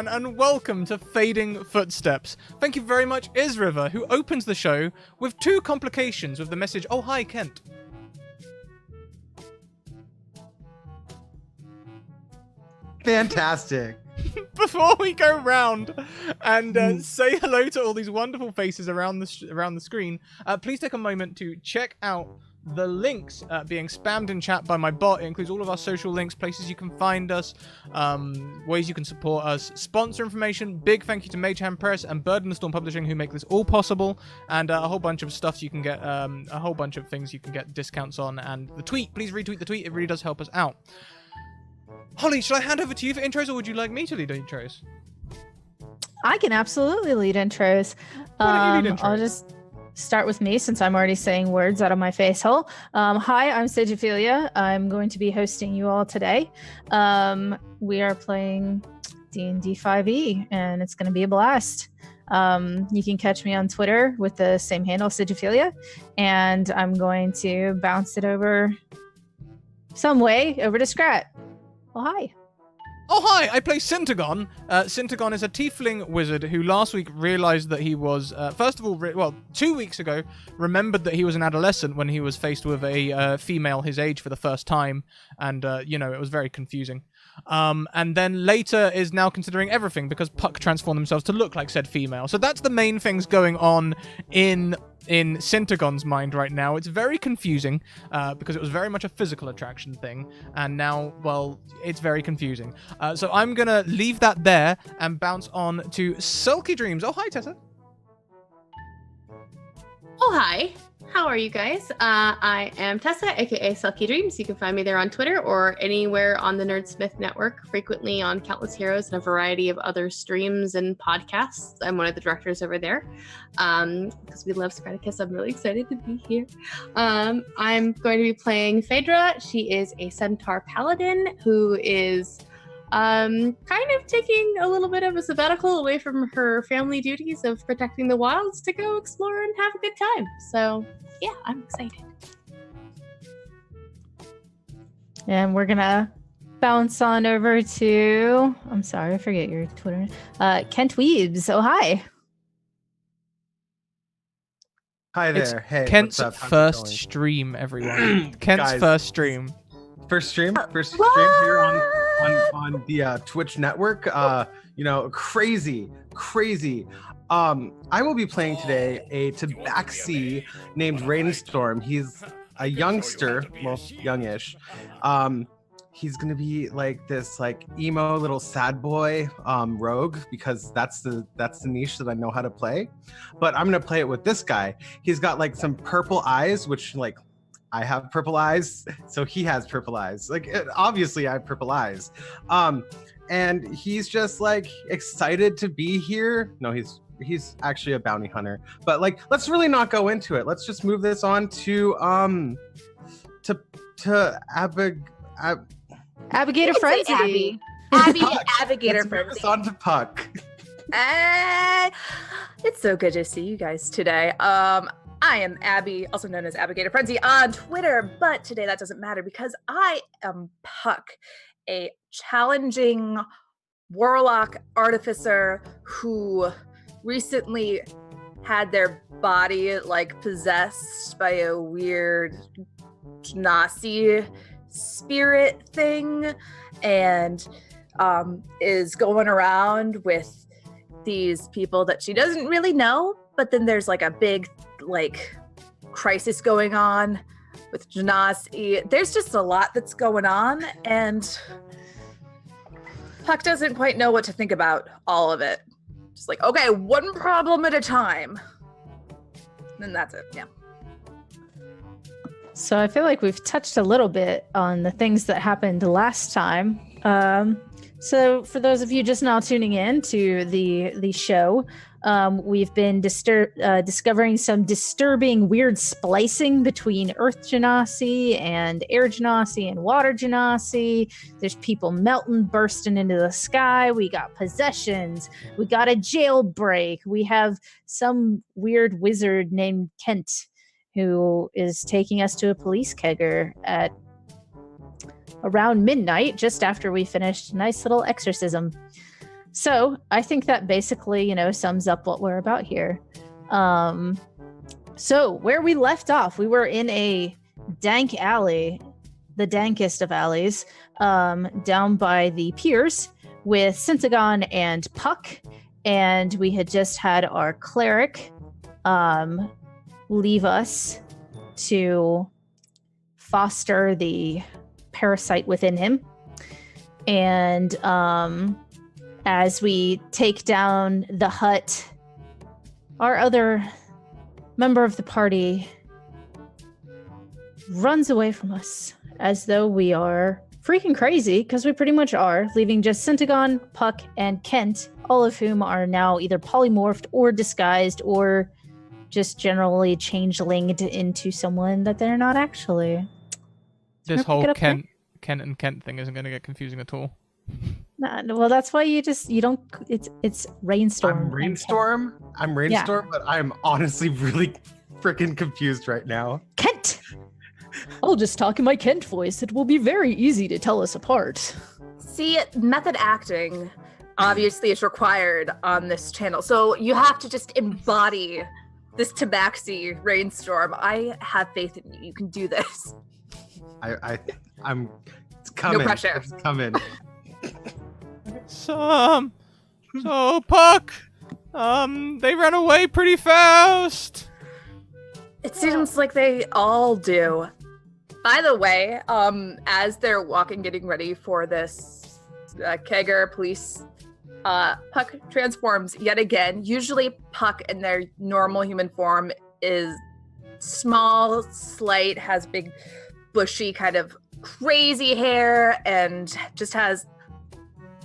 And welcome to Fading Footsteps. Thank you very much, Isriver, who opens the show with 2 complications with the message, "Oh, hi, Kent." Fantastic. Before we go round and say hello to all these wonderful faces around the screen, please take a moment to check out the links being spammed in chat by my bot. It includes all of our social links, places you can find us, ways you can support us, sponsor information. Big thank you to Magehand Press and Bird and the Storm Publishing who make this all possible, and a whole bunch of stuff you can get, a whole bunch of things you can get discounts on. And the tweet, please retweet the tweet. It really does help us out. Holly, should I hand over to you for intros, or would you like me to lead intros? I can absolutely lead intros. Why don't you lead intros? I'll just start with me since I'm already saying words out of my face hole. Hi, I'm Sigophilia. I'm going to be hosting you all today. We are playing D&D 5e, and it's going to be a blast. You can catch me on Twitter with the same handle, Sigophilia, and I'm going to bounce it over some way over to Scrat. Well, hi. Oh, hi! I play Syntagon. Syntagon is a tiefling wizard who last week realized that he was, first of all, 2 weeks ago, remembered that he was an adolescent when he was faced with a female his age for the first time. And, it was very confusing. And then later is now considering everything because Puck transformed themselves to look like said female. So that's the main things going on in Syntagon's mind right now. It's very confusing because it was very much a physical attraction thing, and now, well, it's very confusing. So I'm gonna leave that there and bounce on to Sulky Dreams. Oh, hi, Tessa. Oh, hi. How are you guys? I am Tessa, aka Silky Dreams. You can find me there on Twitter or anywhere on the Nerdsmith Network, frequently on Countless Heroes and a variety of other streams and podcasts. I'm one of the directors over there. Because we love Scratticus, I'm really excited to be here. I'm going to be playing Phaedra. She is a centaur paladin who is kind of taking a little bit of a sabbatical away from her family duties of protecting the wilds to go explore and have a good time. So yeah, I'm excited. And we're gonna bounce on over to, I'm sorry, I forget your Twitter. Kent Weebs. Oh, hi. Hi there. Hey, Kent's what's up? How's it first going? stream, everyone. Kent's Guys. first stream. First stream here on the Twitch network. Crazy. I will be playing today a tabaxi named Rainstorm. He's a youngster, well, youngish. He's gonna be like this emo little sad boy rogue, because that's the niche that I know how to play. But I'm gonna play it with this guy. He's got some purple eyes, which I have purple eyes, so he has purple eyes. Obviously I have purple eyes. And he's just excited to be here. No, he's actually a bounty hunter. But let's really not go into it. Let's just move this on to Abigator Frenzy. Abby Abigator Let's move Frenzy. this on to Puck. It's so good to see you guys today. I am Abby, also known as Abigator Frenzy on Twitter, but today that doesn't matter because I am Puck, a challenging warlock artificer who recently had their body possessed by a weird Genasi spirit thing, and is going around with these people that she doesn't really know, but then there's a big crisis going on with Genasi. There's just a lot that's going on, and Puck doesn't quite know what to think about all of it. Just okay, one problem at a time. And that's it, yeah. So I feel like we've touched a little bit on the things that happened last time. So for those of you just now tuning in to the show, we've been discovering some disturbing weird splicing between Earth Genasi and Air Genasi and Water Genasi. There's people melting, bursting into the sky. We got possessions. We got a jailbreak. We have some weird wizard named Kent who is taking us to a police kegger at around midnight, just after we finished a nice little exorcism. So I think that basically, sums up what we're about here. So where we left off, we were in a dank alley, the dankest of alleys, down by the piers with Syntagon and Puck. And we had just had our cleric leave us to foster the parasite within him. And as we take down the hut, our other member of the party runs away from us as though we are freaking crazy, because we pretty much are, leaving just Syntagon, Puck, and Kent, all of whom are now either polymorphed or disguised or just generally changelinged into someone that they're not actually. This whole Kent and Kent thing isn't going to get confusing at all. Nah, well, that's why you don't. It's Rainstorm. I'm Rainstorm, but I'm honestly really freaking confused right now. Kent! I'll just talk in my Kent voice. It will be very easy to tell us apart. See, method acting obviously is required on this channel, so you have to just embody this tabaxi Rainstorm. I have faith in you. You can do this. I'm. It's coming. No pressure. It's coming. So Puck, they ran away pretty fast. It seems like they all do. By the way, as they're walking, getting ready for this kegger police, Puck transforms yet again. Usually Puck in their normal human form is small, slight, has big, bushy, kind of crazy hair, and just has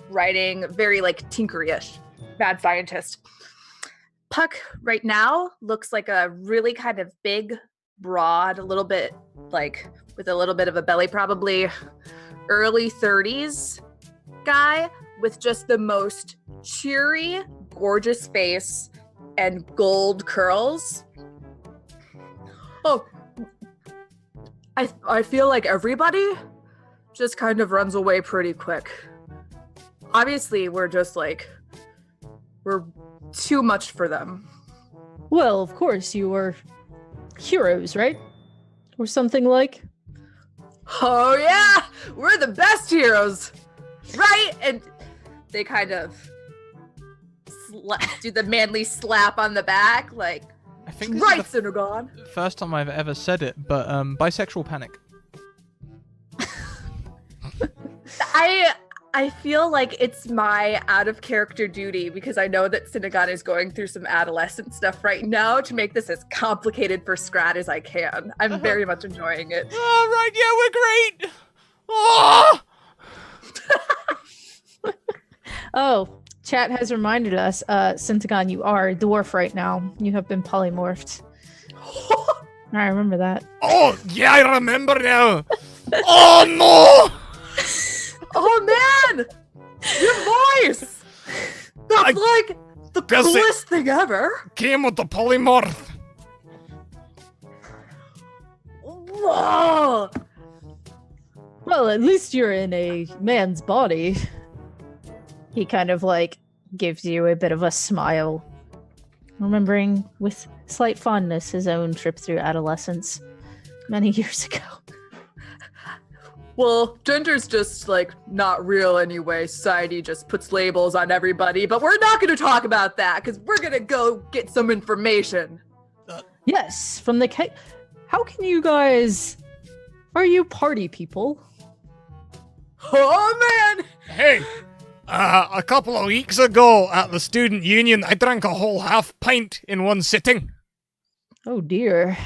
writing very like tinkery-ish. Mad scientist. Puck right now looks like a really kind of big, broad, a little bit like with a little bit of a belly, probably early 30s guy with just the most cheery, gorgeous face and gold curls. Oh, I feel like everybody just kind of runs away pretty quick. Obviously, we're too much for them. Well, of course, you are heroes, right? Or something like. Oh yeah, we're the best heroes, right? And they kind of do the manly slap on the back, like, I think this right, is the Synagogue. first time I've ever said it, but bisexual panic. I feel like it's my out of character duty because I know that Synagogue is going through some adolescent stuff right now to make this as complicated for Scrat as I can. I'm very much enjoying it. Oh, right, yeah, we're great. Oh! Oh, chat has reminded us, Syntagon, you are a dwarf right now. You have been polymorphed. I remember that. Oh, yeah, I remember now. Oh, no! Oh man! Your voice! That's like the coolest thing ever! Came with the polymorph. Whoa! Well, at least you're in a man's body. He kind of like gives you a bit of a smile, remembering with slight fondness his own trip through adolescence many years ago. Well, gender's just like not real anyway. Society just puts labels on everybody, but we're not going to talk about that because we're going to go get some information. Yes, from the how can you guys? Are you party people? Oh man! Hey, a couple of weeks ago at the student union, I drank a whole half pint in one sitting. Oh dear.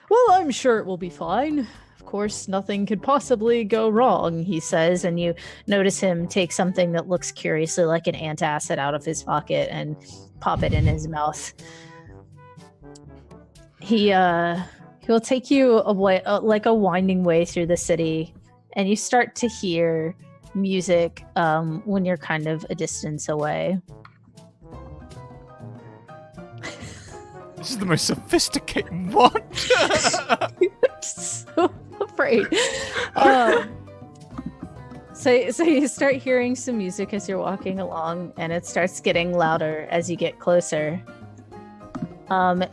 Well, I'm sure it will be fine. Of course, nothing could possibly go wrong, he says, and you notice him take something that looks curiously like an antacid out of his pocket and pop it in his mouth. He'll take you away, like a winding way through the city, and you start to hear music when you're kind of a distance away. This is the most sophisticated one. So afraid. So you start hearing some music as you're walking along, and it starts getting louder as you get closer.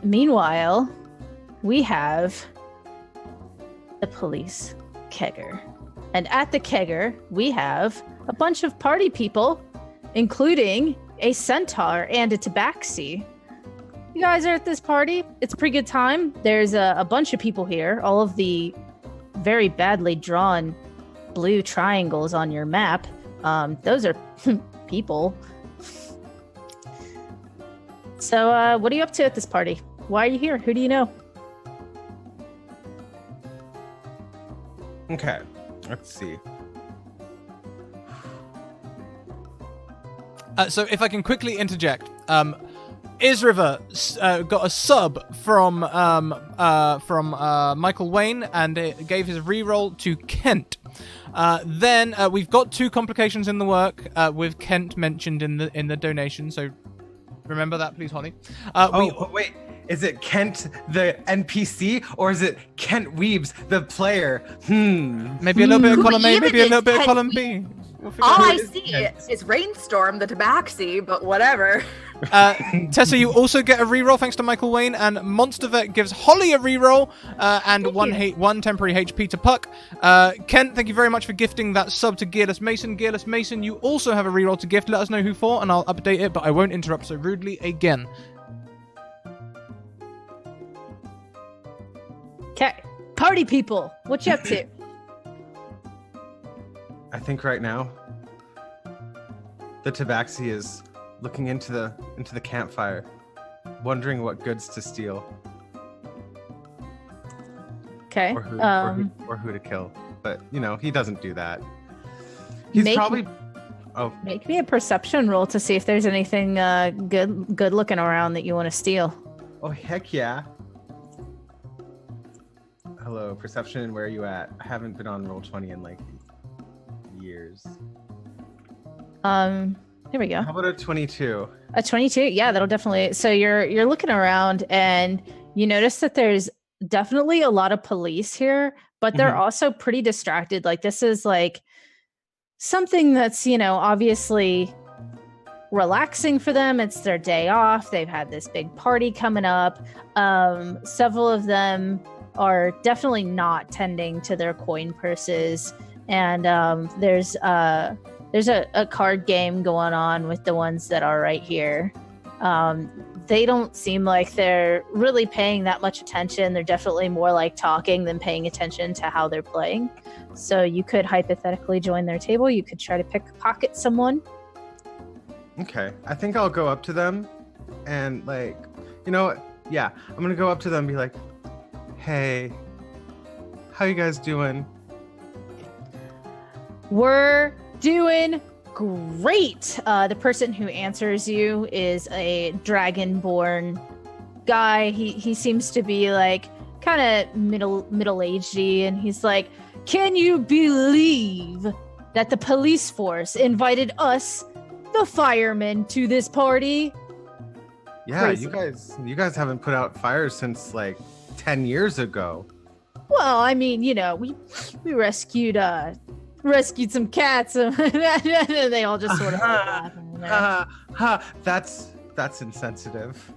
Meanwhile, we have the police kegger. And at the kegger, we have a bunch of party people, including a centaur and a tabaxi. You guys are at this party. It's a pretty good time. There's a bunch of people here. All of the very badly drawn blue triangles on your map. Those are people. So what are you up to at this party? Why are you here? Who do you know? Okay, let's see. So if I can quickly interject, Isriver got a sub from Michael Wayne, and it gave his reroll to Kent. Then we've got 2 complications in the work with Kent mentioned in the donation. So remember that, please, Holly. Wait. Is it Kent the NPC or is it Kent Weebs the player? Maybe a little bit of column A, maybe a little bit of column B. All I see is Rainstorm the Tabaxi, but whatever. Tessa, you also get a reroll thanks to Michael Wayne, and Monstervet gives Holly a reroll and one temporary HP to Puck. Kent, thank you very much for gifting that sub to Gearless Mason. Gearless Mason, you also have a reroll to gift. Let us know who for, and I'll update it, but I won't interrupt so rudely again. Okay, party people, what you up to? I think right now the tabaxi is looking into the campfire, wondering what goods to steal. Okay. Or who to kill. But he doesn't do that. He's probably. Oh, make me a perception roll to see if there's anything good looking around that you want to steal. Oh, heck yeah. Hello, perception. Where are you at? I haven't been on Roll20 in like years. Here we go. How about a 22? A 22? Yeah, that'll definitely. So you're looking around and you notice that there's definitely a lot of police here, but they're also pretty distracted. Like this is like something that's, obviously relaxing for them. It's their day off. They've had this big party coming up. Several of them are definitely not tending to their coin purses. And there's a card game going on with the ones that are right here. They don't seem like they're really paying that much attention. They're definitely more like talking than paying attention to how they're playing. So you could hypothetically join their table. You could try to pickpocket someone. Okay. I think I'll go up to them and yeah, I'm going to go up to them and be like, hey, how you guys doing? We're doing great. The person who answers you is a dragonborn guy. He seems to be like kind of middle-aged, and he's like, can you believe that the police force invited us, the firemen, to this party? Yeah, crazy. You guys haven't put out fires since like 10 years ago. Well, I mean, we rescued some cats, and they all just sort of laugh. That's insensitive.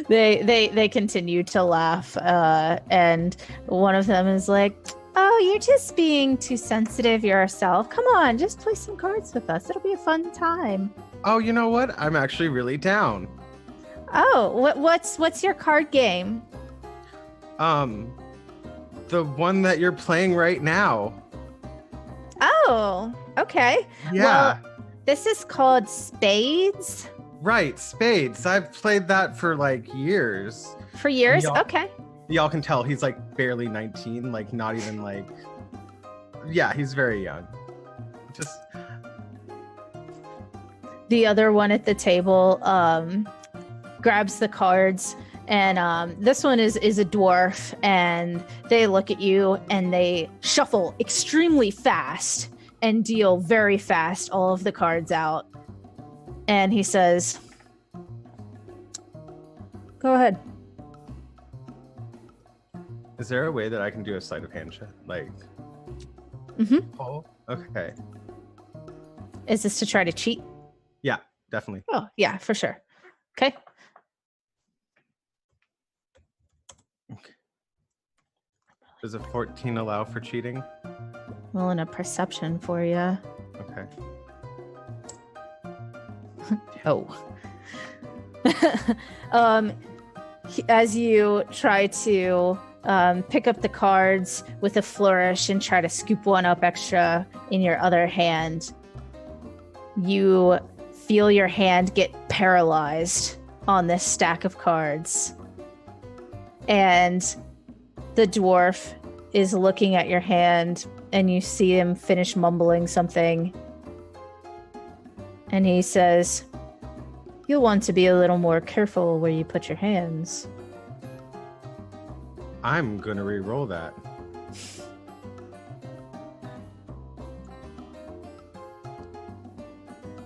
They continue to laugh, and one of them is like, oh, you're just being too sensitive yourself. Come on, just play some cards with us. It'll be a fun time. Oh, you know what? I'm actually really down. Oh, what's your card game? The one that you're playing right now. Oh, okay. Yeah. Well, this is called Spades. Right, Spades. I've played that for like years. For years? Okay. Y'all can tell he's like barely 19, like not even like. Yeah, he's very young. Just. The other one at the table grabs the cards. And this one is a dwarf, and they look at you and they shuffle extremely fast and deal very fast all of the cards out. And he says, go ahead. Is there a way that I can do a sleight of hand check? Like, oh, okay. Is this to try to cheat? Yeah, definitely. Oh, yeah, for sure. Okay. Does a 14 allow for cheating? Well, in a perception for you. Okay. Oh. As you try to pick up the cards with a flourish and try to scoop one up extra in your other hand, you feel your hand get paralyzed on this stack of cards. And the dwarf is looking at your hand, and you see him finish mumbling something. And he says, you'll want to be a little more careful where you put your hands. I'm gonna re-roll that.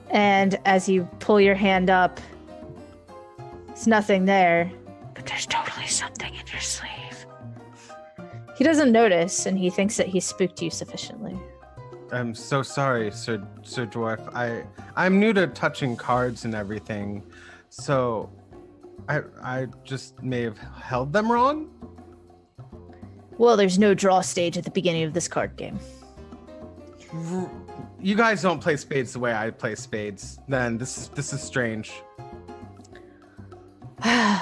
And as you pull your hand up, there's nothing there, but there's totally something in your sleeve. He doesn't notice, and he thinks that he spooked you sufficiently. I'm so sorry, Sir Dwarf. I'm new to touching cards and everything, so I just may have held them wrong. Well, there's no draw stage at the beginning of this card game. You guys don't play spades the way I play spades. Then this is strange.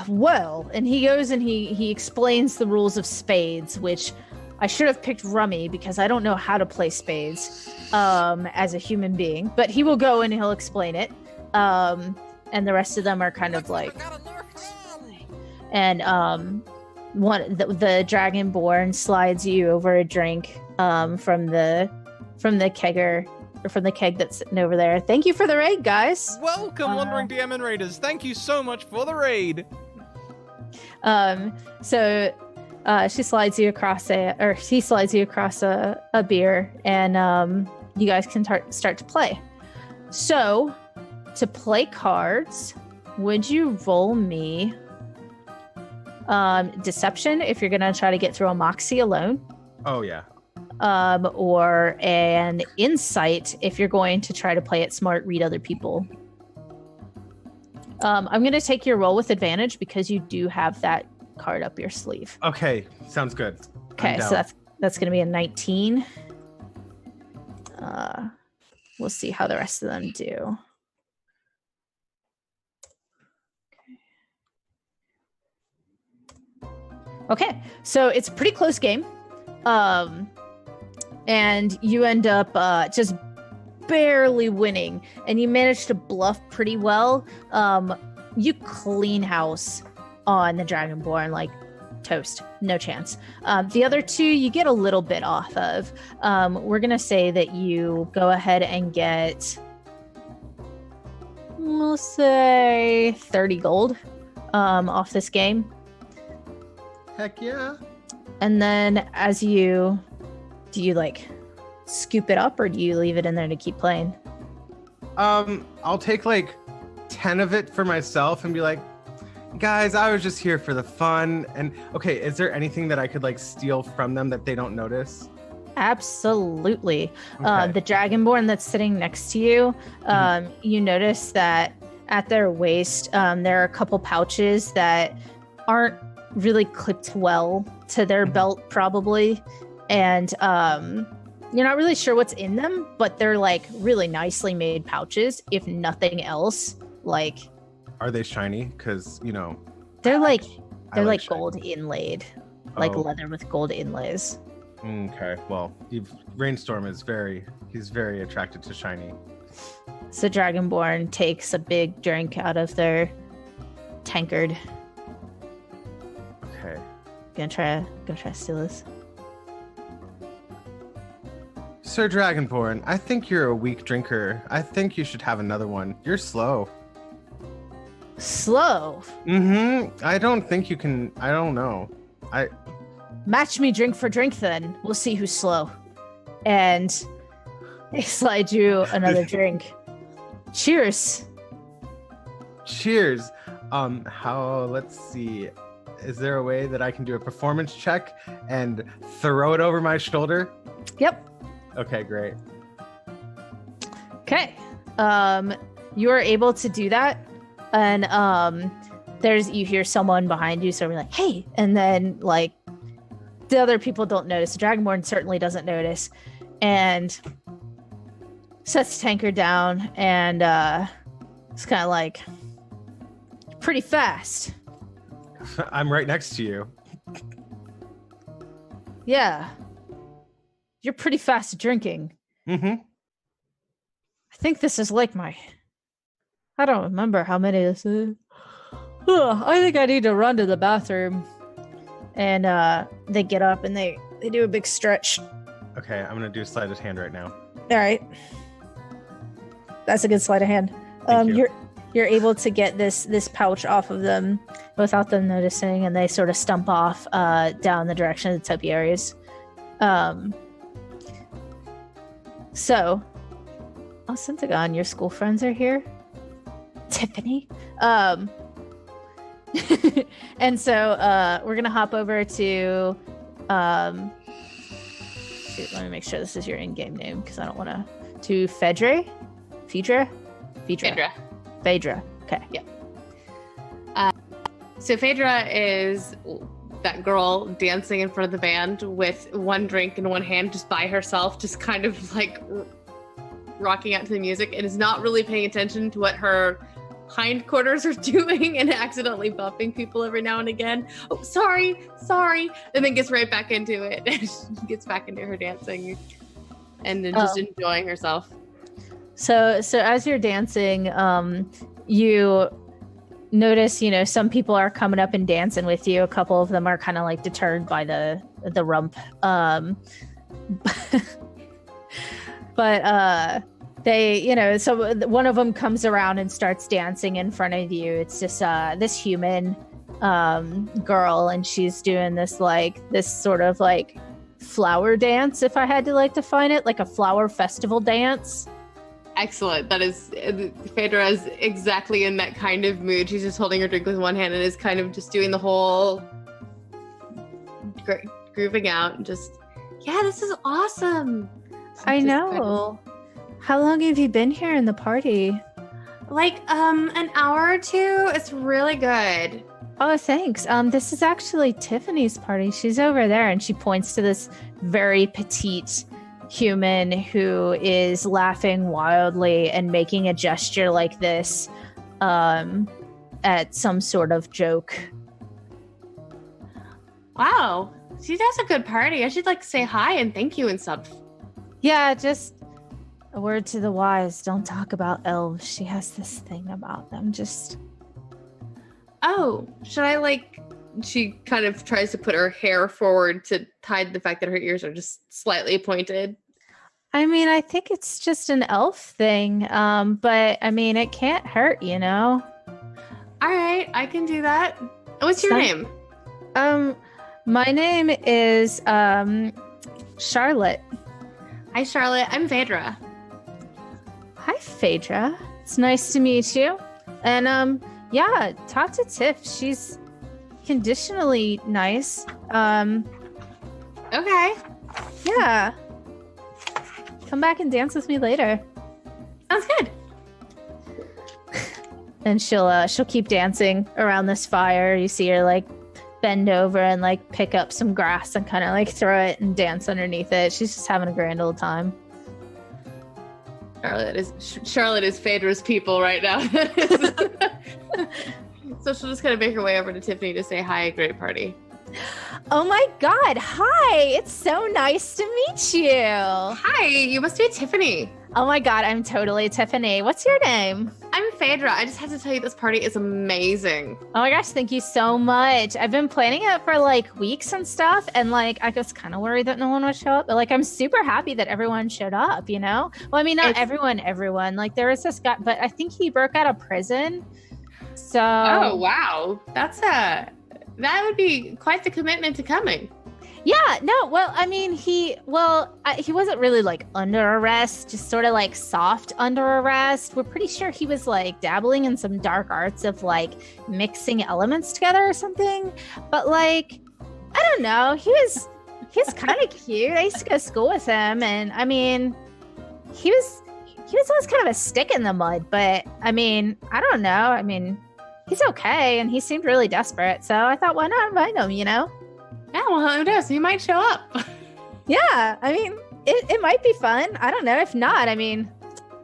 Well, and he goes and he explains the rules of spades, which I should have picked rummy because I don't know how to play spades as a human being. But he will go and he'll explain it. And the rest of them are kind of like... and the dragonborn slides you over a drink from the kegger, or from the keg that's sitting over there. Thank you for the raid, guys. Welcome, Wandering DM and Raiders. Thank you so much for the raid. So he slides you across a beer, and you guys can start to play. So, to play cards, would you roll me deception if you're gonna try to get through a moxie alone? Oh yeah. Or an insight if you're going to try to play it smart, read other people. I'm going to take your roll with advantage because you do have that card up your sleeve. Okay, sounds good. Okay, so that's going to be a 19. We'll see how the rest of them do. Okay, so it's a pretty close game. And you end up just barely winning, and you manage to bluff pretty well. You clean house on the Dragonborn, like toast, no chance. The other two you get a little bit off of. We're gonna say that you go ahead and get, we'll say 30 gold off this game. Heck yeah. And then do you like scoop it up, or do you leave it in there to keep playing? I'll take like 10 of it for myself and be like, guys, I was just here for the fun. And okay, is there anything that I could like steal from them that they don't notice? Absolutely. Okay. The Dragonborn that's sitting next to you, you notice that at their waist, there are a couple pouches that aren't really clipped well to their belt, probably. And you're not really sure what's in them, but they're like really nicely made pouches, if nothing else. Like, are they shiny? Because they're like shiny. gold inlaid, like leather with gold inlays. Okay, well, Rainstorm is he's very attracted to shiny. So Dragonborn takes a big drink out of their tankard. Okay. Gonna try to steal this. Sir Dragonborn, I think you're a weak drinker. I think you should have another one. You're slow. Slow? I don't think you can. I don't know. Match me drink for drink then. We'll see who's slow. And they slide you another drink. Cheers. Cheers. Let's see. Is there a way that I can do a performance check and throw it over my shoulder? Yep. Okay, great. Okay. You are able to do that. And you hear someone behind you, so we're like, hey, and then like the other people don't notice. The Dragonborn certainly doesn't notice. And sets the tankard down, and it's kind of like pretty fast. I'm right next to you. Yeah. You're pretty fast at drinking. I think this is like I don't remember how many this is. I think I need to run to the bathroom. And they get up and they do a big stretch. Okay, I'm gonna do a sleight of hand right now. All right. That's a good sleight of hand. Thank you. You're able to get this pouch off of them without them noticing, and they sort of stump off down the direction of the topiaries. So, Syntagon, your school friends are here. Tiffany. And so we're gonna hop over to shoot, let me make sure this is your in-game name because I don't want to Phaedra. Okay. Yeah. So Phaedra is that girl dancing in front of the band with one drink in one hand, just by herself, just kind of like rocking out to the music, and is not really paying attention to what her hindquarters are doing, and accidentally bumping people every now and again. Oh, sorry, and then gets right back into it. She gets back into her dancing and then just enjoying herself. So as you're dancing, you notice, some people are coming up and dancing with you. A couple of them are kind of like deterred by the rump. But they, so one of them comes around and starts dancing in front of you. It's just this human girl, and she's doing this sort of like flower dance, if I had to like define it, like a flower festival dance. Excellent. That is, Phaedra is exactly in that kind of mood. She's just holding her drink with one hand and is kind of just doing the whole grooving out and just, yeah, this is awesome. I know. How long have you been here in the party? Like an hour or two. It's really good. Oh, thanks. This is actually Tiffany's party. She's over there, and she points to this very petite human who is laughing wildly and making a gesture like this at some sort of joke. Wow. She does a good party. I should like say hi and thank you and stuff. Yeah, just a word to the wise. Don't talk about elves. She has this thing about them. Just... Oh, should I like... She kind of tries to put her hair forward to hide the fact that her ears are just slightly pointed. I mean, I think it's just an elf thing. But I mean, it can't hurt, All right, I can do that. What's your name? My name is Charlotte. Hi, Charlotte. I'm Phaedra. Hi, Phaedra. It's nice to meet you. And yeah, talk to Tiff. She's conditionally nice. Okay. Yeah. Come back and dance with me later. Sounds good. And she'll keep dancing around this fire. You see her like bend over and like pick up some grass and kind of like throw it and dance underneath it. She's just having a grand old time. Charlotte is Phaedra's people right now. So she'll just kind of make her way over to Tiffany to say hi, great party. Oh my god, hi! It's so nice to meet you. Hi, you must be Tiffany. Oh my god, I'm totally Tiffany. What's your name? I'm Phaedra. I just had to tell you this party is amazing. Oh my gosh, thank you so much. I've been planning it for like weeks and stuff, and like I was kind of worried that no one would show up, but like I'm super happy that everyone showed up, Well, I mean, not everyone. Like there was this guy, but I think he broke out of prison. So Oh wow. That would be quite the commitment to coming. Yeah, no, well, I mean, he wasn't really like under arrest, just sort of like soft under arrest. We're pretty sure he was like dabbling in some dark arts of like mixing elements together or something. But like, I don't know, he was kind of cute. I used to go to school with him, and I mean, he was always kind of a stick in the mud, but I mean, I don't know. I mean, he's okay, and he seemed really desperate, so I thought, why not invite him, Yeah, well, who knows? He might show up. Yeah, I mean, it might be fun. I don't know. If not, I mean,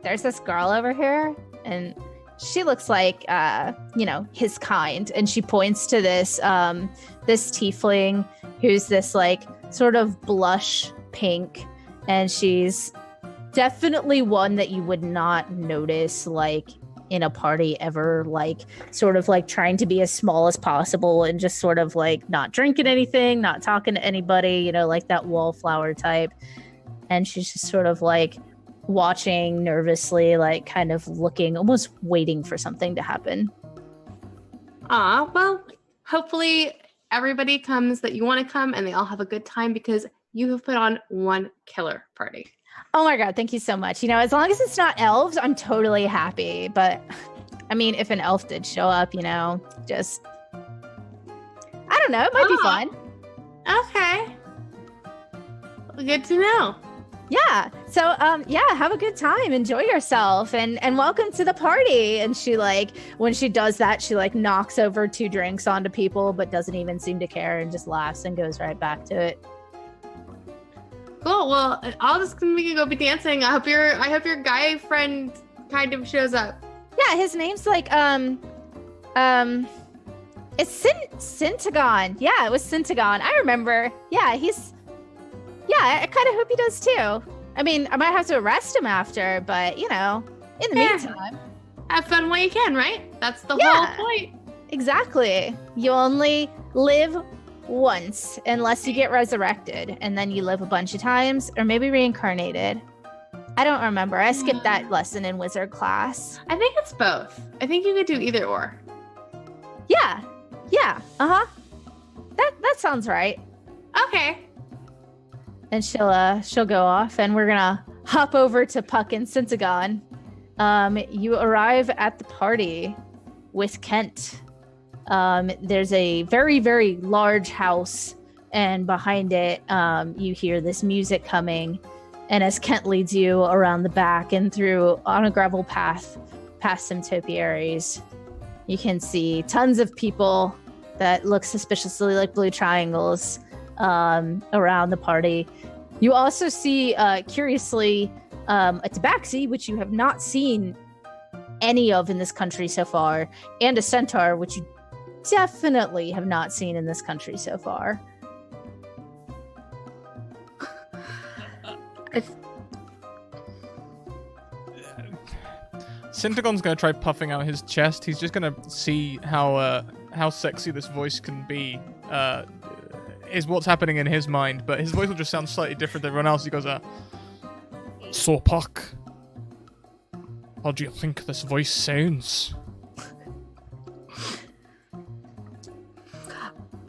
there's this girl over here, and she looks like, his kind, and she points to this tiefling who's this, like, sort of blush pink, and she's definitely one that you would not notice, like, in a party ever, like sort of like trying to be as small as possible and just sort of like not drinking anything, not talking to anybody, like that wallflower type. And she's just sort of like watching nervously, like kind of looking, almost waiting for something to happen. Well, hopefully everybody comes that you want to come and they all have a good time because you have put on one killer party. Oh my god, thank you so much. As long as it's not elves, I'm totally happy. But I mean, if an elf did show up, just I don't know, it might be fun. Okay. Good to know. Yeah. So have a good time. Enjoy yourself and welcome to the party. And she when she does that, she knocks over 2 drinks onto people, but doesn't even seem to care and just laughs and goes right back to it. Cool. Well, we can go be dancing. I hope your guy friend kind of shows up. Yeah, his name's it's Syntagon. Yeah, it was Syntagon. I remember. Yeah, I kind of hope he does too. I mean, I might have to arrest him after, but in the meantime, have fun while you can, right? That's the whole point. Exactly. You only live once unless you get resurrected, and then you live a bunch of times, or maybe reincarnated. I don't remember. I skipped that lesson in wizard class. I think it's both. I think you could do either or. Yeah. That sounds right. Okay. And she'll go off, and we're gonna hop over to Puck and Syntagon. You arrive at the party with Kent. There's a very, very large house, and behind it, you hear this music coming. And as Kent leads you around the back and through on a gravel path past some topiaries, you can see tons of people that look suspiciously like blue triangles around the party. You also see, curiously, a tabaxi, which you have not seen any of in this country so far, and a centaur, which you definitely have not seen in this country so far. Syntagon's gonna try puffing out his chest. He's just gonna see how sexy this voice can be. Is what's happening in his mind, but his voice will just sound slightly different than everyone else. He goes, "So Puck, how do you think this voice sounds?"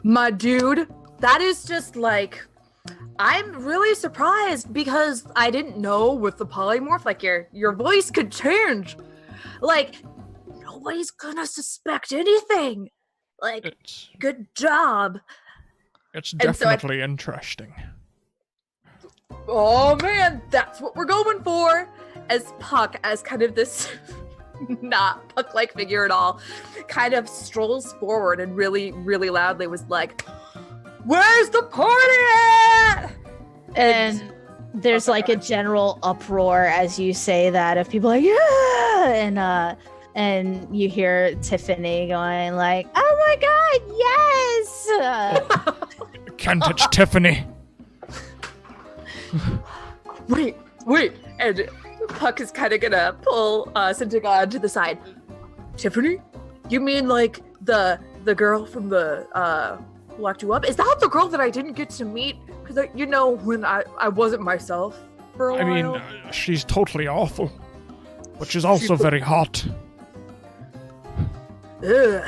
My dude, that is just like, I'm really surprised because I didn't know with the polymorph, like your voice could change. Like, nobody's gonna suspect anything. Like, good job. It's definitely interesting. Oh man, that's what we're going for. As Puck, as kind of this not Puck-like figure at all, kind of strolls forward and really, really loudly was like, "Where's the party at?" And there's like a general uproar as you say that of people like, yeah, and you hear Tiffany going like, "Oh my god, yes!" Can't touch Tiffany. Wait, and Puck is kind of gonna pull Syntagon to the side. Tiffany? You mean like the girl from the who locked you up? Is that the girl that I didn't get to meet? Because when I wasn't myself for a while. I mean, she's totally awful, but she's also very hot. Ugh,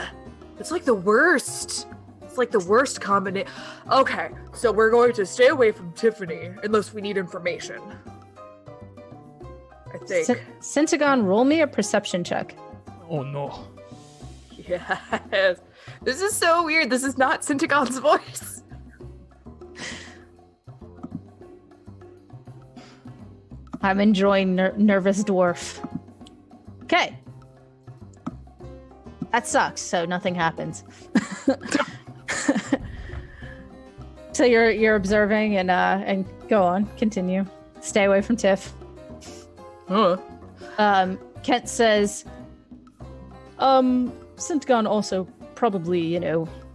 it's like the worst. It's like the worst combination. Okay, so we're going to stay away from Tiffany unless we need information. I think. Syntagon, roll me a perception check. Oh no. Yes. This is so weird. This is not Syntagon's voice. I'm enjoying nervous dwarf. Okay. That sucks, so nothing happens. So you're observing and go on, continue. Stay away from Tiff. Kent says, Syntagon also probably,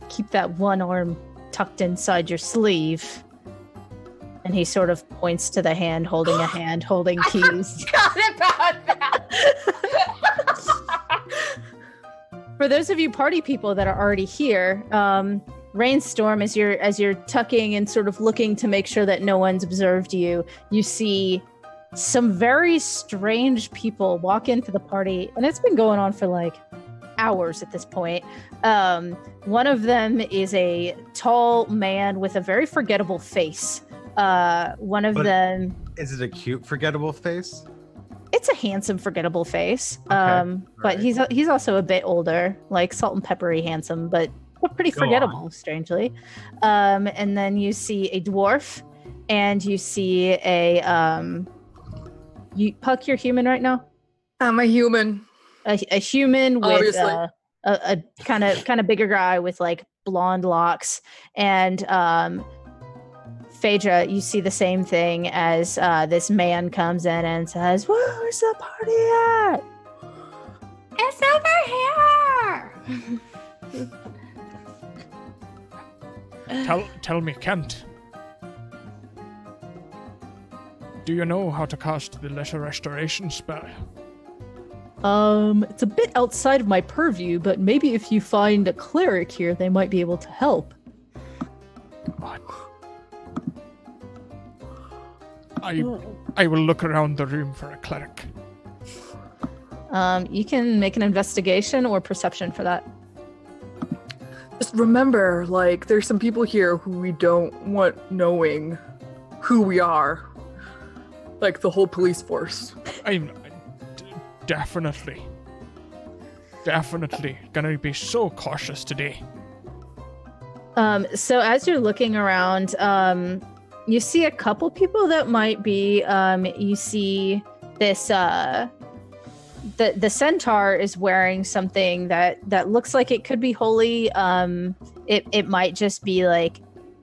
keep that one arm tucked inside your sleeve. And he sort of points to the hand holding keys. I forgot about that. For those of you party people that are already here, Rainstorm, as you're tucking and sort of looking to make sure that no one's observed you, you see some very strange people walk into the party, and it's been going on for like hours at this point. One of them is a tall man with a very forgettable face. One of them... Is it a cute, forgettable face? It's a handsome, forgettable face. Okay. But Right. he's also a bit older, like salt and peppery handsome, but pretty forgettable, strangely. And then you see a dwarf, and you see a Puck, you're human right now? I'm a human. A human with Obviously. a kind of bigger guy with like blonde locks, and Phaedra, you see the same thing as this man comes in and says, "Where's the party at?" It's over here. Tell me, Kent. Do you know how to cast the Lesser Restoration spell? It's a bit outside of my purview, but maybe if you find a cleric here, they might be able to help. I will look around the room for a cleric. You can make an investigation or perception for that. Just remember, like, there's some people here who we don't want knowing who we are. Like the whole police force. I'm definitely gonna be so cautious today. So as you're looking around, you see a couple people that might be, you see this, the centaur is wearing something that looks like it could be holy. It might just be like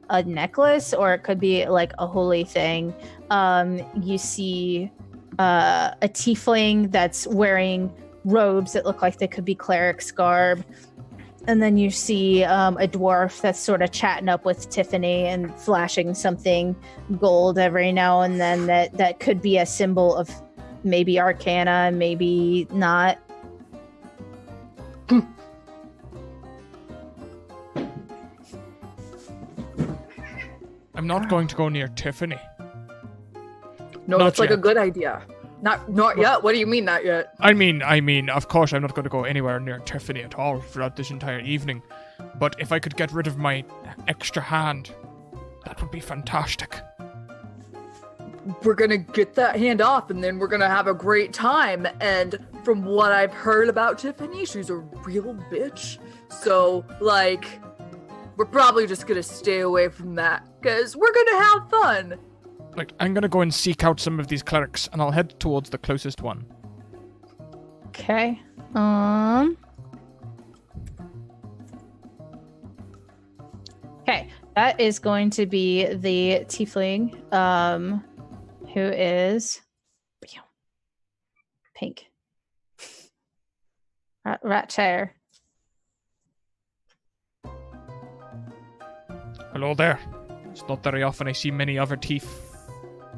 a necklace, or it could be like a holy thing. You see a tiefling that's wearing robes that look like they could be cleric's garb. And then you see a dwarf that's sort of chatting up with Tiffany and flashing something gold every now and then that could be a symbol of maybe arcana, maybe not. I'm not going to go near Tiffany. No, Not that's like a yet. good idea. Not yet. What do you mean not yet? I mean, of course I'm not going to go anywhere near Tiffany at all throughout this entire evening. But if I could get rid of my extra hand, that would be fantastic. We're gonna get that hand off, and then we're gonna have a great time. And from what I've heard about Tiffany, she's a real bitch. So, like, we're probably just gonna stay away from that, because we're gonna have fun. Like, I'm gonna go and seek out some of these clerics, and I'll head towards the closest one. Okay. Okay, that is going to be the tiefling, who is pink. Rat chair. Hello there. It's not very often I see many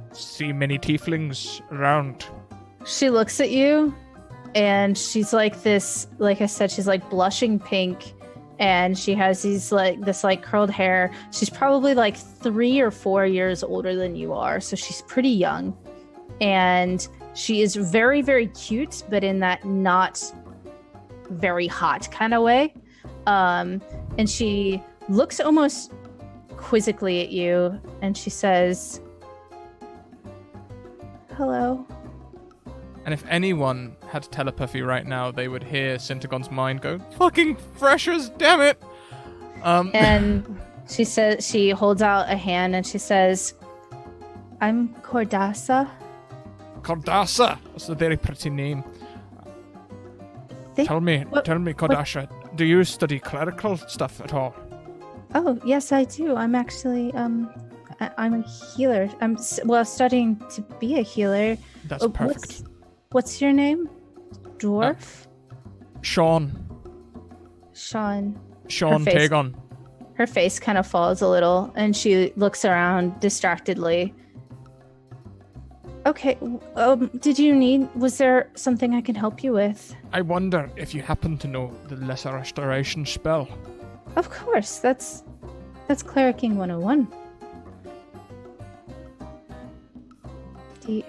tieflings around. She looks at you, and she's like this. Like I said, she's like blushing pink, and she has this curled hair. She's probably like 3 or 4 years older than you are, so she's pretty young, and she is very, very cute, but in that not very hot kind of way. And she looks almost quizzically at you, and she says, "Hello." And if anyone had telepathy right now, they would hear Syntagon's mind go, "Fucking freshers, damn it!" And she says, she holds out a hand and she says, "I'm Cordasa." Cordasa! That's a very pretty name. Tell me, Cordasa, do you study clerical stuff at all? Oh, yes, I do. I'm actually, I'm a healer. I'm studying to be a healer. That's perfect. What's your name? Dwarf? Sean Sean. Tagon. Her face kind of falls a little, and she looks around distractedly. Okay, was there something I can help you with? I wonder if you happen to know the Lesser Restoration spell. Of course, that's Clericking 101.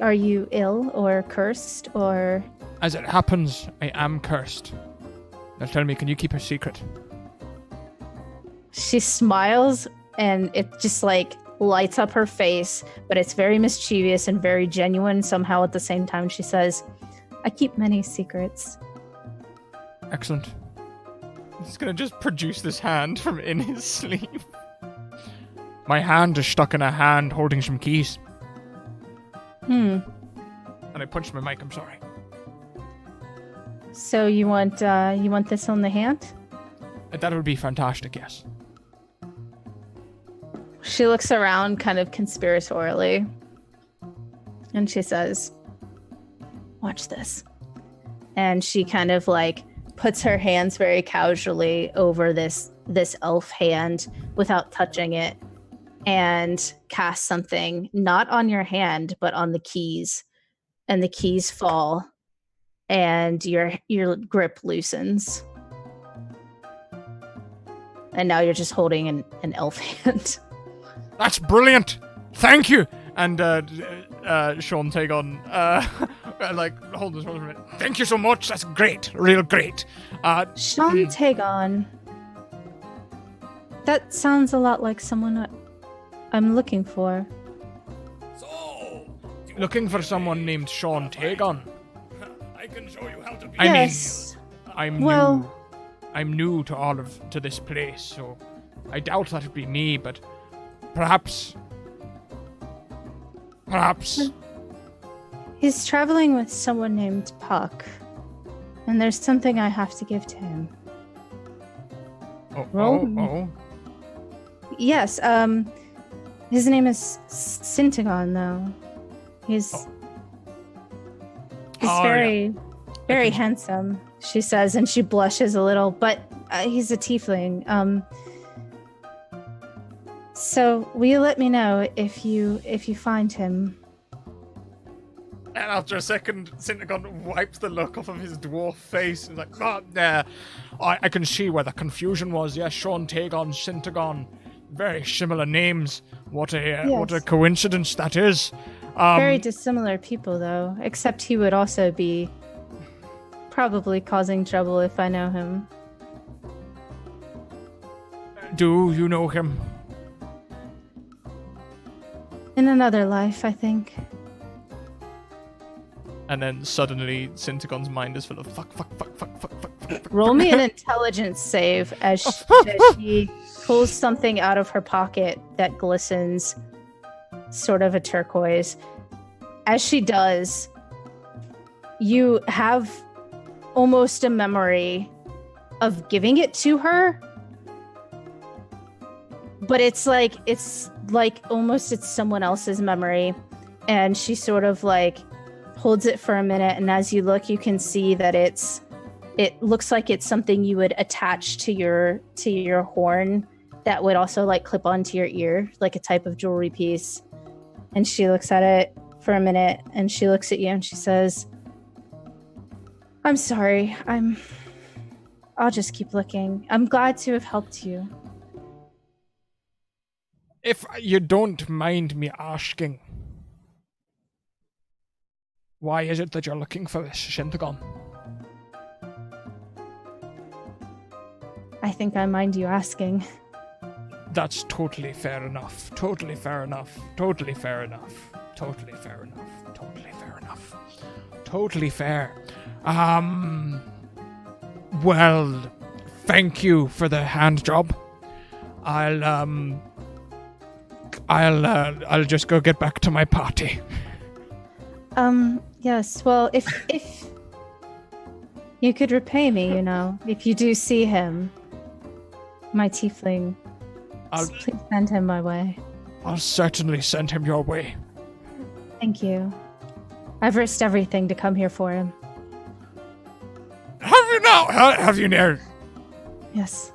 Are you ill or cursed or... As it happens, I am cursed. Now tell me, can you keep a secret? She smiles, and it just lights up her face, but it's very mischievous and very genuine somehow at the same time. She says, "I keep many secrets." Excellent. He's gonna just produce this hand from in his sleeve. My hand is stuck in a hand holding some keys. And I punched my mic, I'm sorry. So you want this on the hand? That would be fantastic, yes. She looks around kind of conspiratorially, and she says, "Watch this." And she kind of puts her hands very casually over this elf hand without touching it, and casts something not on your hand but on the keys, and the keys fall, and your grip loosens. And now you're just holding an elf hand. That's brilliant. Thank you. And Sean Tagon, like, hold this one for a minute. Thank you so much. That's great. Real great. Sean Tagon. That sounds a lot like someone I'm looking for. So, looking for someone named Sean Tagon. I can show you how to be. Yes. I mean, I'm new to this place, so I doubt that'd be me, but perhaps. He's traveling with someone named Puck, and there's something I have to give to him. Oh. Yes, his name is Syntagon, though. He's very handsome, she says, and she blushes a little, but he's a tiefling. So will you let me know if you find him? And after a second, Syntagon wipes the look off of his dwarf face and is like, oh, there. I can see where the confusion was. Yes, Sean Tagon, Syntagon. Very similar names. What a coincidence that is. Very dissimilar people, though, except he would also be probably causing trouble if I know him. Do you know him? In another life, I think. And then suddenly, Syntagon's mind is full of fuck. Roll me an intelligence save as she pulls something out of her pocket that glistens, sort of a turquoise. As she does, you have almost a memory of giving it to her, but it's like almost it's someone else's memory, and she sort of like holds it for a minute, and as you look, you can see that it looks like it's something you would attach to your horn that would also like clip onto your ear, like a type of jewelry piece. And she looks at it for a minute, and she looks at you and she says, I'm sorry, I'll just keep looking. I'm glad to have helped you. If you don't mind me asking, why is it that you're looking for this Syntagon? I think I mind you asking. That's totally fair enough. Totally fair enough. Totally fair enough. Totally fair enough. Totally fair enough. Totally fair. Well, thank you for the hand job. I'll just go get back to my party. Yes, well, if you could repay me, if you do see him, my tiefling, please send him my way. I'll certainly send him your way. Thank you. I've risked everything to come here for him. Have you now? Have you now? Yes.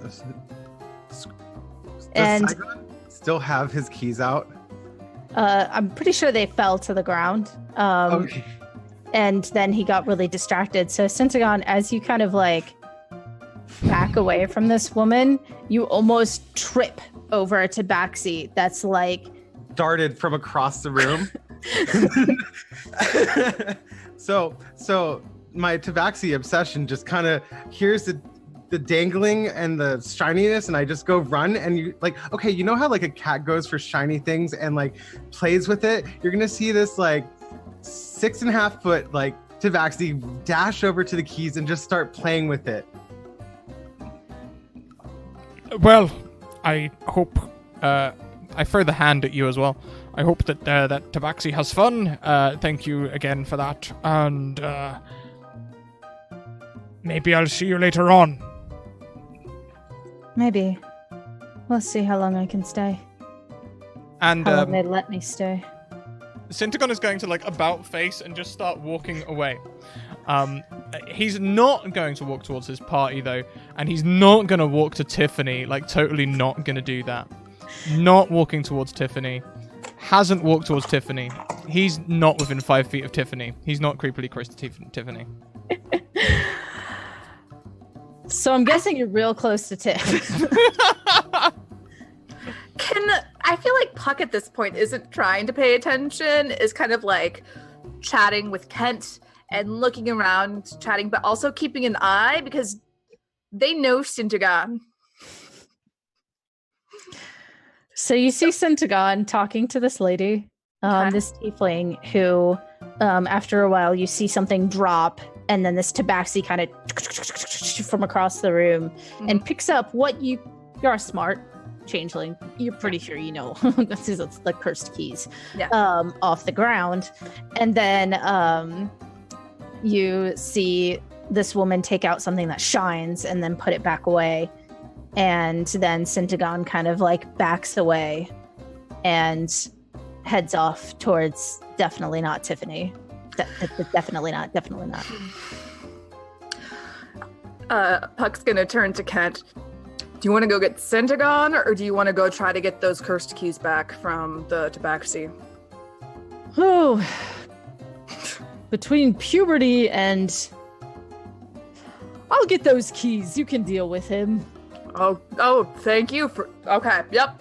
Does And Saigon still have his keys out? I'm pretty sure they fell to the ground. Okay. And then he got really distracted. So Syntagon, as you kind of like back away from this woman, you almost trip over a tabaxi that's like Darted from across the room. So my tabaxi obsession just kind of hears the dangling and the shininess, and I just go run, and you like, okay, you know how like a cat goes for shiny things and like plays with it? You're gonna see this like 6.5 foot like tabaxi dash over to the keys and just start playing with it. Well, I hope I throw the hand at you as well. I hope that that Tabaxi has fun. Thank you again for that, and maybe I'll see you later on. maybe. We'll see how long I can stay. And How long they let me stay. Syntagon is going to like about face and just start walking away. He's not going to walk towards his party though, and he's not going to walk to Tiffany. Like totally not going to do that. Not walking towards Tiffany. hasn't walked towards Tiffany. He's not within 5 feet of Tiffany. He's not creepily close to Tiffany. So I'm guessing you're real close to Tiff. I feel like Puck at this point isn't trying to pay attention, is kind of like chatting with Kent and looking around, chatting, but also keeping an eye because they know Syntagon. So you see Syntagon talking to this lady, this tiefling, who, after a while, you see something drop, and then this tabaxi kind of from across the room and picks up what you're a smart changeling. You're pretty sure you know this is the cursed keys off the ground, and then you see this woman take out something that shines and then put it back away. And then Syntagon kind of like backs away and heads off towards definitely not Tiffany. Definitely not. Puck's gonna turn to Kent. Do you want to go get Syntagon, or do you want to go try to get those cursed keys back from the Tabaxi? Oh, between puberty and... I'll get those keys. You can deal with him. Oh, thank you for... Okay, yep.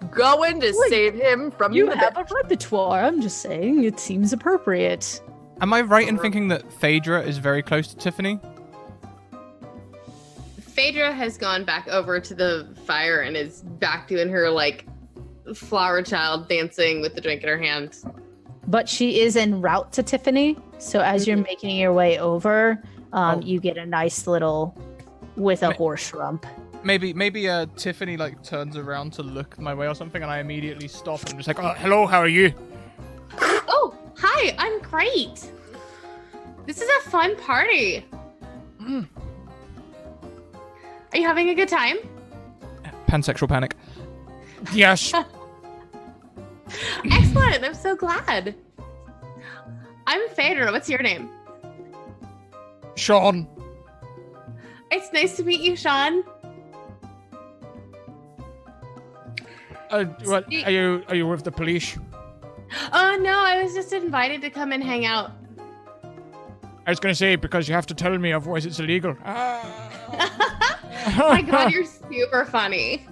Going to save him from you have a repertoire. I'm just saying, it seems appropriate. Am I right in thinking that Phaedra is very close to Tiffany? Phaedra has gone back over to the fire and is back doing her, like, flower child dancing with the drink in her hand. But she is en route to Tiffany, so as you're making your way over, you get a nice little... with a horse rump. Maybe Tiffany like turns around to look my way or something, and I immediately stop and I'm just like, oh, hello, how are you? Oh, hi, I'm great. This is a fun party. Are you having a good time? Pansexual panic. Yes. Excellent, I'm so glad. I'm Phaedra, what's your name? Sean. It's nice to meet you, Sean. What, are you with the police? Oh no, I was just invited to come and hang out. I was gonna say, because you have to tell me, otherwise it's illegal. Oh my god, you're super funny.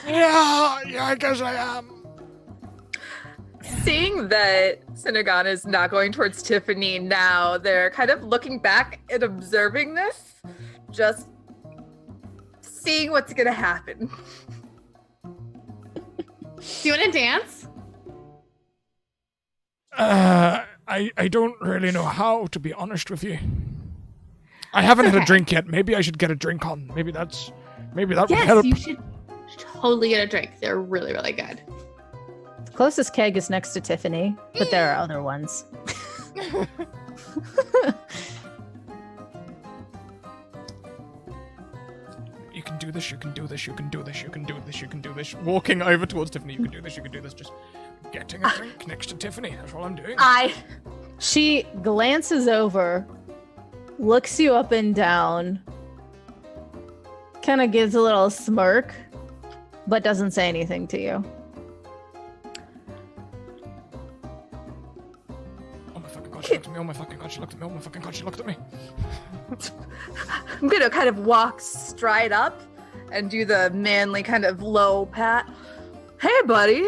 Yeah, I guess I am. Seeing that Syntagon is not going towards Tiffany now, they're kind of looking back and observing this, just seeing what's gonna happen. Do you want to dance? I don't really know how, to be honest with you. I haven't had a drink yet. Maybe I should get a drink on. Maybe that would help. Yes, you should totally get a drink. They're really, really good. The closest keg is next to Tiffany, but there are other ones. You can do this, you can do this, you can do this, you can do this, you can do this. Walking over towards Tiffany, you can do this, you can do this. Just getting a drink next to Tiffany. That's all I'm doing. She glances over, looks you up and down, kind of gives a little smirk, but doesn't say anything to you. Oh my fucking god, she looked at me. Oh my fucking god, she looked at me. Oh my fucking god, she looked at me. I'm gonna kind of walk stride up and do the manly kind of low pat. Hey, buddy.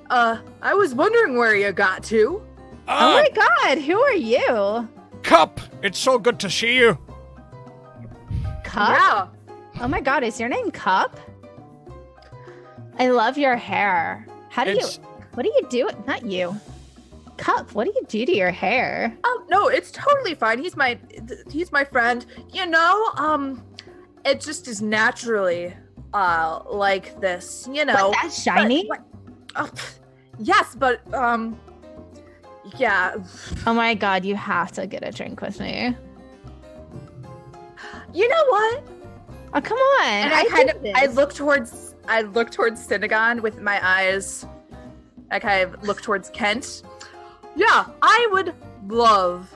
I was wondering where you got to. Oh my god, who are you? Cup! It's so good to see you. Cup? Yeah. Oh my god, is your name Cup? I love your hair. What do you do? Not you. Cup, what do you do to your hair? Oh, no, it's totally fine. He's my friend. You know, it just is naturally, like this, you know. But that's shiny? Yes, but, yeah. Oh my god, you have to get a drink with me. You know what? Oh, come on. And I look towards Syntagon with my eyes. I kind of look towards Kent. Yeah, I would love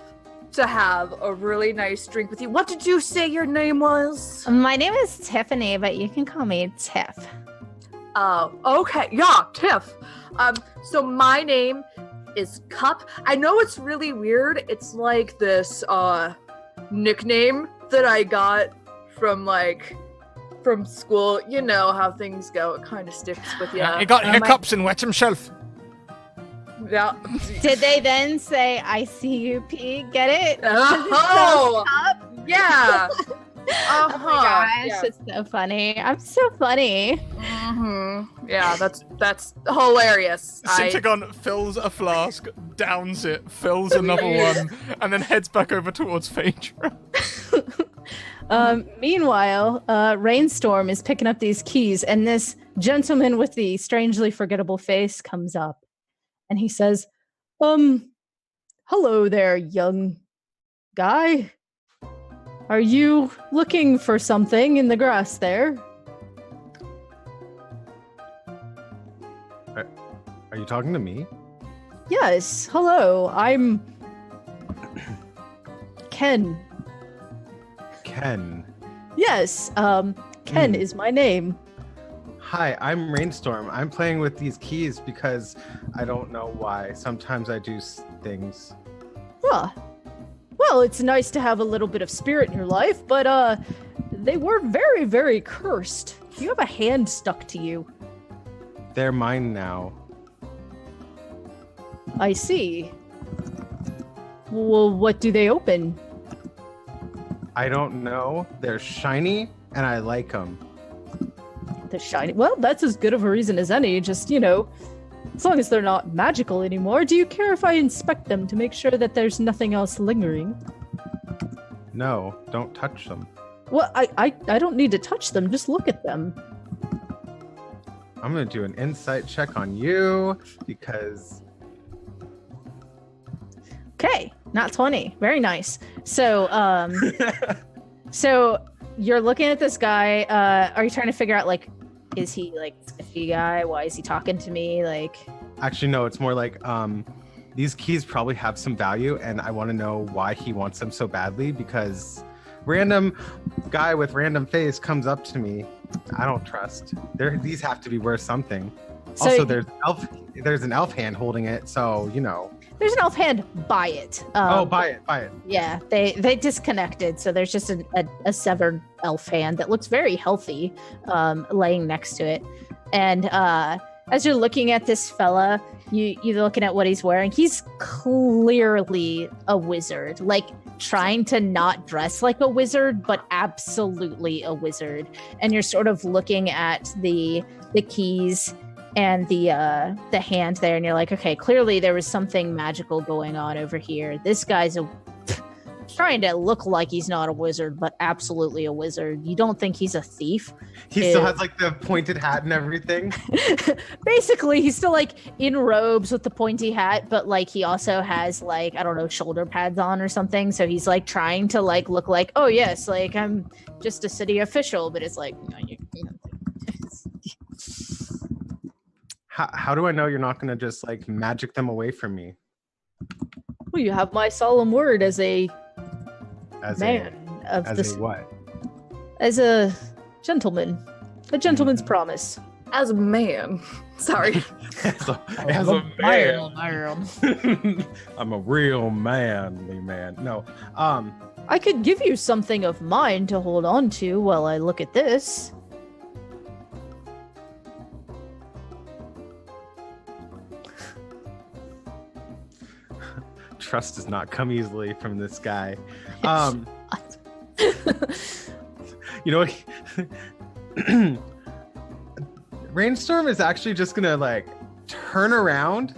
to have a really nice drink with you. What did you say your name was? My name is Tiffany, but you can call me Tiff. Oh, okay. Yeah, Tiff. So my name is Cup. I know it's really weird. It's like this nickname that I got from school. You know how things go. It kind of sticks with you. He got hiccups and wet himself. Yeah. Did they then say ICUP? Get it? Oh, yeah. Oh my gosh, Yeah. it's so funny. I'm so funny. Mm-hmm. Yeah, that's hilarious. Syntagon fills a flask, downs it, fills another one, and then heads back over towards Phaedra. Meanwhile, Rainstorm is picking up these keys, and this gentleman with the strangely forgettable face comes up, and he says, hello there, young guy. Are you looking for something in the grass there? Are you talking to me? Yes, hello, I'm Ken. Ken. Yes, Ken is my name. Hi, I'm Rainstorm. I'm playing with these keys because I don't know why. Sometimes I do things. Huh. Well, it's nice to have a little bit of spirit in your life, but they were very, very cursed. You have a hand stuck to you. They're mine now. I see. Well, what do they open? I don't know. They're shiny and I like them. The shiny. Well, that's as good of a reason as any. Just, as long as they're not magical anymore. Do you care if I inspect them to make sure that there's nothing else lingering? No, don't touch them. Well, I don't need to touch them. Just look at them. I'm going to do an insight check on you because... Okay, not 20. Very nice. So, so you're looking at this guy. Are you trying to figure out, is he, a sniffy guy? Why is he talking to me? Actually, no, it's more like these keys probably have some value, and I want to know why he wants them so badly because random guy with random face comes up to me. I don't trust. These have to be worth something. So also, there's an elf hand holding it, so, There's an elf hand by it. Buy it. Yeah, they disconnected, so there's just a severed elf hand that looks very healthy, laying next to it. And as you're looking at this fella, you're looking at what he's wearing. He's clearly a wizard, trying to not dress like a wizard, but absolutely a wizard. And you're sort of looking at the keys and the hand there, and you're like, okay, clearly there was something magical going on over here. This guy's trying to look like he's not a wizard, but absolutely a wizard. You don't think he's a thief? He still has the pointed hat and everything. Basically, he's still in robes with the pointy hat, but he also has I don't know, shoulder pads on or something. So he's trying to look like, oh yes, I'm just a city official, but it's How do I know you're not going to just magic them away from me? Well, you have my solemn word as a man of this. As a what? As a gentleman. A gentleman's promise. As a man. Sorry. as a man. I'm a real manly man. No. I could give you something of mine to hold on to while I look at this. Trust does not come easily from this guy. Rainstorm is actually just gonna turn around,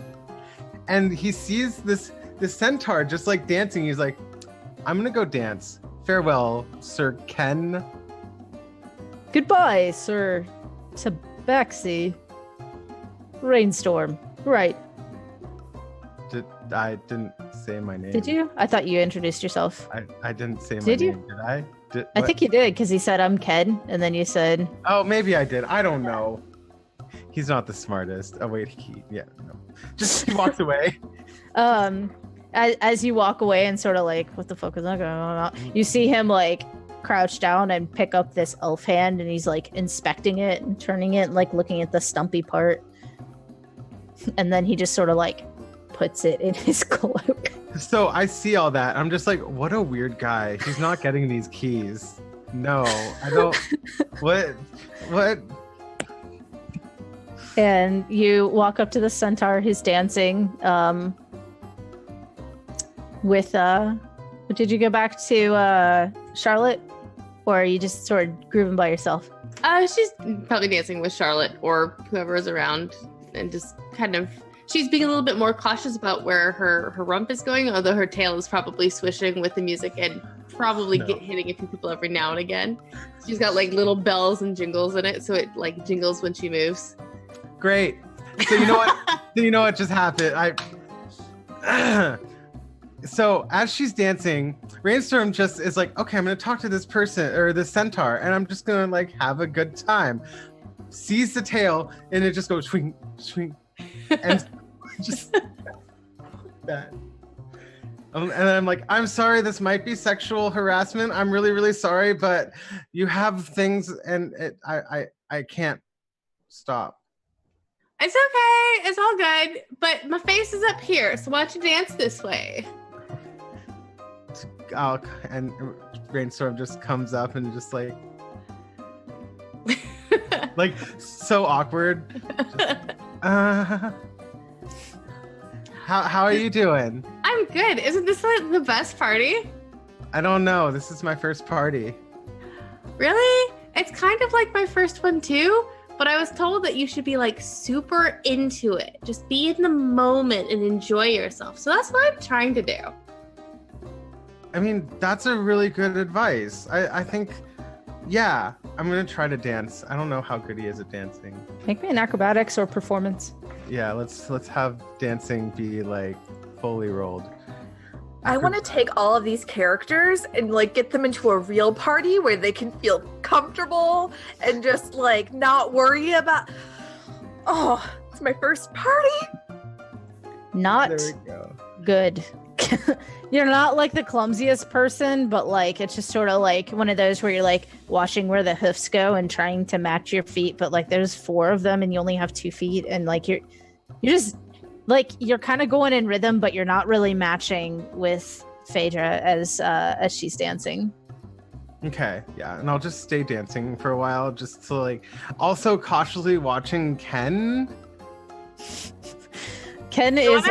and he sees this centaur just dancing. He's like, I'm gonna go dance. Farewell, Sir Ken. Goodbye, Sir Tabaxi. Rainstorm. Right. I didn't say my name. Did you? I thought you introduced yourself. I didn't say my name. Did I? I think you did, because he said, I'm Ken, and then you said... Oh, maybe I did. I don't know. He's not the smartest. Oh, wait. No. Just he walks away. as you walk away and sort of like, what the fuck is that going on? You see him like crouch down and pick up this elf hand, and he's like inspecting it and turning it and like looking at the stumpy part. And then he just sort of like puts it in his cloak. So I see all that. I'm just like, what a weird guy. He's not getting these keys. No, I don't. What? And you walk up to the centaur who's dancing with did you go back to Charlotte, or are you just sort of grooving by yourself? She's probably dancing with Charlotte or whoever is around, and just kind of, she's being a little bit more cautious about where her rump is going, although her tail is probably swishing with the music and probably hitting a few people every now and again. She's got like little bells and jingles in it, so it like jingles when she moves. Great. So you know what? What just happened? So as she's dancing, Rainstorm just is like, okay, I'm gonna talk to this person or this centaur, and I'm just gonna like have a good time. Sees the tail, and it just goes swing, swing, and just that. And then I'm like, I'm sorry, this might be sexual harassment. I'm really, really sorry, but you have things, and I can't stop. It's okay. It's all good. But my face is up here, so why don't you dance this way? And Rainstorm just comes up and just like like so awkward. Just, how are you doing? I'm good. Isn't this like the best party? I don't know. This is my first party. Really? It's kind of like my first one too, but I was told that you should be like super into it. Just be in the moment and enjoy yourself. So that's what I'm trying to do. I mean, that's a really good advice. I think, yeah, I'm gonna try to dance. I don't know how good he is at dancing. Make me an acrobatics or performance. Yeah, let's have dancing be like fully rolled. I want to take all of these characters and like get them into a real party where they can feel comfortable and just like not worry about, oh, it's my first party. Not There we go. good. You're not like the clumsiest person, but like it's just sort of like one of those where you're like watching where the hoofs go and trying to match your feet, but like there's 4 of them and you only have 2 feet, and like you're just like you're kind of going in rhythm, but you're not really matching with Phaedra as she's dancing. Okay, yeah, and I'll just stay dancing for a while, just to like also cautiously watching Ken. Ken is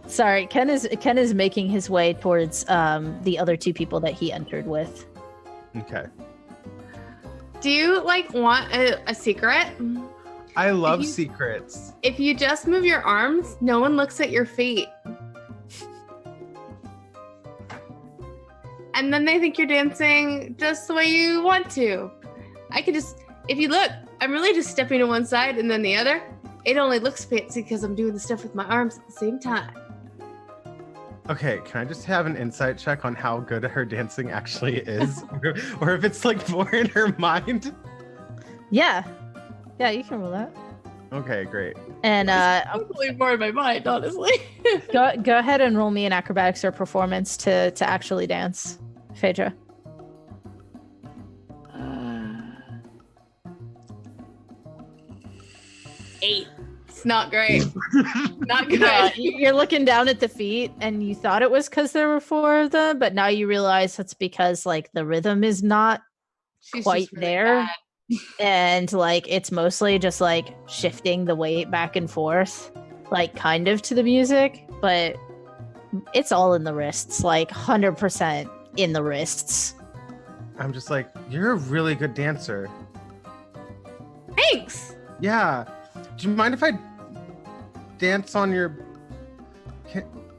Sorry, Ken is making his way towards the other 2 people that he entered with. Okay. Do you like want a secret? I love secrets. If you just move your arms, no one looks at your feet. And then they think you're dancing just the way you want to. I could just, if you look, I'm really just stepping to one side and then the other. It only looks fancy because I'm doing the stuff with my arms at the same time. Okay, can I just have an insight check on how good her dancing actually is? Or if it's like more in her mind? Yeah, you can roll that. Okay, great. And Probably more in my mind, honestly. go ahead and roll me an acrobatics or performance to actually dance, Phaedra. 8. It's not great. Not good. You're looking down at the feet and you thought it was because there were 4 of them, but now you realize it's because like the rhythm is not She's quite just really there. bad. And like it's mostly just like shifting the weight back and forth, like kind of to the music, but it's all in the wrists, like 100% in the wrists. I'm just like, you're a really good dancer. Thanks. Yeah. Do you mind if I dance on your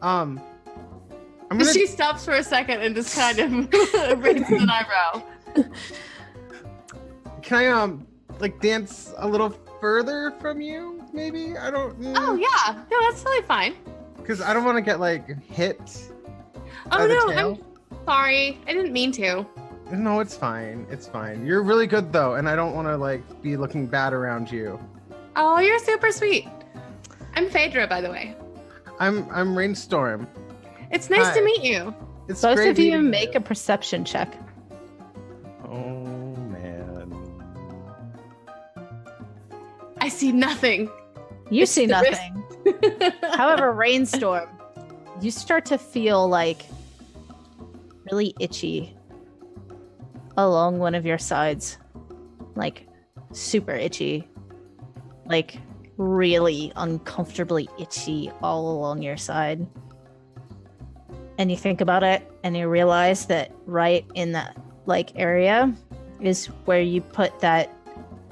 I'm gonna... She stops for a second and just kind of raises an eyebrow. Can I like dance a little further from you? Maybe I don't. Oh yeah, no, that's totally fine. Because I don't want to get like hit. Oh by the no, tail. I'm sorry. I didn't mean to. No, it's fine. It's fine. You're really good though, and I don't want to like be looking bad around you. Oh, you're super sweet. I'm Phaedra, by the way. I'm Rainstorm. It's nice Hi. to meet you. It's Both great of you meeting make a perception check. Oh man. I see nothing. You It's see the risk. nothing. However, Rainstorm, you start to feel like really itchy along one of your sides. Like super itchy. Like really uncomfortably itchy all along your side. And you think about it and you realize that right in that like area is where you put that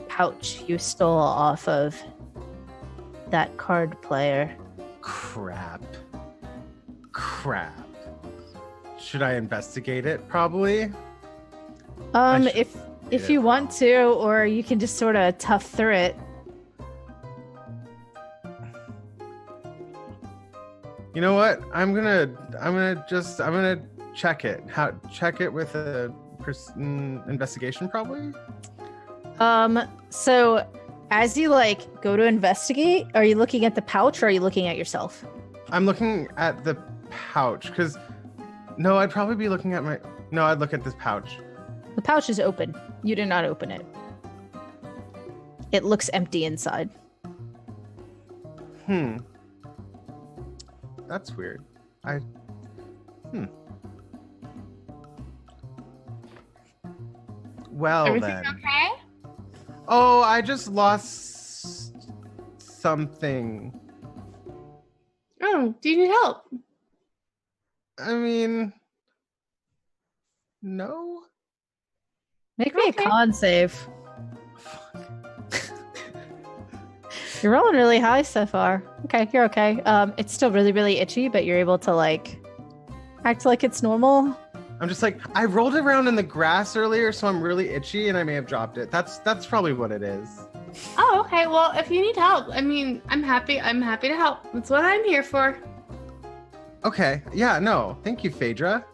pouch you stole off of that card player. Crap. Should I investigate it? Probably. I should If it you want to, or you can just sort of tough through it. You know what? I'm gonna check it. Check it with a investigation, probably. So as you like go to investigate, are you looking at the pouch or are you looking at yourself? I'm looking at the pouch because I'd probably be looking at I'd look at this pouch. The pouch is open. You do not open it. It looks empty inside. That's weird. Well Everything then. okay? Oh, I just lost something. Oh, do you need help? I mean, no. Make me Okay. a con save. You're rolling really high so far. Okay, you're okay. It's still really, really itchy, but you're able to like act like it's normal. I'm just like, I rolled around in the grass earlier, so I'm really itchy and I may have dropped it. That's probably what it is. Oh, okay. Well, if you need help, I mean, I'm happy to help. That's what I'm here for. Okay. Yeah, no. Thank you, Phaedra.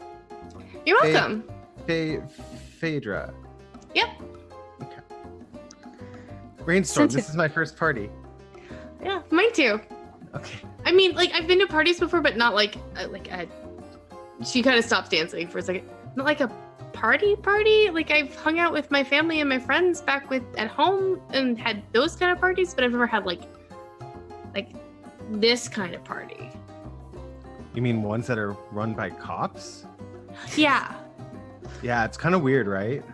You're welcome. Phaedra. Yep. Okay. Rainstorm, Since this is my first party. Yeah, mine too. Okay. I mean, like I've been to parties before, but not like she kind of stopped dancing for a second. Not like a party. Like I've hung out with my family and my friends back at home and had those kind of parties, but I've never had like this kind of party. You mean ones that are run by cops? Yeah, Yeah, it's kind of weird, right?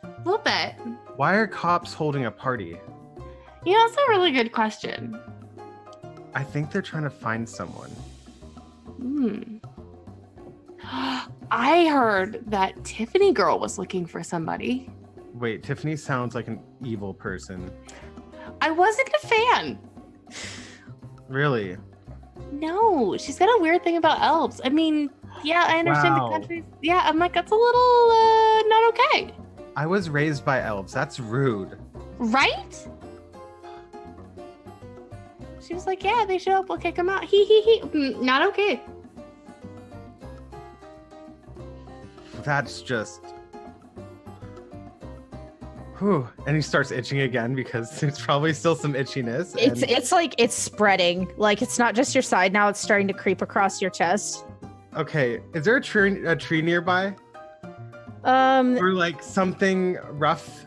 a little bit. Why are cops holding a party? You know, that's a really good question. I think they're trying to find someone. I heard that Tiffany girl was looking for somebody. Wait, Tiffany sounds like an evil person. I wasn't a fan. Really? No, she's got a weird thing about elves. I mean, yeah, I understand Wow. the country. Yeah, I'm like, that's a little not okay. I was raised by elves. That's rude. Right? She was like, yeah, they show up, we'll kick them out. He. Not okay. That's just. Whew. And he starts itching again because there's probably still some itchiness. and- It's like it's spreading. Like it's not just your side now, it's starting to creep across your chest. Okay, is there a tree nearby? Or like something rough?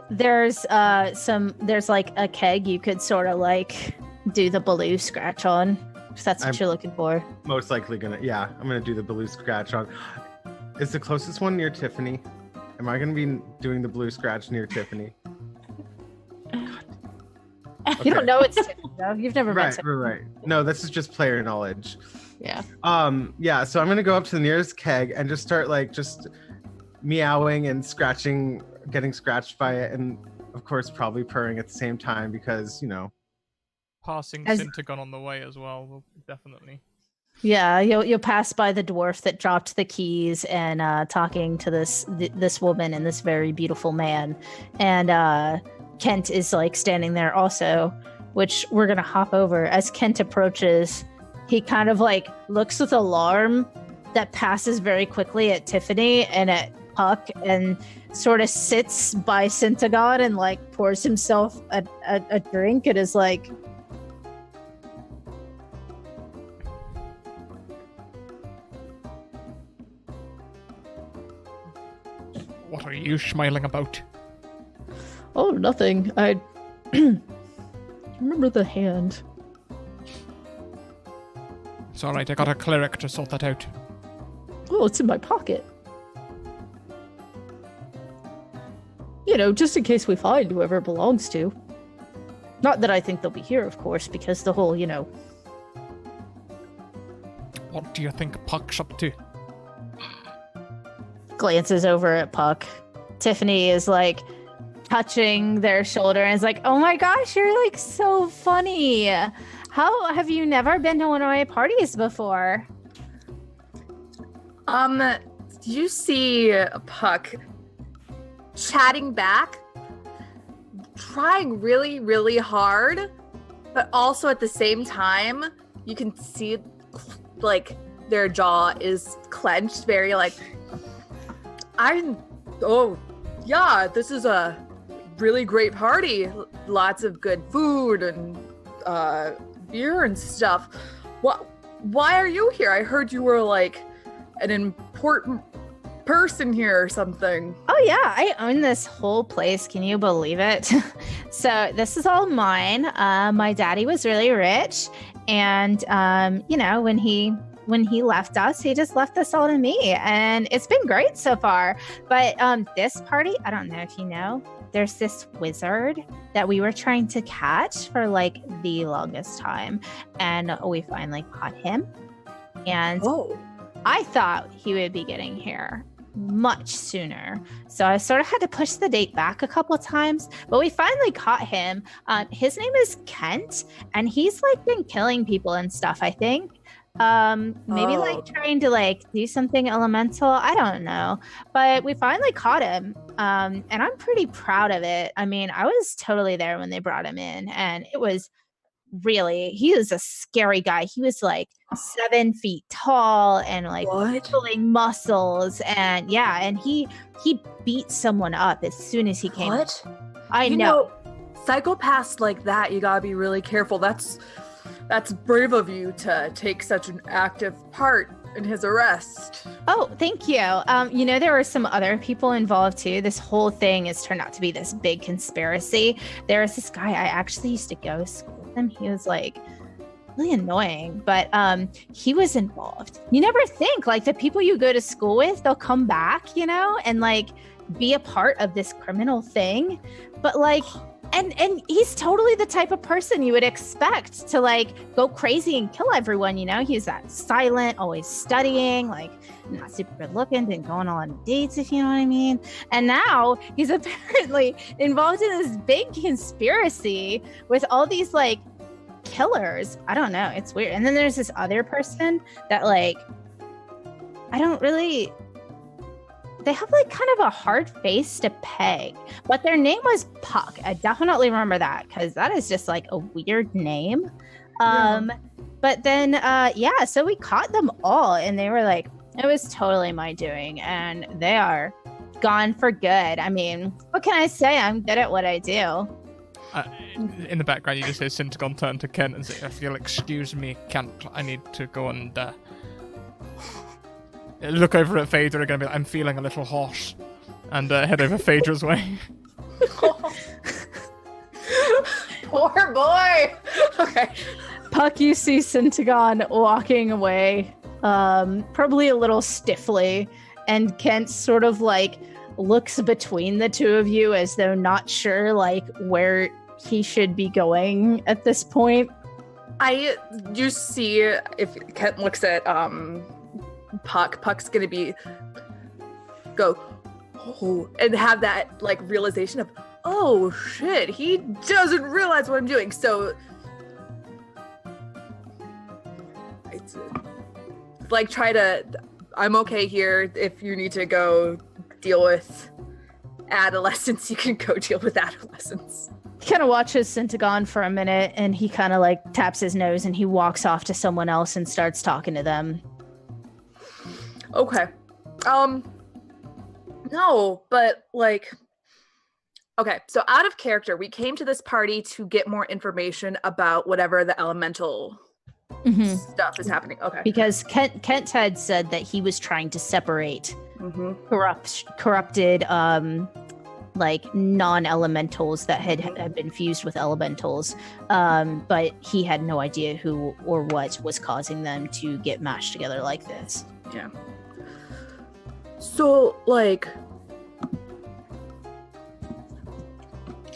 There's like a keg you could sort of like do the blue scratch on, if that's what I'm- you're looking for. Most likely I'm gonna do the blue scratch on. Is the closest one near Tiffany? Am I gonna be doing the blue scratch near Tiffany? You don't know it's Tiffany, though. You've never met Right, Tiffany. right. No, this is just player knowledge. Yeah. Yeah, so I'm gonna go up to the nearest keg and just start like just meowing and scratching, getting scratched by it, and of course probably purring at the same time because, Passing As- Syntagon on the way as well, will definitely. Yeah, you'll pass by the dwarf that dropped the keys and talking to this woman and this very beautiful man, and Kent is like standing there also, which we're gonna hop over. As Kent approaches, he kind of like looks with alarm that passes very quickly at Tiffany and at Puck, and sort of sits by Syntagon and like pours himself a drink and is like, What are you smiling about? Oh, nothing. I remember the hand. It's all right. I got a cleric to sort that out. Oh, it's in my pocket. You know, just in case we find whoever it belongs to. Not that I think they'll be here, of course, because the whole, What do you think Puck's up to? Glances over at Puck. Tiffany is like touching their shoulder and is like, oh my gosh, you're like so funny. How have you never been to one of my parties before? You see Puck chatting back, trying really, really hard, but also at the same time, you can see like their jaw is clenched, very like, yeah, this is a really great party. Lots of good food and beer and stuff. Why are you here? I heard you were like an important person here or something. Oh yeah, I own this whole place. Can you believe it? So this is all mine. My daddy was really rich, and when he left us, he just left us all to me, and it's been great so far. But this party, I don't know if you know, there's this wizard that we were trying to catch for like the longest time, and we finally caught him. And I thought he would be getting here much sooner, so I sort of had to push the date back a couple of times, but we finally caught him. His name is Kent, and he's like been killing people and stuff, I think. Maybe like trying to like do something elemental, I don't know, but we finally caught him, and I'm pretty proud of it. I mean, I was totally there when they brought him in, and it was he was a scary guy. He was like 7 feet tall and like pulling muscles, and he beat someone up as soon as he came. I know. Psychopaths like that, you gotta be really careful. That's brave of you to take such an active part in his arrest. Oh, thank you. There were some other people involved too. This whole thing has turned out to be this big conspiracy. There was this guy I actually used to go to school with him. He was like really annoying, but he was involved. You never think like the people you go to school with, they'll come back, and like be a part of this criminal thing. But like, and he's totally the type of person you would expect to like go crazy and kill everyone. He's that silent, always studying, like not super good looking, didn't go on dates, if you know what I mean. And now he's apparently involved in this big conspiracy with all these like killers. I don't know, it's weird. And then there's this other person that like they have like kind of a hard face to peg, but their name was Puck. I definitely remember that because that is just like a weird name. But then so we caught them all, and they were like, it was totally my doing, and they are gone for good. I mean, what can I say? I'm good at what I do. In the background, you just hear Syntagon turn to Kent and say, if you'll excuse me, Kent, I need to go and look over at Phaedra again and be like, I'm feeling a little hoarse, and head over Phaedra's way. Poor boy. Okay. Puck, you see Syntagon walking away, probably a little stiffly, and Kent sort of like looks between the two of you as though not sure like where he should be going at this point. You see if Kent looks at Puck's gonna go and have that like realization of, oh shit, he doesn't realize what I'm doing. So it's like I'm okay here. If you need to go deal with adolescents, you can go deal with adolescents. He kind of watches Syntagon for a minute, and he kind of like taps his nose, and he walks off to someone else and starts talking to them. Okay. No, but like, okay, so out of character, we came to this party to get more information about whatever the elemental stuff is happening. Okay. Because Kent had said that he was trying to separate corrupted like non-elementals that had been fused with elementals, but he had no idea who or what was causing them to get mashed together like this. Yeah. So, like,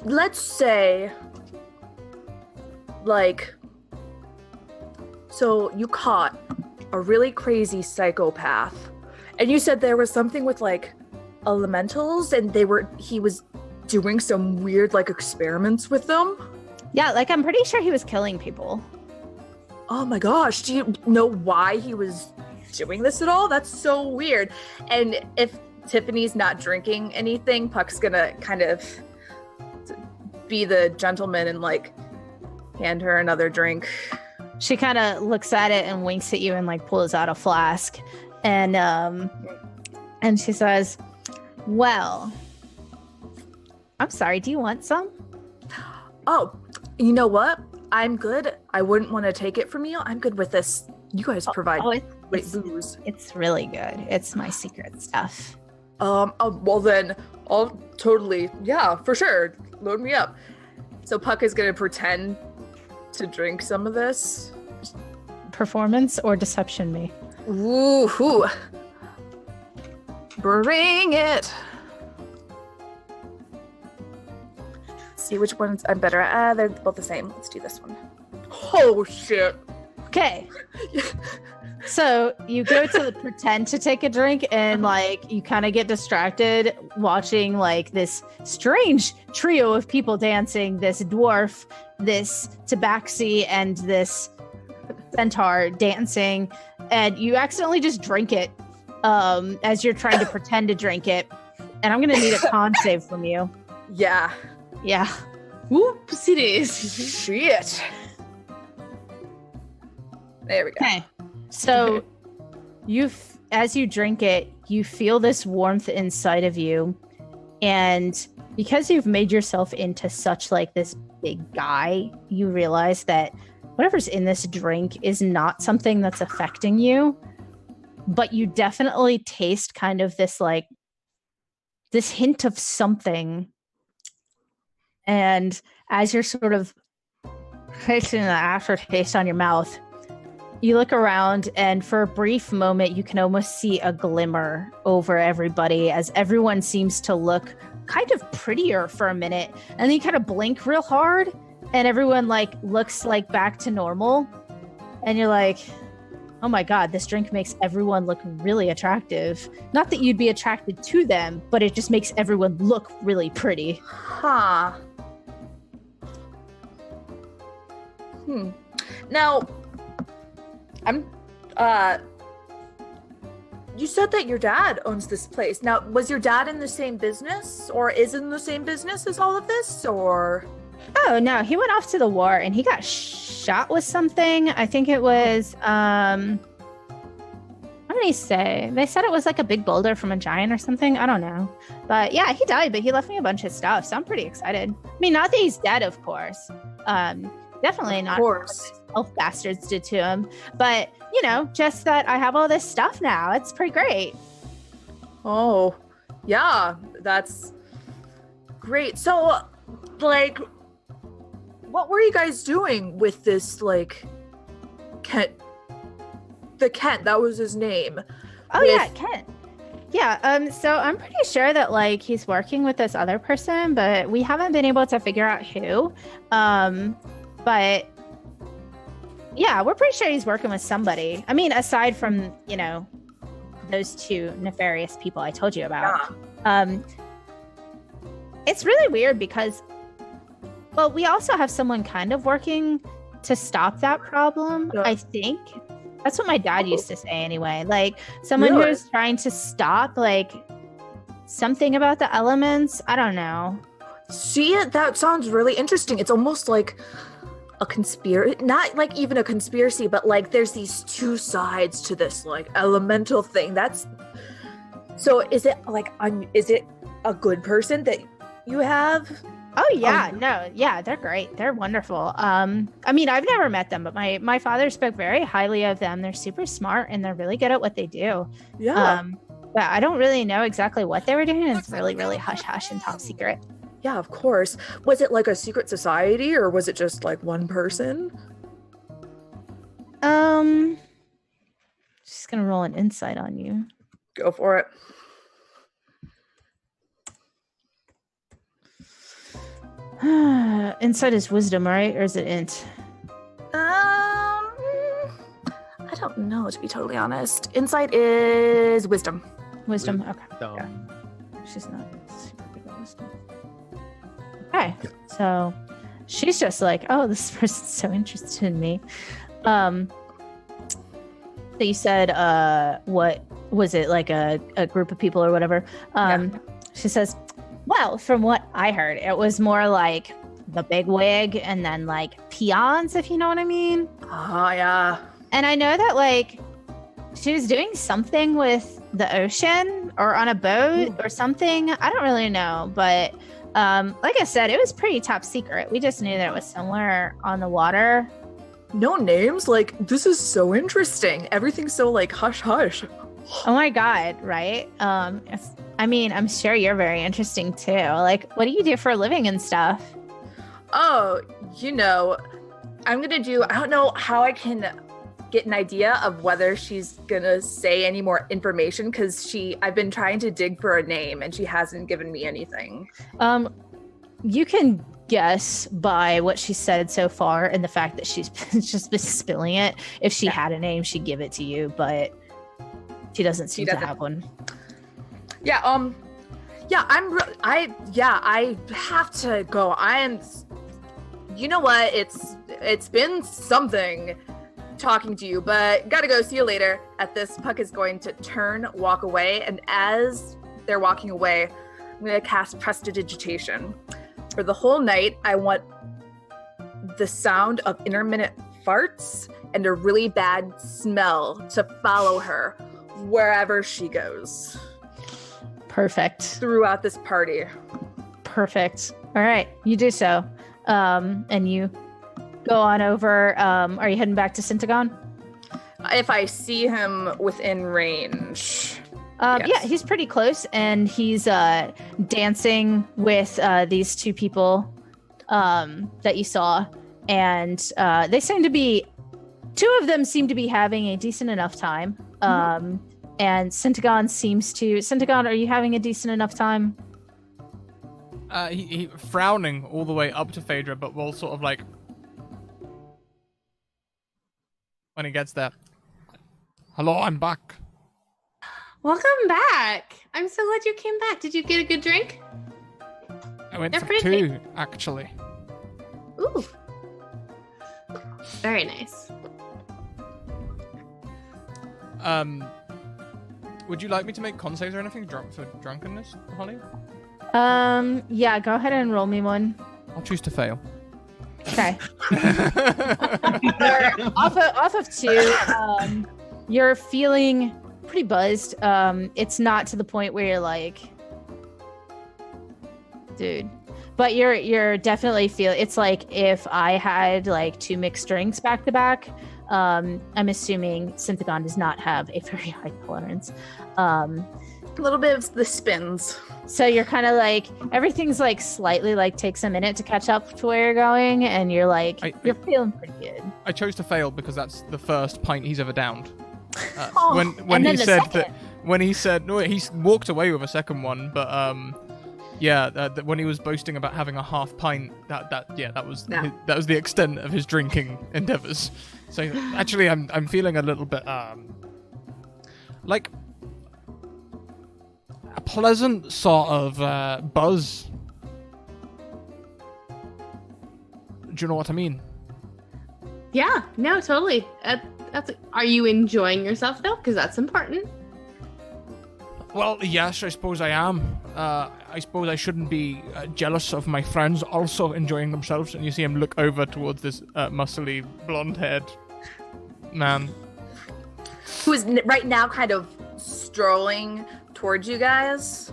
let's say, like, so you caught a really crazy psychopath, and you said there was something with, like, elementals, and he was doing some weird, like, experiments with them? Yeah, like, I'm pretty sure he was killing people. Oh my gosh, do you know why he was doing this at all? That's so weird. And if Tiffany's not drinking anything, Puck's gonna kind of be the gentleman and like hand her another drink. She kind of looks at it and winks at you and like pulls out a flask, and she says, "Well, I'm sorry, do you want some?" Oh, you know what? I'm good. I wouldn't want to take it from you. I'm good with this. You guys provide great booze. It's really good. It's my secret stuff. Well then, I'll totally, yeah, for sure. Load me up. So Puck is gonna pretend to drink some of this. Performance or deception me? Ooh. Bring it. See which ones I'm better at. They're both the same. Let's do this one. Oh shit. Okay. So you go to pretend to take a drink, and like you kind of get distracted watching like this strange trio of people dancing, this dwarf, this tabaxi, and this centaur dancing, and you accidentally just drink it as you're trying to pretend to drink it. And I'm gonna need a con save from you. Yeah. Whoops, it is. Shit. There we go. Okay. So as you drink it, you feel this warmth inside of you. And because you've made yourself into such like this big guy, you realize that whatever's in this drink is not something that's affecting you. But you definitely taste kind of this like this hint of something. And as you're sort of tasting the aftertaste on your mouth, you look around, and for a brief moment, you can almost see a glimmer over everybody as everyone seems to look kind of prettier for a minute. And then you kind of blink real hard, and everyone like looks like back to normal. And you're like, oh my God, this drink makes everyone look really attractive. Not that you'd be attracted to them, but it just makes everyone look really pretty. Huh. Now, you said that your dad owns this place. Now, was your dad in the same business, or is in the same business as all of this, or? Oh, no, he went off to the war and he got shot with something. I think it was, what did he say? They said it was like a big boulder from a giant or something. I don't know. But yeah, he died, but he left me a bunch of stuff. So I'm pretty excited. I mean, not that he's dead, of course. Definitely not what those elf bastards did to him. But, you know, just that I have all this stuff now. It's pretty great. Oh, yeah, that's great. So, like, what were you guys doing with this, like, Kent? The Kent, that was his name. Oh, yeah, Kent. Yeah, so I'm pretty sure that, like, he's working with this other person, but we haven't been able to figure out who. But yeah, we're pretty sure he's working with somebody. I mean, aside from, you know, those two nefarious people I told you about. Yeah. It's really weird because, well, we also have someone kind of working to stop that problem, yeah. I think. That's what my dad used to say anyway. Like, someone who's trying to stop, like, something about the elements. I don't know. See, that sounds really interesting. It's almost like a conspiracy, not like even a conspiracy, but like there's these two sides to this like elemental thing. So is it like, is it a good person that you have? Oh yeah, no, yeah, they're great. They're wonderful. I mean, I've never met them, but my father spoke very highly of them. They're super smart and they're really good at what they do. Yeah. But I don't really know exactly what they were doing. It's really, really hush-hush and top secret. Yeah, of course. Was it like a secret society or was it just like one person? Just gonna roll an insight on you. Go for it. Insight is wisdom, right? Or is it int? I don't know, to be totally honest. Insight is wisdom. Wisdom. Okay. So, Yeah. She's not super good at wisdom. Okay. So she's just like, oh, this person's so interested in me. So you said, what was it, like a group of people or whatever? She says, well, from what I heard, it was more like the big wig and then like peons, if you know what I mean. Oh, yeah. And I know that like she was doing something with the ocean or on a boat or something. I don't really know, but like I said, it was pretty top secret. We just knew that it was somewhere on the water. No names? Like, this is so interesting. Everything's so like hush hush. Oh my God, right? I mean, I'm sure you're very interesting too. Like, what do you do for a living and stuff? Oh, I don't know how I can get an idea of whether she's gonna say any more information because I've been trying to dig for a name and she hasn't given me anything. You can guess by what she said so far and the fact that she's just been spilling it. If she had a name, she'd give it to you, but she doesn't seem to have one. Yeah, I have to go. You know what? It's been something talking to you, but gotta go. See you later. At this, Puck is going to walk away, and as they're walking away, I'm gonna cast Prestidigitation. For the whole night, I want the sound of intermittent farts and a really bad smell to follow her wherever she goes. Perfect. Throughout this party. Perfect. All right, you do so. And you go on over. Are you heading back to Syntagon? If I see him within range. Yes. Yeah, he's pretty close, and he's dancing with these two people that you saw, and they seem to be. Two of them seem to be having a decent enough time. And Syntagon Syntagon, are you having a decent enough time? He frowning all the way up to Phaedra, but will sort of like when he gets there. Hello, I'm back. Welcome back. I'm so glad you came back. Did you get a good drink? I went They're for pretty. 2, actually. Ooh. Very nice. Would you like me to make con saves or anything for drunkenness, Holly? Yeah, go ahead and roll me one. I'll choose to fail. Okay. off of 2, you're feeling pretty buzzed. It's not to the point where you're like, dude, but you're definitely it's like if I had like 2 mixed drinks back to back. I'm assuming Syntagon does not have a very high tolerance. A little bit of the spins. So you're kind of like, everything's like slightly like takes a minute to catch up to where you're going, and you're like, you're feeling pretty good. I chose to fail because that's the first pint he's ever downed. When he said no, he walked away with a second one, but when he was boasting about having a half pint, that was the extent of his drinking endeavors. So actually, I'm feeling a little bit like a pleasant sort of buzz. Do you know what I mean? Yeah, no, totally. Are you enjoying yourself though? Because that's important. Well, yes, I suppose I am. I suppose I shouldn't be jealous of my friends also enjoying themselves. And you see him look over towards this muscly, blonde-haired man. Who is right now kind of strolling towards you guys.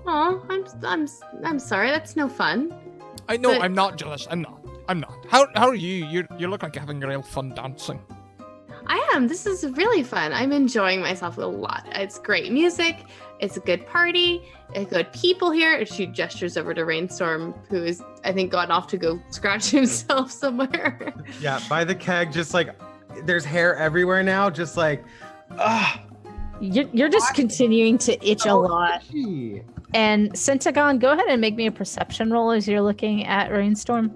Oh, I'm sorry. That's no fun. I know, But- I'm not jealous. I'm not. How are you? You look like you're having real fun dancing. I am. This is really fun. I'm enjoying myself a lot. It's great music. It's a good party. It's good people here. She gestures over to Rainstorm, who is, I think, gone off to go scratch himself somewhere. Yeah, by the keg, just like there's hair everywhere now. Just like, You're just continuing to itch a lot. itchy. And Centagon, go ahead and make me a perception roll as you're looking at Rainstorm.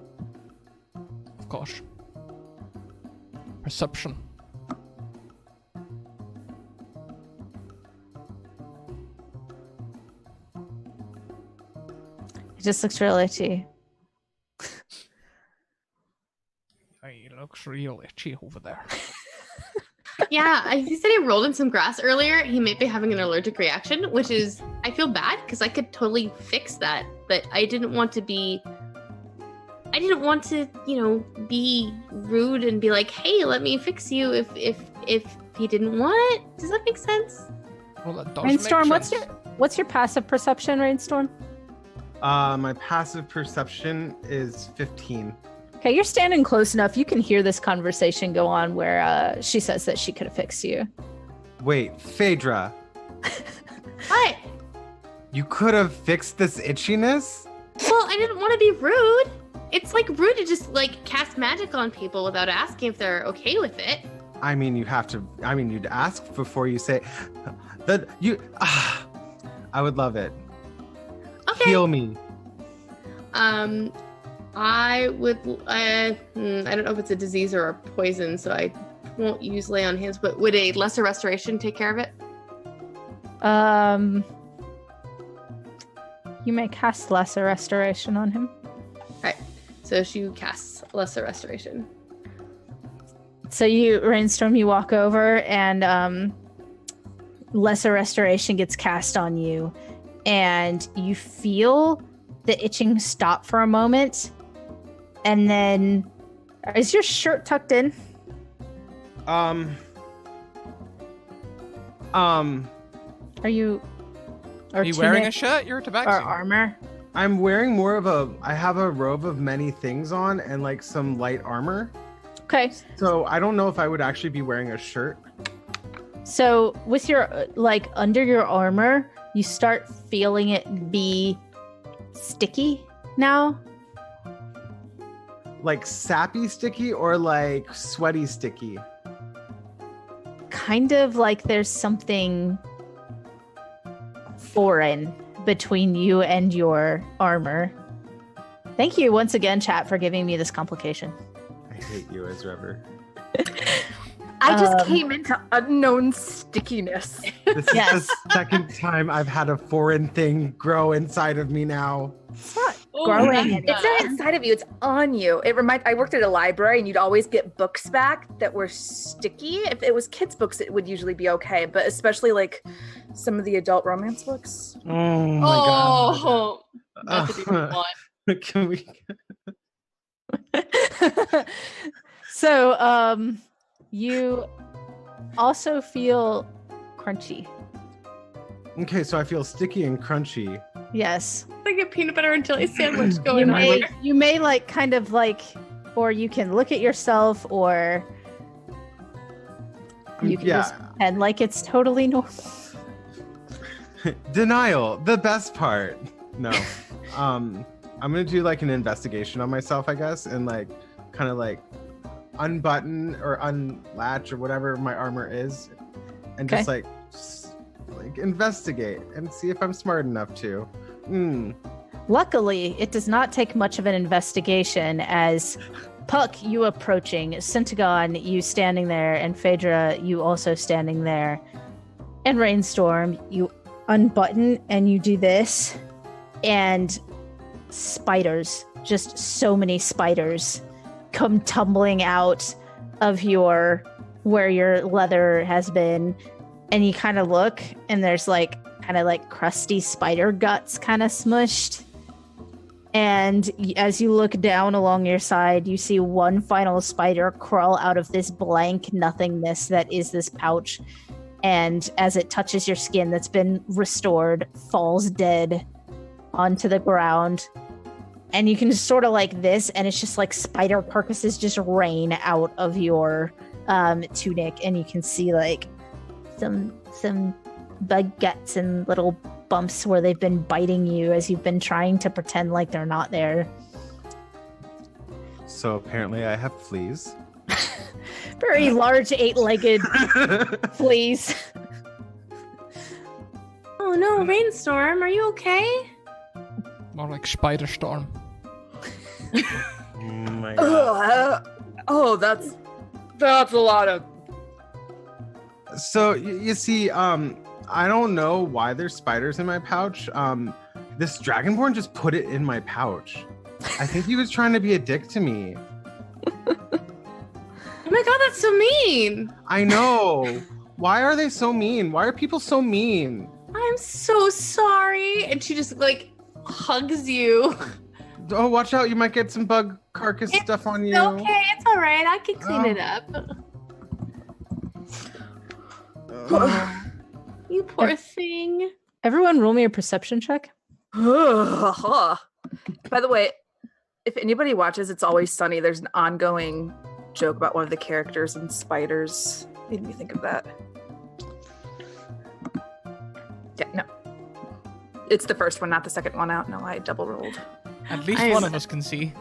Of course. Perception. It just looks real itchy. He looks real itchy over there. Yeah, he said he rolled in some grass earlier. He may be having an allergic reaction, which is, I feel bad because I could totally fix that, but I didn't want to, be rude and be like, hey, let me fix you if he didn't want it. Does that make sense? Well, that does Rainstorm, make sense. what's your passive perception, Rainstorm? My passive perception is 15. Okay, you're standing close enough. You can hear this conversation go on where she says that she could have fixed you. Wait, Phaedra, What? you could have fixed this itchiness? Well, I didn't want to be rude. It's like rude to just like cast magic on people without asking if they're okay with it. I mean, you'd ask before you say that I would love it. Okay. Heal me. I would. I don't know if it's a disease or a poison, so I won't use lay on hands. But would a lesser restoration take care of it? You may cast lesser restoration on him. Right. So she casts lesser restoration. So you, Rainstorm, you walk over and lesser restoration gets cast on you, and you feel the itching stop for a moment, and then is your shirt tucked in? Are you? Or Are you wearing a tunic shirt? You're a tabaxi. or armor? I'm wearing I have a robe of many things on and like some light armor. Okay. So I don't know if I would actually be wearing a shirt. So with your like under your armor, you start feeling it be sticky now. Like sappy sticky or like sweaty sticky? Kind of like there's something foreign between you and your armor. Thank you once again, chat, for giving me this complication. I hate you as ever. I just came into unknown stickiness. This is Yes. the second time I've had a foreign thing grow inside of me now. It's not Oh, growing. It's not inside of you, it's on you. I worked at a library and you'd always get books back that were sticky. If it was kids' books, it would usually be okay, but especially like some of the adult romance books. Oh my god. Oh, that's a different one. Can we? So, you also feel crunchy. Okay, so I feel sticky and crunchy. Yes. Like a peanut butter and jelly sandwich You going on. may like kind of like, or you can look at yourself, or you can just pretend like it's totally normal. Denial, the best part. No. I'm gonna do like an investigation on myself, I guess, and like kind of like unbutton or unlatch or whatever my armor is, and just like investigate and see if I'm smart enough to. Luckily, it does not take much of an investigation as Puck, you approaching, Centagon, you standing there, and Phaedra, you also standing there, and Rainstorm, you unbutton and you do this, and spiders, just so many spiders, come tumbling out of where your leather has been, and you kind of look, and there's like kind of like crusty spider guts kind of smushed. And as you look down along your side, you see one final spider crawl out of this blank nothingness that is this pouch. And as it touches your skin that's been restored, falls dead onto the ground. And you can just sort of like this, and it's just like spider carcasses just rain out of your tunic, and you can see like some baguettes and little bumps where they've been biting you as you've been trying to pretend like they're not there. So apparently I have fleas. Very large 8-legged fleas. Oh no, Rainstorm, are you okay? More like spider storm. Oh my god. That's a lot of. So you see, I don't know why there's spiders in my pouch. This dragonborn just put it in my pouch. I think he was trying to be a dick to me. Oh my god, that's so mean. I know. Why are they so mean? Why are people so mean? I'm so sorry. And she just like hugs you. Oh, watch out. You might get some bug carcass stuff on you. It's okay, it's all right. I can clean it up. You poor thing. Everyone roll me a perception check. By the way, if anybody watches It's Always Sunny, there's an ongoing joke about one of the characters and spiders. Made me think of that. Yeah, no. It's the first one, not the second one out. No, I double rolled. At least one of us can see.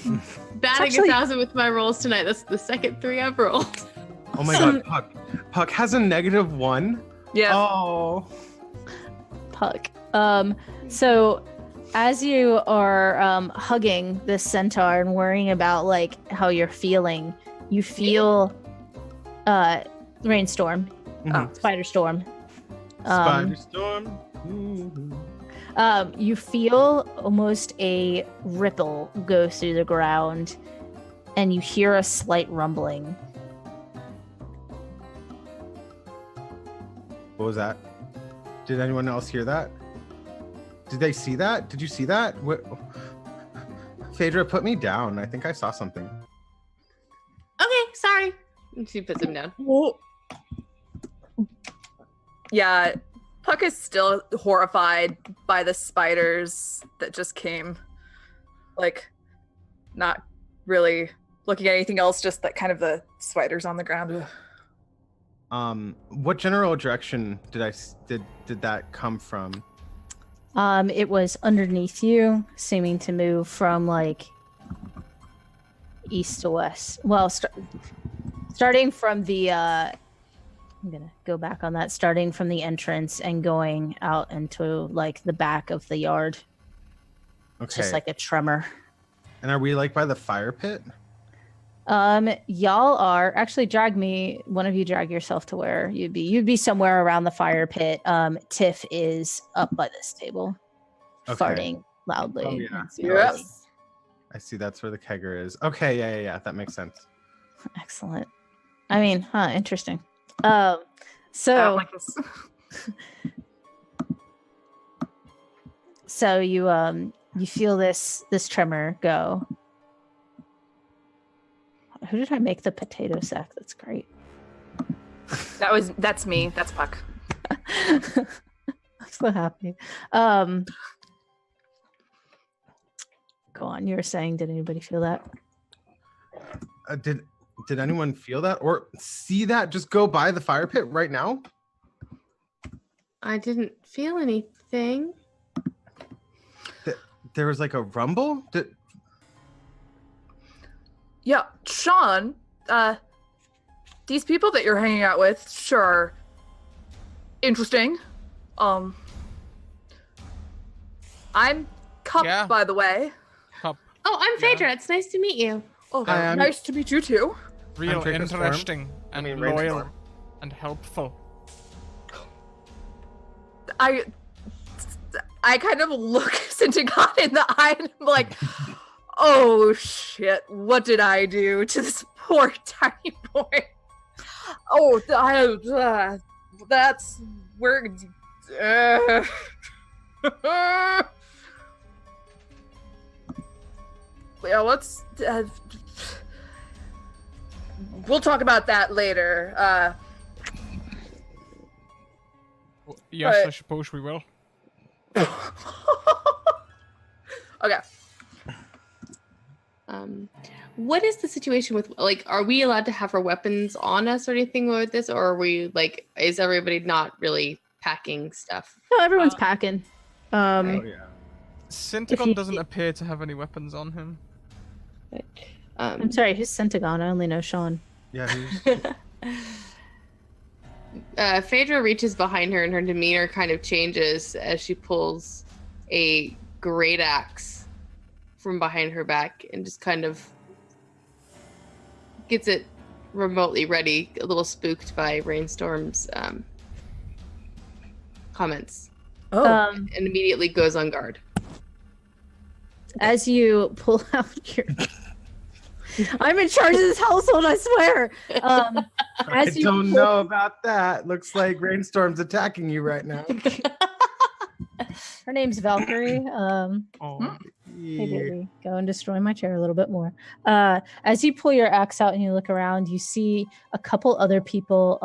Batting actually- 1,000 with my rolls tonight. That's the second 3 I've rolled. Oh my god, Puck has a -1. Yeah. Oh. Puck. So as you are hugging this centaur and worrying about like how you're feeling, you feel rainstorm, spider storm. Spider storm. Mhm. You feel almost a ripple go through the ground, and you hear a slight rumbling. What was that? Did anyone else hear that? Did they see that? Did you see that? What? Phaedra, put me down. I think I saw something. Okay, sorry. And she puts him down. Whoa. Yeah, Puck is still horrified by the spiders that just came. Like, not really looking at anything else, just that kind of the spiders on the ground. What general direction did that come from? It was underneath you, seeming to move from like east to west. Well, starting from the I'm gonna go back on that. Starting from the entrance and going out into like the back of the yard. It's Okay. just like a tremor. And are we like by the fire pit? Y'all are actually one of you drag yourself to where you'd be. You'd be somewhere around the fire pit. Tiff is up by this table, Okay. farting loudly. Oh, yeah. and spirally. I see that's where the kegger is. Okay, yeah. That makes sense. Excellent. I mean, interesting. I So don't like this. so you feel this tremor go. Who did I make the potato sack? That's great. That's me. That's Puck. I'm so happy. Go on. You were saying, did anybody feel that? Did anyone feel that or see that just go by the fire pit right now? I didn't feel anything. There was like a rumble? Yeah, Sean, these people that you're hanging out with, sure, are interesting. I'm Cup, Yeah. by the way. Cup. Oh, I'm Phaedra. It's nice to meet you. Oh, Hi, I'm- nice to meet you too. Real Dracostorm. interesting and Rainstorm. loyal and helpful. I kind of look Syntagon in the eye and I'm like, oh shit, what did I do to this poor tiny boy? Oh, that's where. Yeah, let's. We'll talk about that later. Yes, But- I suppose we will. Okay. What is the situation with, like, are we allowed to have our weapons on us or anything with this? Or are we, like, is everybody not really packing stuff? No, everyone's packing. Oh yeah. Syntagon doesn't appear to have any weapons on him. I'm sorry, who's Centagon? I only know Sean. Yeah. Phaedra reaches behind her and her demeanor kind of changes as she pulls a great axe from behind her back and just kind of gets it remotely ready, a little spooked by Rainstorm's comments. And immediately goes on guard. As you pull out your... I'm in charge of this household, I swear. I don't know about that. Looks like Rainstorm's attacking you right now. Her name's Valkyrie. Oh, Hey, baby, go and destroy my chair a little bit more. As you pull your axe out and you look around, you see a couple other people.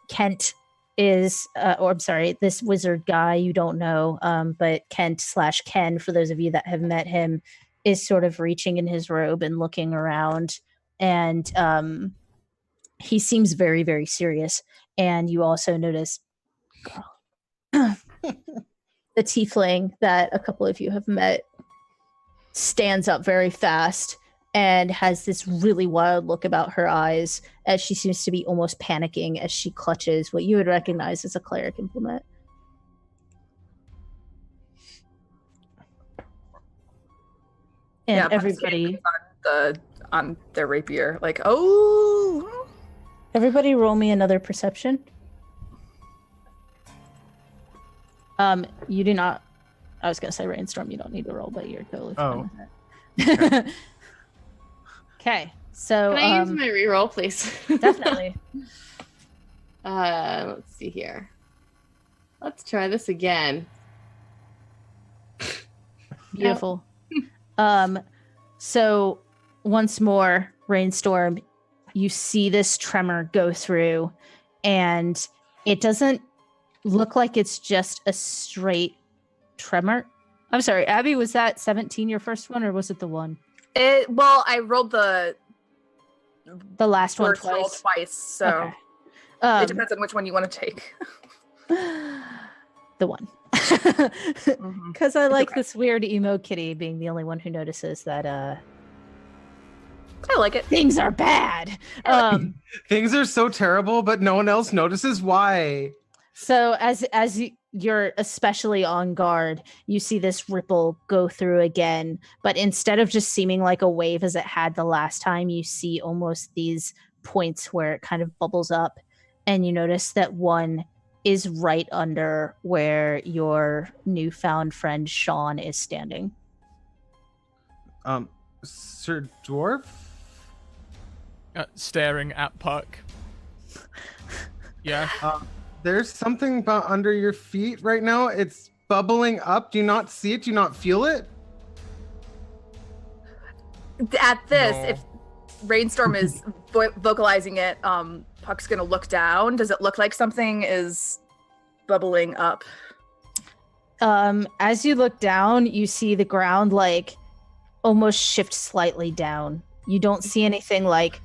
Kent is, or I'm sorry, this wizard guy you don't know, but Kent/Ken, for those of you that have met him, is sort of reaching in his robe and looking around, and he seems very, very serious. And you also notice the tiefling that a couple of you have met stands up very fast and has this really wild look about her eyes as she seems to be almost panicking as she clutches what you would recognize as a cleric implement. And everybody on their rapier, like, oh, everybody roll me another perception. You do not. I was gonna say Rainstorm. You don't need to roll, but you're totally fine with it. Okay, so can I use my reroll, please? Definitely. Let's see here. Let's try this again. Beautiful. So once more, Rainstorm, you see this tremor go through, and it doesn't look like it's just a straight tremor. I'm sorry, Abby, was that 17 your first one, or was it the one? Well, I rolled the last one roll twice, so okay. It depends on which one you want to take. The one. Because I like this weird emo kitty being the only one who notices that I like it. Things are bad. Things are so terrible, but no one else notices why. So as you're especially on guard, you see this ripple go through again, but instead of just seeming like a wave as it had the last time, you see almost these points where it kind of bubbles up, and you notice that one is right under where your newfound friend Sean is standing. Sir Dwarf? Staring at Puck. Yeah. There's something under your feet right now. It's bubbling up. Do you not see it? Do you not feel it? At this, No. if Rainstorm is vocalizing it, Puck's gonna look down. Does it look like something is bubbling up? As you look down, you see the ground like almost shift slightly down. You don't see anything like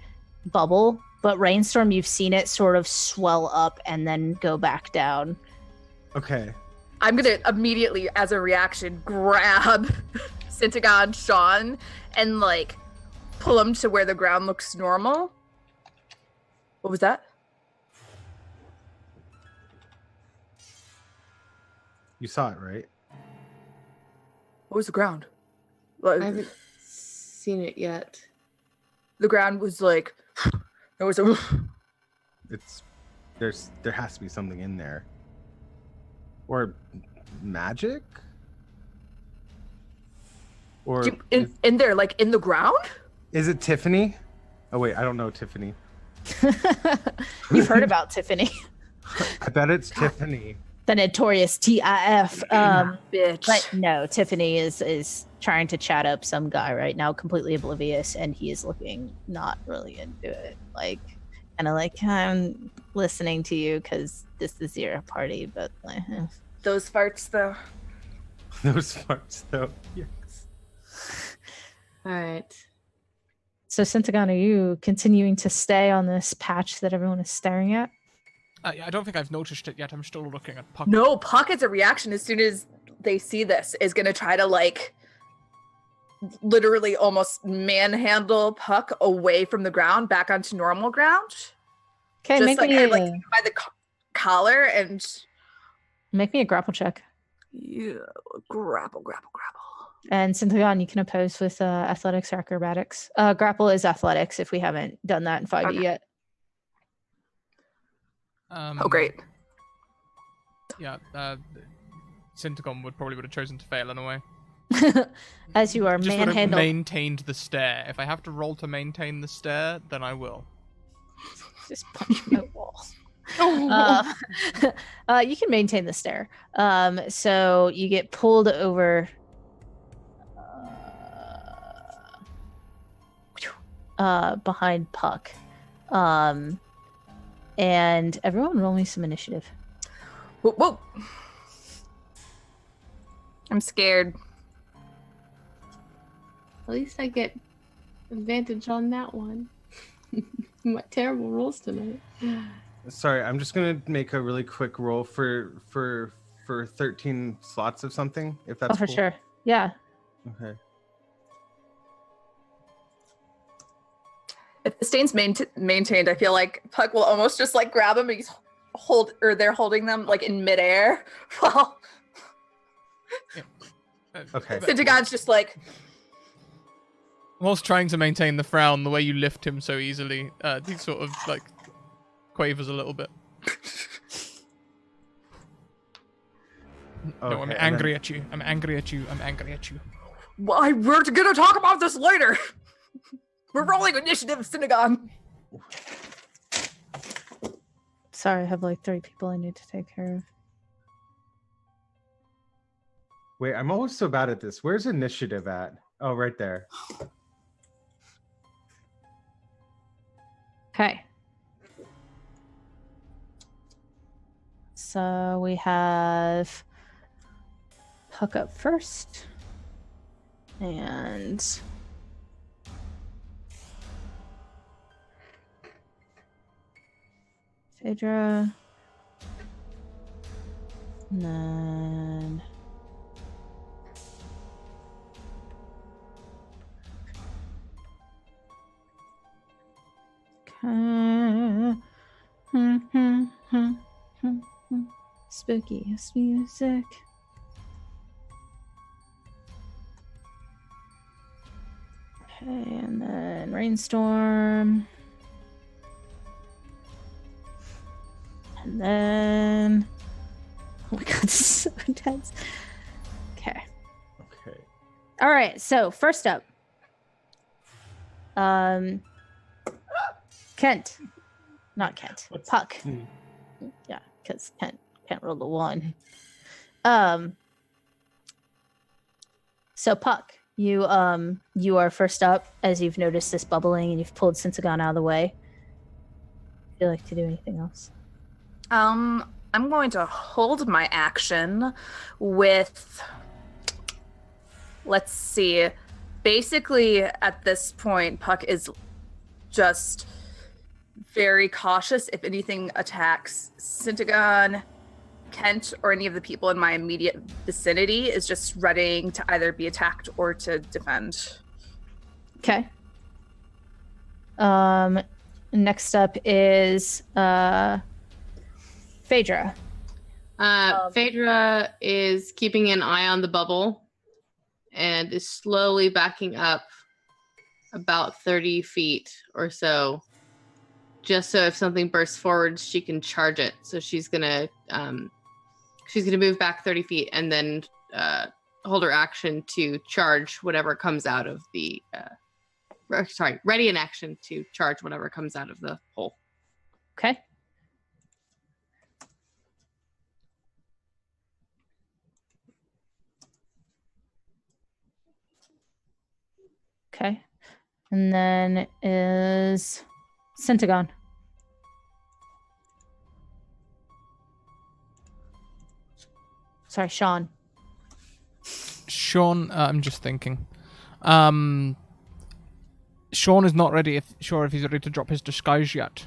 bubble, but Rainstorm, you've seen it sort of swell up and then go back down. Okay. I'm gonna immediately, as a reaction, grab Syntagon Sean and like pull him to where the ground looks normal. What was that? You saw it, right? What was the ground? I haven't seen it yet. The ground was like there was a There has to be something in there. Or magic? Or in there, like in the ground? is it Tiffany? Oh wait, I don't know Tiffany. You've heard about Tiffany. I bet it's Tiffany. The notorious TIF. Bitch. But no, Tiffany is trying to chat up some guy right now, completely oblivious, and he is looking not really into it. Like, kind of like, I'm listening to you because this is your party, but like, Those farts, though. Those parts, though. Yes. All right. So, Syntagon, are you continuing to stay on this patch that everyone is staring at? I don't think I've noticed it yet. I'm still looking at Puck. No, Puck has a reaction as soon as they see this, is going to try to like literally almost manhandle Puck away from the ground back onto normal ground. Okay, Just make like, me kind of, like by the collar and a grapple check. yeah, grapple. And Syntagon, you can oppose with athletics or acrobatics. Grapple is athletics if we haven't done that in 5e Okay. yet. Oh, great. Yeah, Syntagon would have chosen to fail in a way. As you are Just would have manhandled. maintained the stare. If I have to roll to maintain the stare, then I will. Just punch my wall. You can maintain the stare. So you get pulled over behind Puck. And everyone roll me some initiative. Whoa. I'm scared. At least I get advantage on that one. My terrible rolls tonight. Sorry, I'm just gonna make a really quick roll for 13 slots of something, if that's For cool. sure. Yeah. Okay. If the stain's maintained, I feel like Puck will almost just like grab him and they're holding them like in midair. Well, Okay. Syntagon's just like, Whilst trying to maintain the frown, the way you lift him so easily, he sort of like quavers a little bit. No, I'm Okay, angry at you. I'm angry at you. I'm angry at you. why, we're gonna talk about this later. We're rolling initiative, Syntagon. Sorry, I have like 3 people I need to take care of. Wait, I'm always so bad at this. Where's initiative at? Oh, right there. Okay. So we have Puck up first. And Phaedra. And then spooky music. Okay, and then rainstorm. And then oh my god, this is so intense. Okay. Okay. All right, so first up. Kent. Not Kent. Puck. Yeah, because Kent can't roll the 1. So Puck, you are first up as you've noticed this bubbling and you've pulled Syntagon out of the way. Would you like to do anything else? I'm going to hold my action with, let's see. Basically, at this point, Puck is just very cautious. If anything attacks Syntagon, Kent, or any of the people in my immediate vicinity, is just ready to either be attacked or to defend. Okay. Next up is Phaedra. Phaedra is keeping an eye on the bubble and is slowly backing up about 30 feet or so, just so if something bursts forward, she can charge it. So she's gonna move back 30 feet and then hold her action to charge whatever comes out of the. Ready in action to charge whatever comes out of the hole. Okay. Okay. And then is Syntagon. Sorry, Sean. Sean, I'm just thinking. Sean is not sure if he's ready to drop his disguise yet.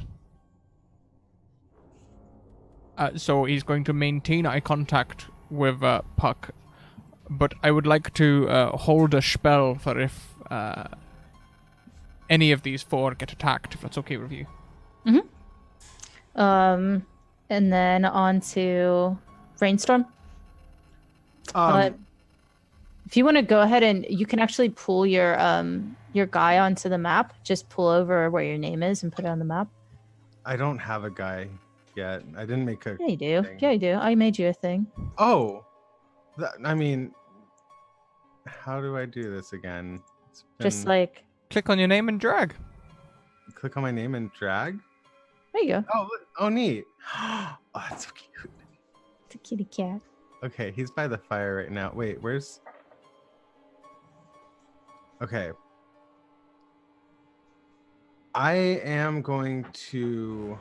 So he's going to maintain eye contact with Puck. But I would like to hold a spell for if any of these 4 get attacked, if that's okay with you. And then on to Rainstorm. If you want to go ahead and you can actually pull your guy onto the map. Just pull over where your name is and put it on the map. I don't have a guy yet. I didn't make a. Yeah, you do. thing. Yeah, you do. I made you a thing. Oh, I mean, how do I do this again? Just like Click on your name and drag. click on my name and drag. there you go. Oh, neat. Oh, that's so cute. It's a kitty cat. Okay, he's by the fire right now. Wait, where's? Okay. I am going to.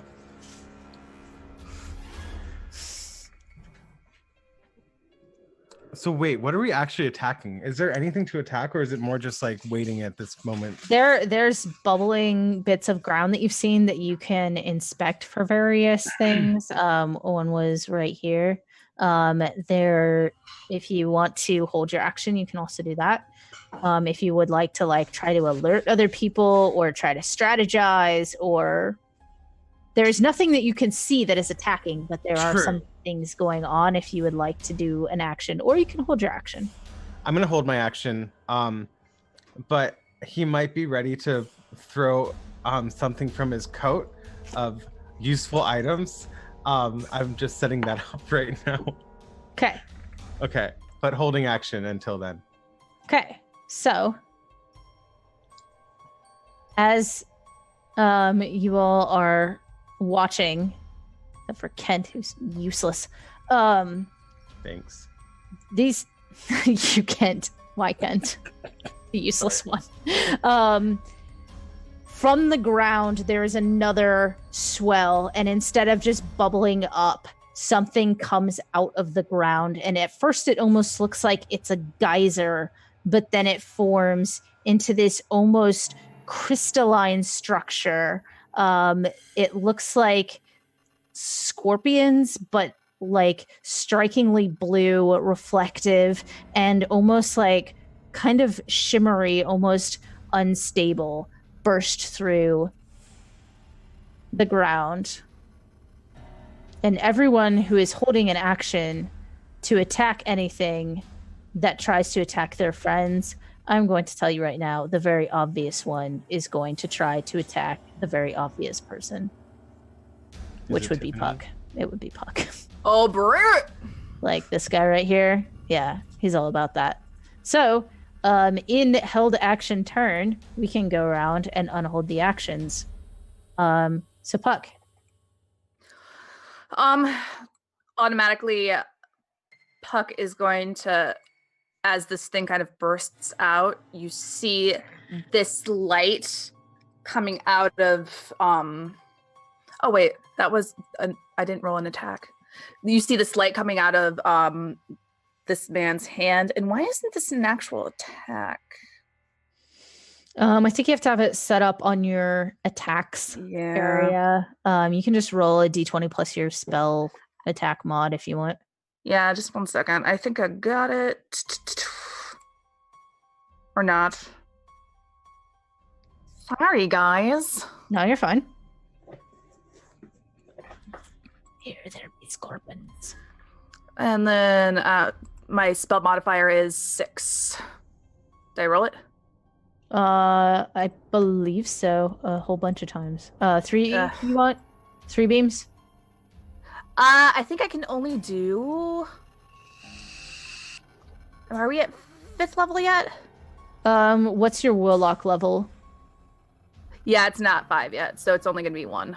So wait, what are we actually attacking? Is there anything to attack, or is it more just like waiting at this moment? There's bubbling bits of ground that you've seen that you can inspect for various things. One was right here. There, if you want to hold your action, you can also do that. If you would like to like try to alert other people or try to strategize, or there's nothing that you can see that is attacking, but there are True. some things going on if you would like to do an action, or you can hold your action. I'm gonna hold my action. But he might be ready to throw something from his coat of useful items. I'm just setting that up right now. Okay. Okay, but holding action until then. Okay. So, as you all are watching, except for Kent, who's useless, Thanks. these you Kent, why Kent, the useless one. From the ground, there is another swell, and instead of just bubbling up, something comes out of the ground, and at first it almost looks like it's a geyser, but then it forms into this almost crystalline structure. It looks like scorpions, but like strikingly blue, reflective, and almost like kind of shimmery, almost unstable, burst through the ground. And everyone who is holding an action to attack anything that tries to attack their friends, I'm going to tell you right now, the very obvious one is going to try to attack the very obvious person, which would be Tiffany? Puck. It would be Puck. Oh, Brit! Like this guy right here. Yeah, he's all about that. So, in held action turn, we can go around and unhold the actions. So Puck. Automatically, Puck is going to, as this thing kind of bursts out, you see this light coming out of, oh wait, that was, I didn't roll an attack. You see this light coming out of this man's hand, and why isn't this an actual attack? I think you have to have it set up on your attacks area. You can just roll a d20 plus your spell attack mod if you want. Yeah, just 1 second. I think I got it. Or not. Sorry, guys. No, you're fine. Here, there be scorpions. And then my spell modifier is 6. Did I roll it? I believe so. A whole bunch of times. 3. You want 3 beams? I think I can only do. Are we at 5th level yet? What's your warlock level? Yeah, it's not 5 yet, so it's only gonna be 1.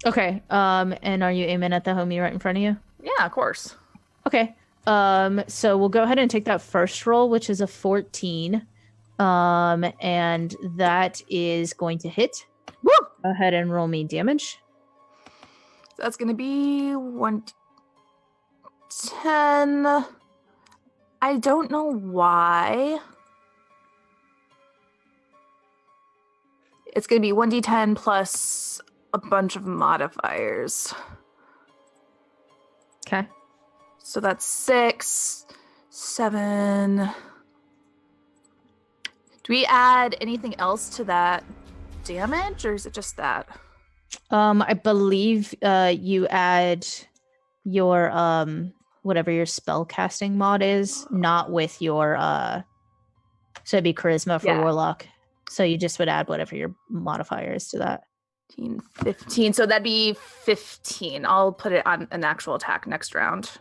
Okay. And are you aiming at the homie right in front of you? Yeah, of course. Okay. So we'll go ahead and take that first roll, which is a 14. And that is going to hit. Woo! Go ahead and roll me damage. That's gonna be 110. I don't know why. It's going to be 1d10 plus a bunch of modifiers. Okay. So that's 6, 7. Do we add anything else to that damage, or is it just that? I believe you add your whatever your spell casting mod is, not with your so it'd be charisma for warlock. So you just would add whatever your modifier is to that. 15. So that'd be 15. I'll put it on an actual attack next round.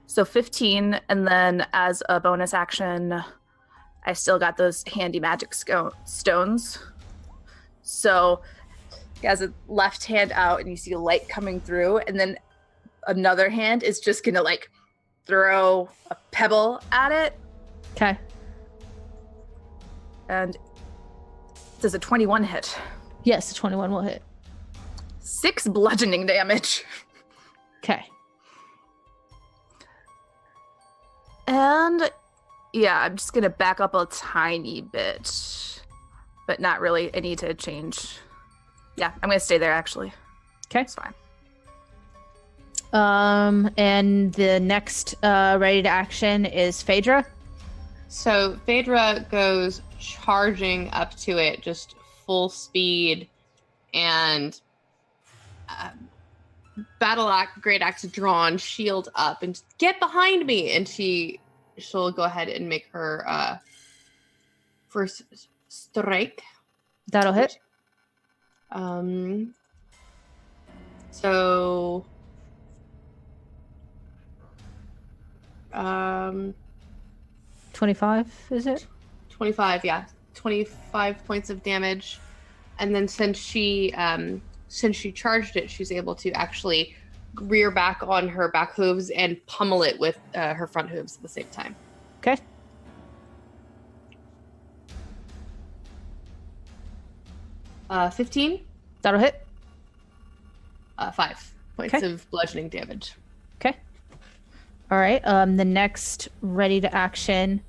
So 15, and then as a bonus action, I still got those handy magic stones. So he has a left hand out, and you see a light coming through, and then another hand is just gonna like throw a pebble at it. Okay. And does a 21 hit? Yes, a 21 will hit. 6 bludgeoning damage. Okay. And yeah, I'm just gonna back up a tiny bit, but not really. I need to change. Yeah, I'm gonna stay there actually. Okay. It's fine. And the next ready to action is Phaedra. So Phaedra goes charging up to it, just full speed, and great axe drawn, shield up, and get behind me. And she'll go ahead and make her first strike. That'll hit. So 25, is it? 25, yeah. 25 points of damage. And then since she charged it, she's able to actually rear back on her back hooves and pummel it with her front hooves at the same time. Okay. Uh, 15? That'll hit. 5 points of bludgeoning damage. Okay. All right. The next ready to action,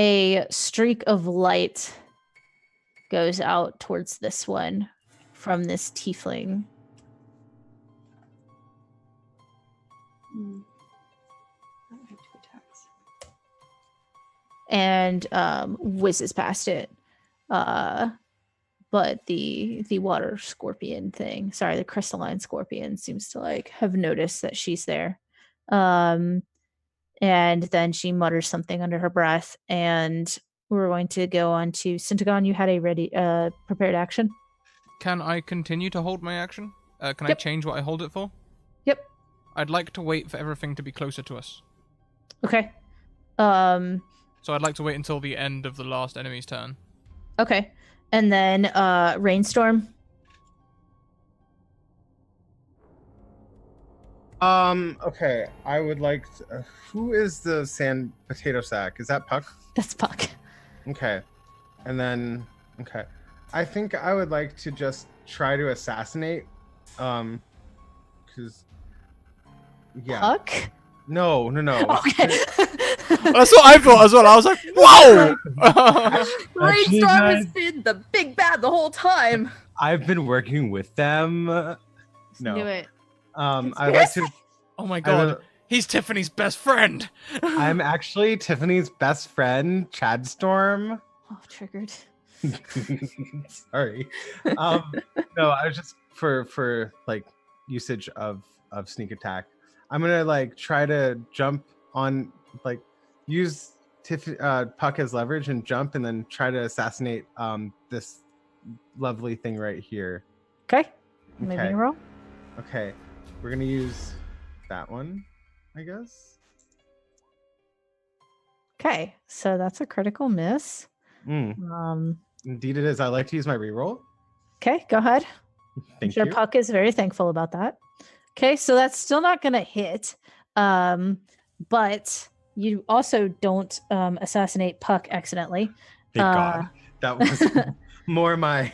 a streak of light goes out towards this one from this tiefling. And whizzes past it. But the water scorpion thing, the crystalline scorpion seems to like have noticed that she's there. And then she mutters something under her breath, and we're going to go on to Syntagon. You had a ready prepared action. Can I continue to hold my action? Can I change what I hold it for? Yep. I'd like to wait for everything to be closer to us. Okay. So I'd like to wait until the end of the last enemy's turn. Okay. And then Rainstorm. Okay. I would like to, who is the sand potato sack? Is that Puck? That's Puck. Okay. And then I think I would like to just try to assassinate cuz Puck? No. Okay. That's what I thought as well. I was like, whoa! Rainstorm has been the big bad the whole time. I've been working with them. No. Do it. I'd like to. Oh my god. He's Tiffany's best friend. I'm actually Tiffany's best friend, Chad Storm. Oh, triggered. Sorry. No, I was just for like usage of sneak attack. I'm gonna like try to jump on, like use Puck as leverage and jump, and then try to assassinate this lovely thing right here. Okay. Maybe you roll. Okay, we're gonna use that one, I guess. Okay, so that's a critical miss. Indeed it is. I like to use my reroll. Okay, go ahead. Thank you. Puck is very thankful about that. Okay, so that's still not going to hit, but you also don't assassinate Puck accidentally. Thank God. That was more my...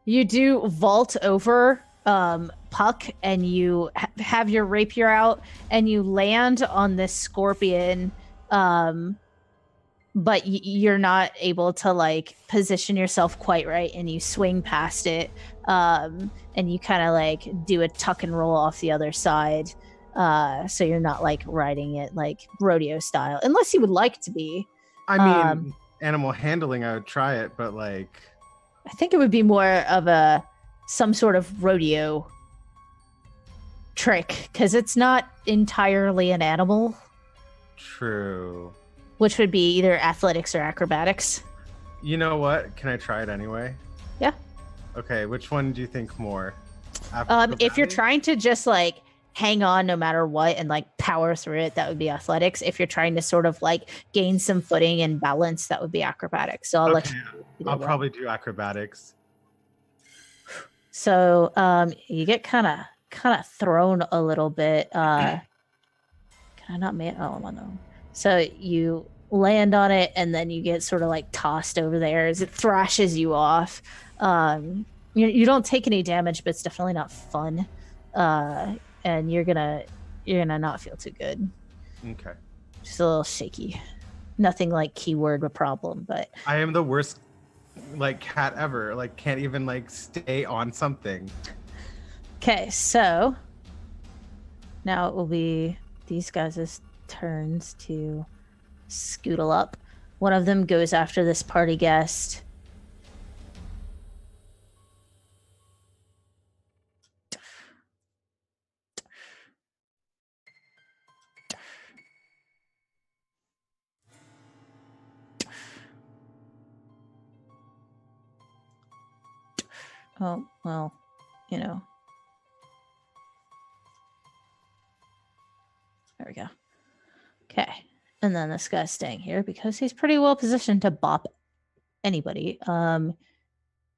You do vault over Puck, and you have your rapier out, and you land on this scorpion, but you're not able to like position yourself quite right, and you swing past it, and you kind of like do a tuck and roll off the other side, so you're not like riding it like rodeo style, unless you would like to be. I mean, animal handling, I would try it, but like, I think it would be more of some sort of rodeo trick, because it's not entirely an animal. True. Which would be either athletics or acrobatics. You know what? Can I try it anyway? Yeah. Okay, which one do you think more? If you're trying to just like hang on no matter what and like power through it, that would be athletics. If you're trying to sort of like gain some footing and balance, that would be acrobatics. So I'll let you. I'll probably do acrobatics. So you get kind of thrown a little bit. Can I not make? Oh, I'm on the wrong. So you land on it, and then you get sort of like tossed over there as it thrashes you off. You don't take any damage, but it's definitely not fun. And you're gonna not feel too good. Okay. Just a little shaky. Nothing like keyword a problem, but I am the worst like cat ever. Like can't even like stay on something. Okay, so now it will be these guys' turns to scootle up. One of them goes after this party guest. Oh, well, you know. There we go. Okay. And then this guy's staying here because he's pretty well positioned to bop anybody.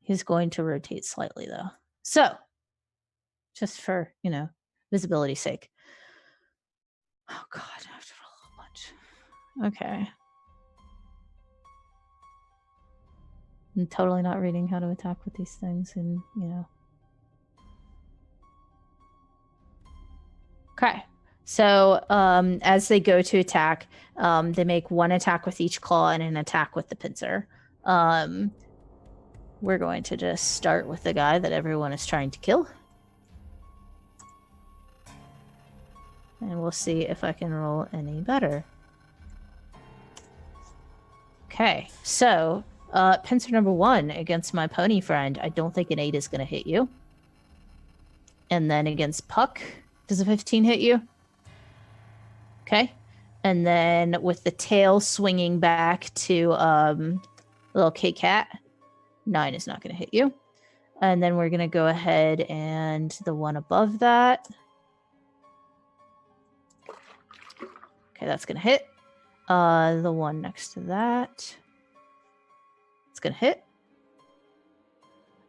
He's going to rotate slightly though. So, just for, visibility's sake. Oh god, I have to roll a bunch. Okay. I'm totally not reading how to attack with these things, and Okay. So as they go to attack, they make one attack with each claw and an attack with the pincer. We're going to just start with the guy that everyone is trying to kill. And we'll see if I can roll any better. Okay, so pincer number 1 against my pony friend. I don't think an 8 is going to hit you. And then against Puck, does a 15 hit you? Okay. And then with the tail swinging back to little Kit Kat, 9 is not going to hit you. And then we're going to go ahead and the one above that. Okay, that's going to hit. The one next to that. It's going to hit.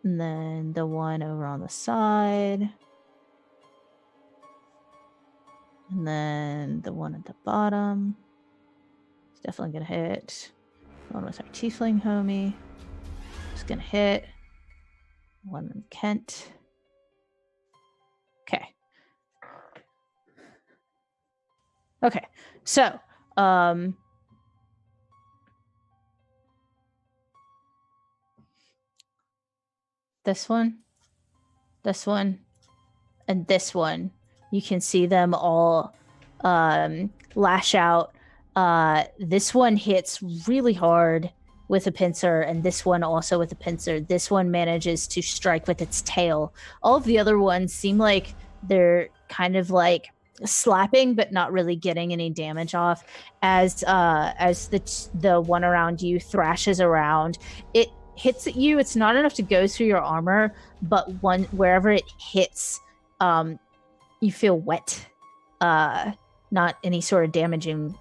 And then the one over on the side. And then the one at the bottom. It's definitely going to hit. The one with our tiefling homie. It's going to hit. One on Kent. Okay. Okay. So, this one, and this one. You can see them all lash out. This one hits really hard with a pincer, and this one also with a pincer. This one manages to strike with its tail. All of the other ones seem like they're kind of like slapping, but not really getting any damage off. As the one around you thrashes around, it hits at you. It's not enough to go through your armor, but wherever it hits, you feel wet. Not any sort of damaging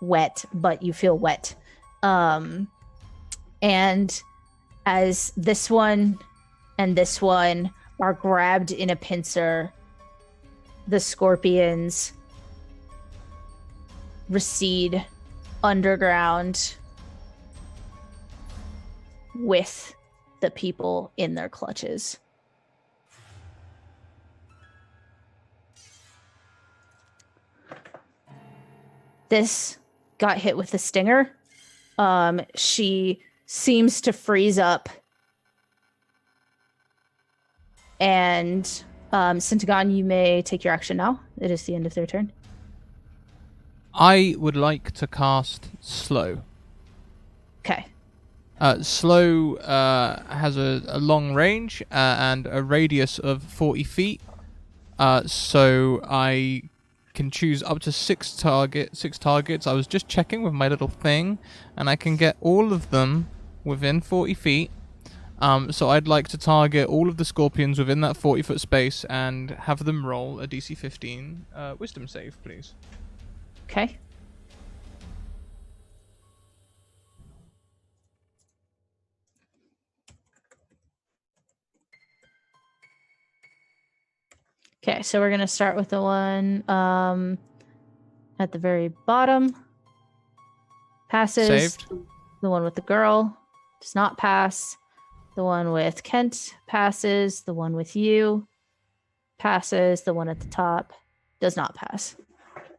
wet, but you feel wet. And as this one and this one are grabbed in a pincer, the scorpions recede underground with the people in their clutches. this got hit with the stinger. She seems to freeze up. And Syntagon, you may take your action now. It is the end of their turn. I would like to cast Slow. Okay. Slow has a long range and a radius of 40 feet. So I can choose up to six targets. I was just checking with my little thing, and I can get all of them within 40 feet. So I'd like to target all of the scorpions within that 40-foot space and have them roll a DC 15 Wisdom save, please. Okay. Okay, so we're going to start with the one at the very bottom. Passes. Saved. The one with the girl does not pass. The one with Kent passes. The one with you passes. The one at the top does not pass.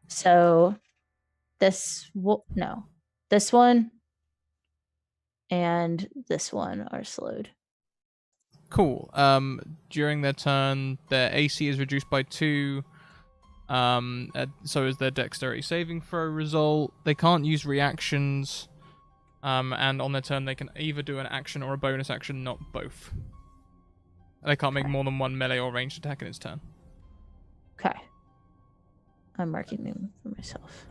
So this one and this one are slowed. Cool. During their turn, their AC is reduced by 2. So is their dexterity saving throw result. They can't use reactions. And on their turn, they can either do an action or a bonus action, not both. They can't make more than one melee or ranged attack in its turn. Okay. I'm marking them for myself.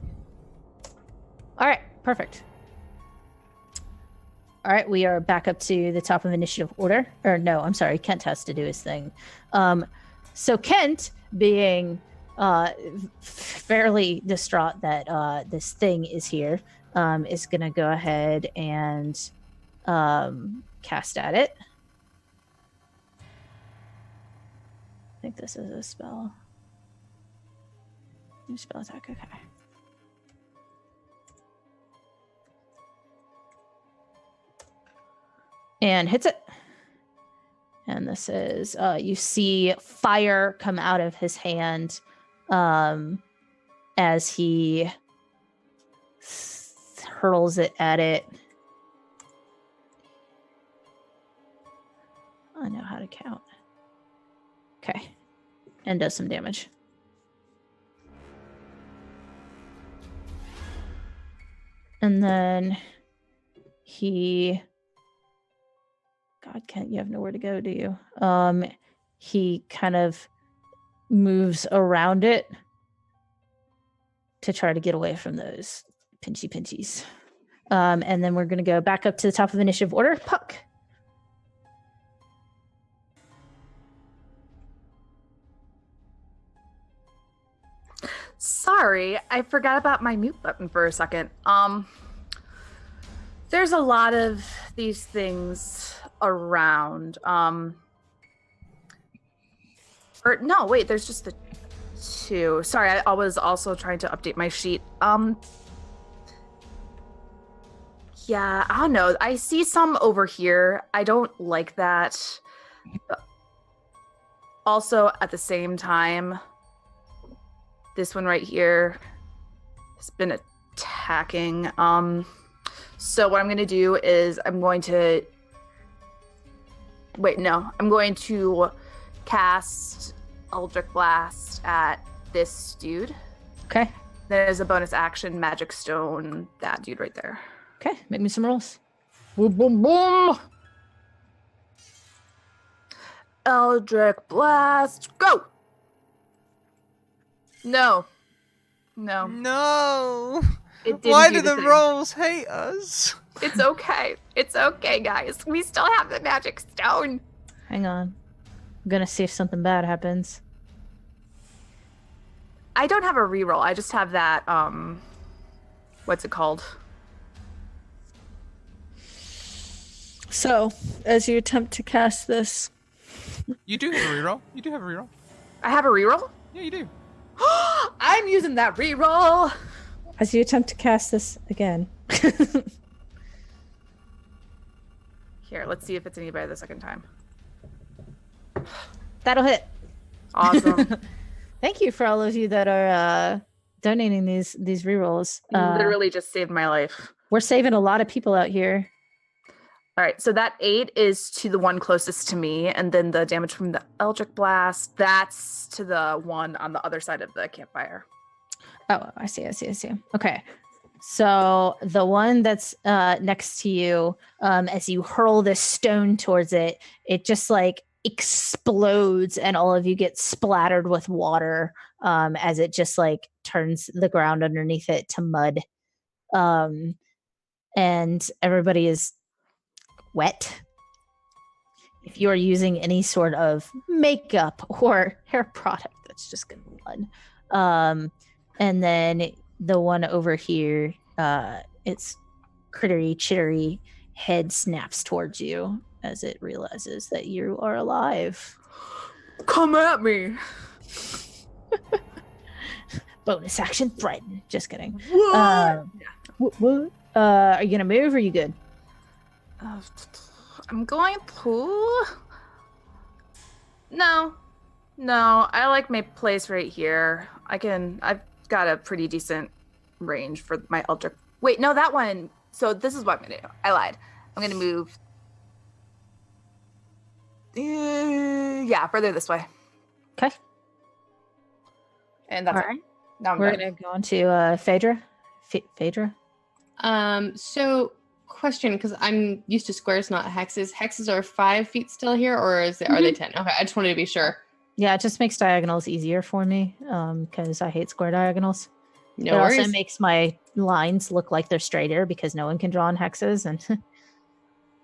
All right, perfect. All right, we are back up to the top of initiative order. Or no, I'm sorry, Kent has to do his thing. So Kent, being fairly distraught that this thing is here, is going to go ahead and cast at it. I think this is a spell. New spell attack, okay. And hits it. And this is, you see fire come out of his hand as he hurls it at it. I know how to count. Okay. And does some damage. And then he... God, Kent, you have nowhere to go, do you? He kind of moves around it to try to get away from those pinchies. And then we're going to go back up to the top of initiative order. Puck. Sorry, I forgot about my mute button for a second. There's a lot of these things around. Or no, wait, there's just the 2. Sorry, I was also trying to update my sheet. Yeah, I don't know. I see some over here. I don't like that. Also, at the same time, this one right here has been attacking. So what I'm going to do is I'm going to cast Eldritch Blast at this dude. Okay. There's a bonus action Magic Stone, that dude right there. Okay, make me some rolls. Boom, boom, boom. Eldritch Blast, go! No. Why do the rolls hate us? It's okay. It's okay, guys. We still have the Magic Stone. Hang on. I'm going to see if something bad happens. I don't have a reroll. I just have that, what's it called? So, as you attempt to cast this... You do have a reroll. I have a reroll? Yeah, you do. I'm using that reroll. As you attempt to cast this again. Here, let's see if it's any better the second time. That'll hit. Awesome. Thank you for all of you that are donating these rerolls. You literally just saved my life. We're saving a lot of people out here. All right, so that 8 is to the one closest to me, and then the damage from the Eldritch Blast, that's to the one on the other side of the campfire. Oh, I see. Okay. So the one that's next to you, as you hurl this stone towards it, it just like explodes and all of you get splattered with water as it just like turns the ground underneath it to mud. And everybody is wet. If you are using any sort of makeup or hair product, that's just gonna be mud. And then the one over here, its crittery, chittery head snaps towards you as it realizes that you are alive. Come at me. Bonus action threaten. Just kidding. What? What? Are you gonna move or are you good? I'm going to... No, I like my place right here. I've got a pretty decent range for my Eldritch. Wait, no, that one. So this is what I'm gonna do. I lied. I'm gonna move. Yeah, further this way. Okay. And that's all it. right. Now I'm We're done. gonna go on to Phaedra. Phaedra. So question, because I'm used to squares, not hexes. Hexes are 5 feet still here, or are they 10? Okay, I just wanted to be sure. Yeah, it just makes diagonals easier for me because I hate square diagonals. No it worries. also makes my lines look like they're straighter because no one can draw in hexes, and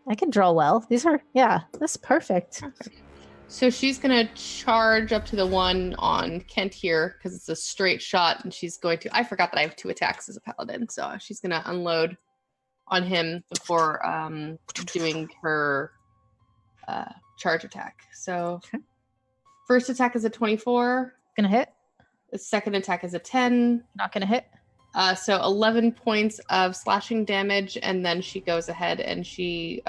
I can draw well. That's perfect. So she's gonna charge up to the one on Kent here because it's a straight shot, and she's going to. I forgot that I have 2 attacks as a paladin, so she's gonna unload on him before doing her charge attack. So first attack is a 24. Gonna hit. The second attack is a 10. Not gonna hit. So 11 points of slashing damage, and then she goes ahead and she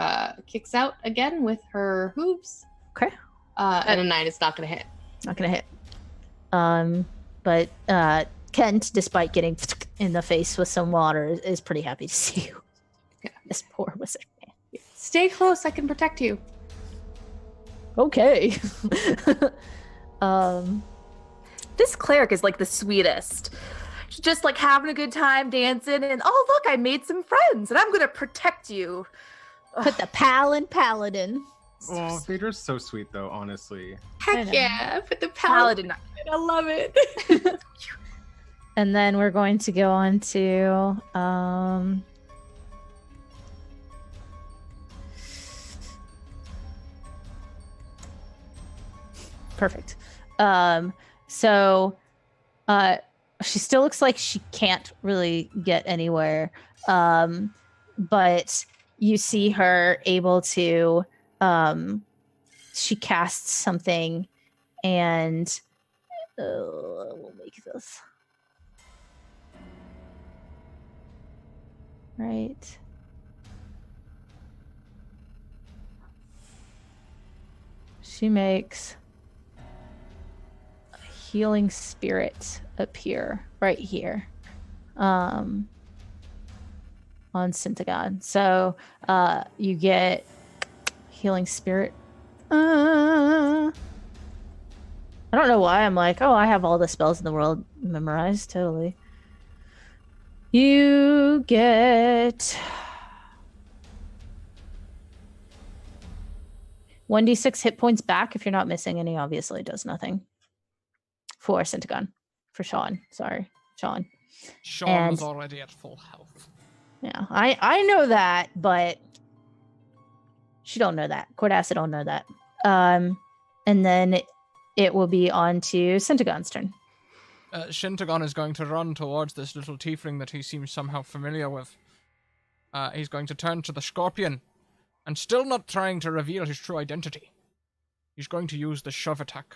kicks out again with her hooves. Okay. And a 9 is not going to hit. Not gonna hit. But Kent, despite getting in the face with some water, is pretty happy to see you. Yeah. This poor wizard man. Stay close. I can protect you. Okay. This cleric is like the sweetest. She's just like having a good time dancing, and oh look, I made some friends, and I'm gonna protect you. Put the pal in paladin. Oh, Phaedra's so sweet though, honestly. I Heck know. yeah. Put the Paladin. I love it. And then we're going to go on to perfect. So she still looks like she can't really get anywhere. But you see her able to she casts something and we'll make this right. She makes a healing spirit appear right here on Syntagon. So you get healing spirit. I don't know why I'm like, oh, I have all the spells in the world memorized. Totally. You get 1d6 hit points back if you're not missing any. Obviously, it does nothing for Syntagon. For Sean. Sorry, Sean. Sean was already at full health. Yeah, I know that, but she don't know that. Cordassa don't know that. And then it will be on to Syntagon's turn. Shintagon is going to run towards this little tiefling that he seems somehow familiar with. He's going to turn to the scorpion, and still not trying to reveal his true identity. He's going to use the shove attack.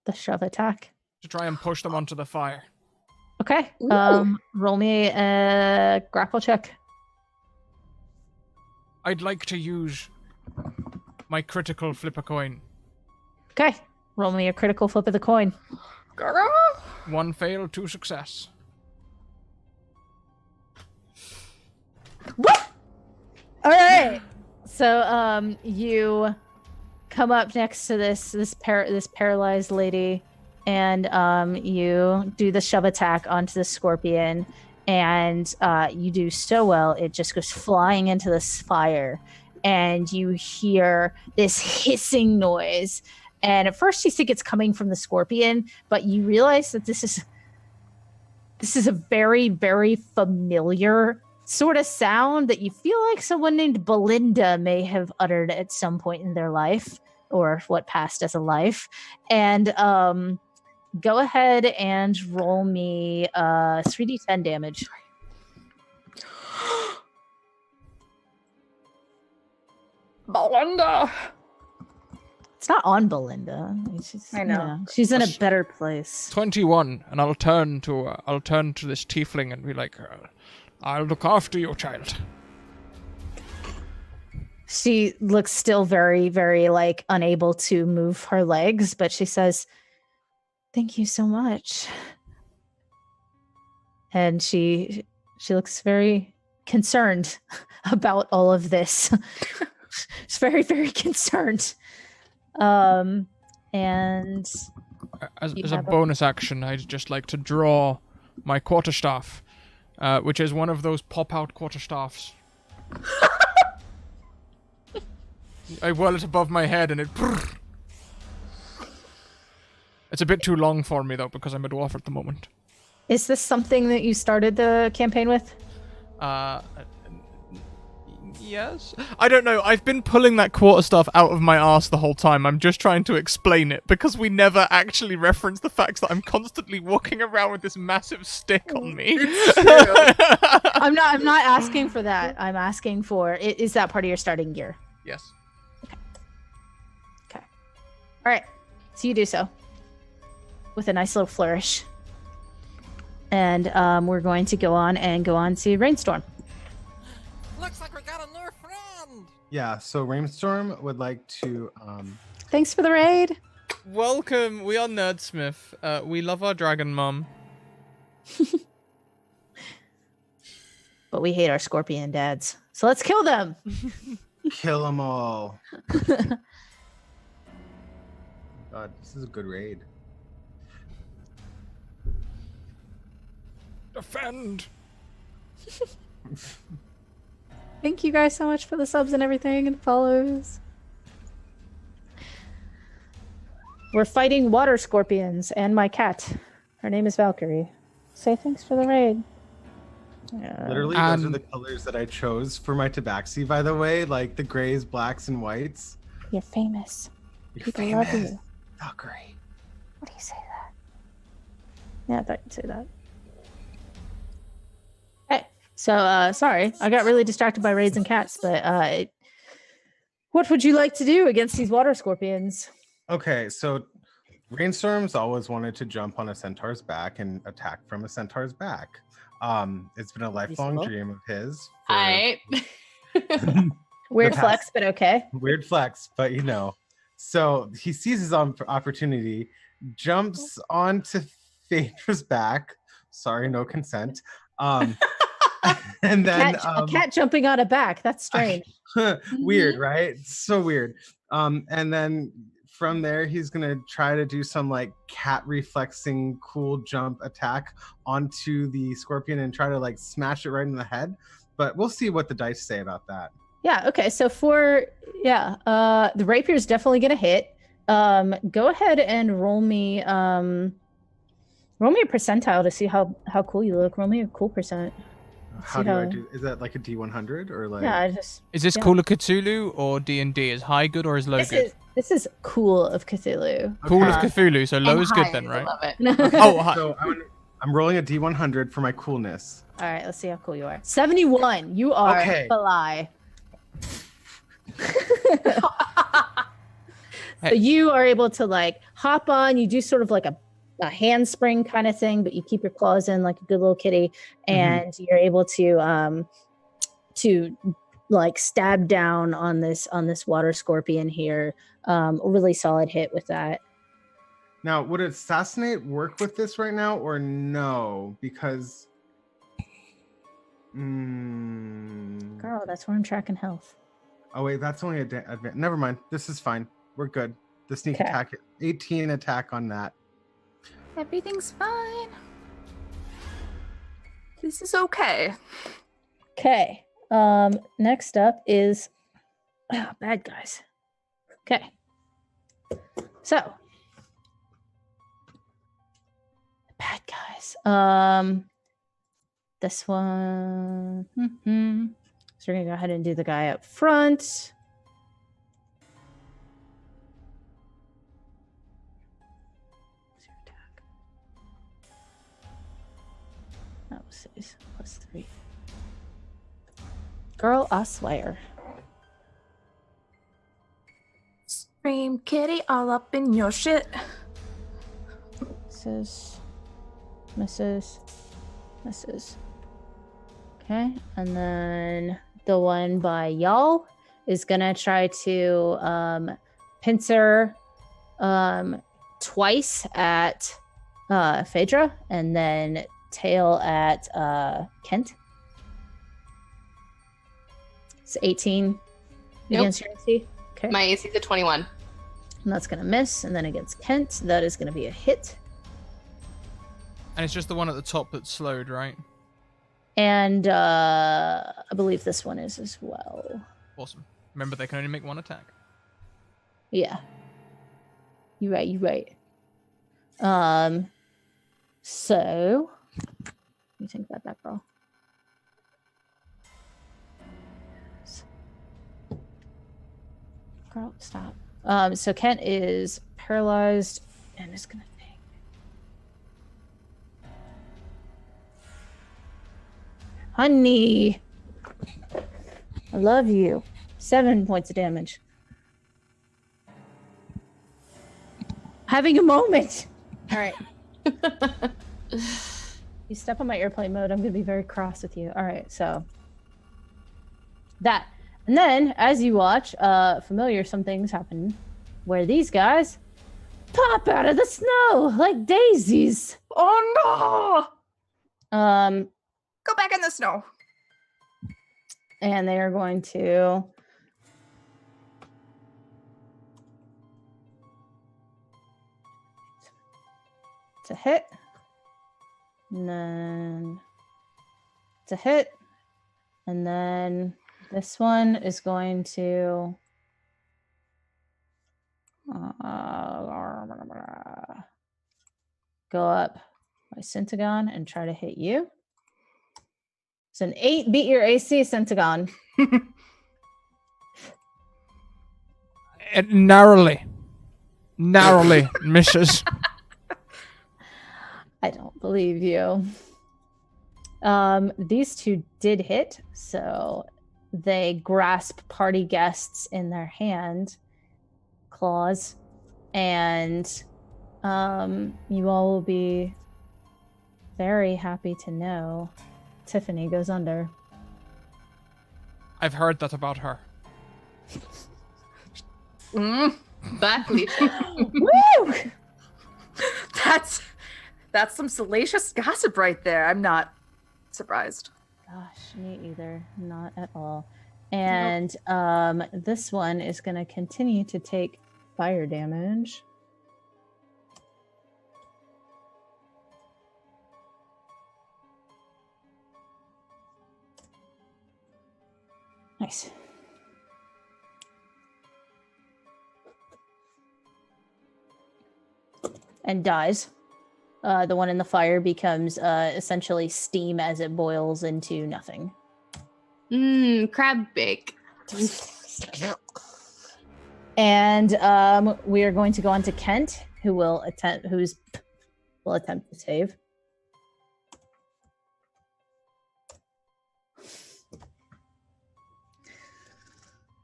The shove attack. To try and push them onto the fire. Okay. Ooh. Roll me a grapple check. I'd like to use my critical flip a coin. Okay. Roll me a critical flip of the coin. Girl. 1 fail, 2 success. What? All right. So you come up next to this paralyzed lady, and you do the shove attack onto the scorpion, and you do so well it just goes flying into this fire, and you hear this hissing noise. And at first you think it's coming from the scorpion, but you realize that this is a very, very familiar sort of sound that you feel like someone named Belinda may have uttered at some point in their life, or what passed as a life. And go ahead and roll me 3d10 damage. Belinda. It's not on Belinda. I know. She's in a better place. 21, and I'll turn to this tiefling and be like, I'll look after your child. She looks still very, very like unable to move her legs, but she says, "Thank you so much." And she looks very concerned about all of this. She's very, very concerned. And as a bonus action, I'd just like to draw my quarterstaff, which is one of those pop-out quarterstaffs. I whirl it above my head, and it's a bit too long for me though, because I'm a dwarf at the moment. Is this something that you started the campaign with? Yes. I don't know. I've been pulling that quarterstaff out of my arse the whole time. I'm just trying to explain it because we never actually reference the fact that I'm constantly walking around with this massive stick on me. I'm not asking for that. I'm asking for is that part of your starting gear? Yes. Okay. All right. So you do so with a nice little flourish. And we're going to go on to Rainstorm. Looks like we got a new friend. Yeah, so Rainstorm would like to Thanks for the raid. Welcome. We are Nerdsmith. We love our dragon mom. But we hate our scorpion dads. So let's kill them. kill them all. God, this is a good raid. Defend. Thank you guys so much for the subs and everything and follows. We're fighting water scorpions and my cat. Her name is Valkyrie. Say thanks for the raid. Literally, those are the colors that I chose for my tabaxi, by the way. Like the grays, blacks, and whites. You're famous. You're People famous. love you. Valkyrie. What do you say that? Yeah, I thought you'd say that. Hey, so sorry, I got really distracted by raids and cats, but what would you like to do against these water scorpions? Okay, so Rainstorm's always wanted to jump on a centaur's back and attack from a centaur's back. It's been a lifelong dream of his. Weird flex, but okay. Weird flex, but you know. So he sees his opportunity, jumps onto Phaedra's back. Sorry, no consent. And then a cat jumping on a back. That's strange. Weird, right? So weird. And then from there, he's gonna try to do some like cat reflexing cool jump attack onto the scorpion and try to like smash it right in the head. But we'll see what the dice say about that. Yeah, okay. So the rapier is definitely gonna hit. Go ahead and roll me a percentile to see how cool you look. Roll me a cool percent. How do I do? Is that like a D100 or like? Yeah, Is this Call of Cthulhu or D&D? Is high good or is low good? This is Cool of Cthulhu. Cool of Cthulhu, so low is good then, right? I love it. Okay, Oh, hi. so I'm rolling a D100 for my coolness. All right, let's see how cool you are. 71. You are fly. So you are able to like hop on. You do sort of like a handspring kind of thing, but you keep your claws in like a good little kitty, and you're able to like stab down on this water scorpion here. A really solid hit with that. Now, would assassinate work with this right now or no? Because Girl, that's where I'm tracking health. oh wait, that's only a never mind. This is fine. We're good. The sneak Okay. attack, 18 attack on that. Everything's fine. This is okay. Okay. Next up is bad guys. Okay. So bad guys. This one. So we're gonna go ahead and do the guy up front. That was +3. Girl, I swear. Scream kitty all up in your shit. Misses. Okay, and then the one by y'all is gonna try to pincer twice at Phaedra and then tail at Kent. It's 18 Nope. against your AC. Okay. My AC is a 21. And that's gonna miss. And then against Kent, that is gonna be a hit. And it's just the one at the top that's slowed, right? And I believe this one is as well. Awesome. Remember, they can only make one attack. Yeah. You're right. So what do you think about that, girl? Girl, stop. So Kent is paralyzed and is gonna think. Honey, I love you. 7 points of damage. Having a moment. All right. You step on my airplane mode, I'm going to be very cross with you. All right, so that. And then, as you watch, familiar some things happen where these guys pop out of the snow like daisies. Oh Um, no! Go back in the snow. and they are going to hit. And then to hit. And then this one is going to go up by Centagon and try to hit you. So an 8 beat your AC, Centagon. It narrowly misses. I don't believe you. These two did hit, so they grasp party guests in their claws, and you all will be very happy to know Tiffany goes under. I've heard that about her. Exactly. Woo! That's some salacious gossip right there. I'm not surprised. Gosh, me either. Not at all. And this one is going to continue to take fire damage. Nice. And dies. The one in the fire becomes essentially steam as it boils into nothing. Crab bake. And we are going to go on to Kent, who will attempt to save.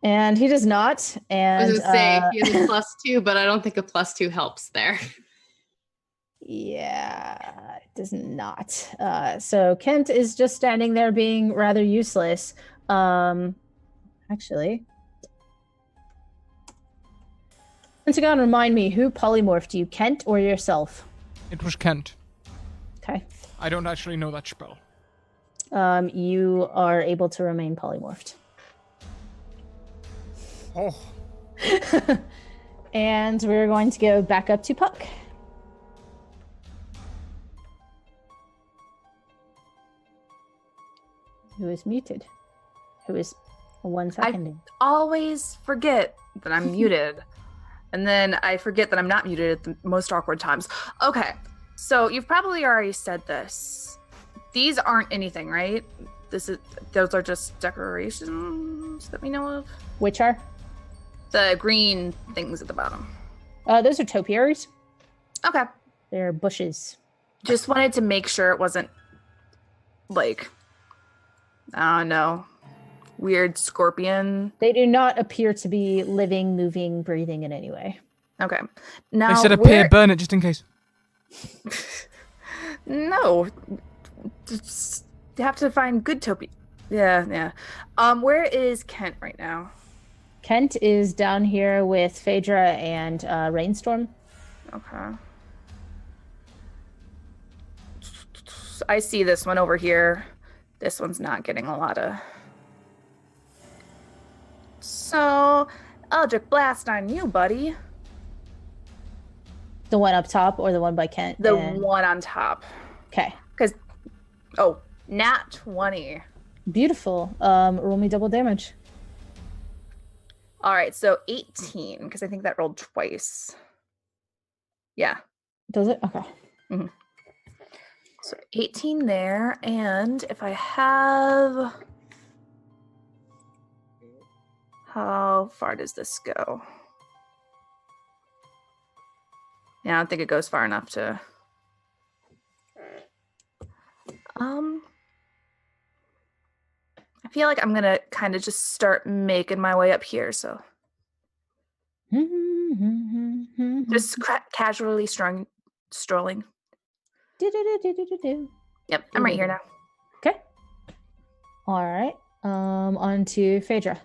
And he does not. And I was gonna say he has a +2, but I don't think a +2 helps there. Yeah, it does not. So Kent is just standing there being rather useless. Actually, Pentagon, remind me, who polymorphed you, Kent or yourself? It was Kent. Okay. I don't actually know that spell. You are able to remain polymorphed. Oh. And we're going to go back up to Puck. Who is muted? Who is 1 second? Always forget that I'm muted. And then I forget that I'm not muted at the most awkward times. Okay, so you've probably already said this. These aren't anything, right? Those are just decorations that we know of. Which are? The green things at the bottom. Those are topiaries. Okay. They're bushes. Just wanted to make sure it wasn't like, I don't know, weird scorpion. They do not appear to be living, moving, breathing in any way. Okay. Now, They said appear, burn it just in case. No. Just have to find good topia. Yeah. Where is Kent right now? Kent is down here with Phaedra and Rainstorm. Okay. I see this one over here. This one's not getting a lot of... So, Eldritch Blast on you, buddy. The one up top or the one by Kent? The one on top. Okay. Because, nat 20. Beautiful. Roll me double damage. All right, so 18, because I think that rolled twice. Yeah. Does it? Okay. Mm-hmm. So 18 there, and if I have... How far does this go? Yeah, I don't think it goes far enough to... I feel like I'm gonna kind of just start making my way up here, so... Just casually strolling. Yep, I'm right here now. Okay. All right. On to Phaedra.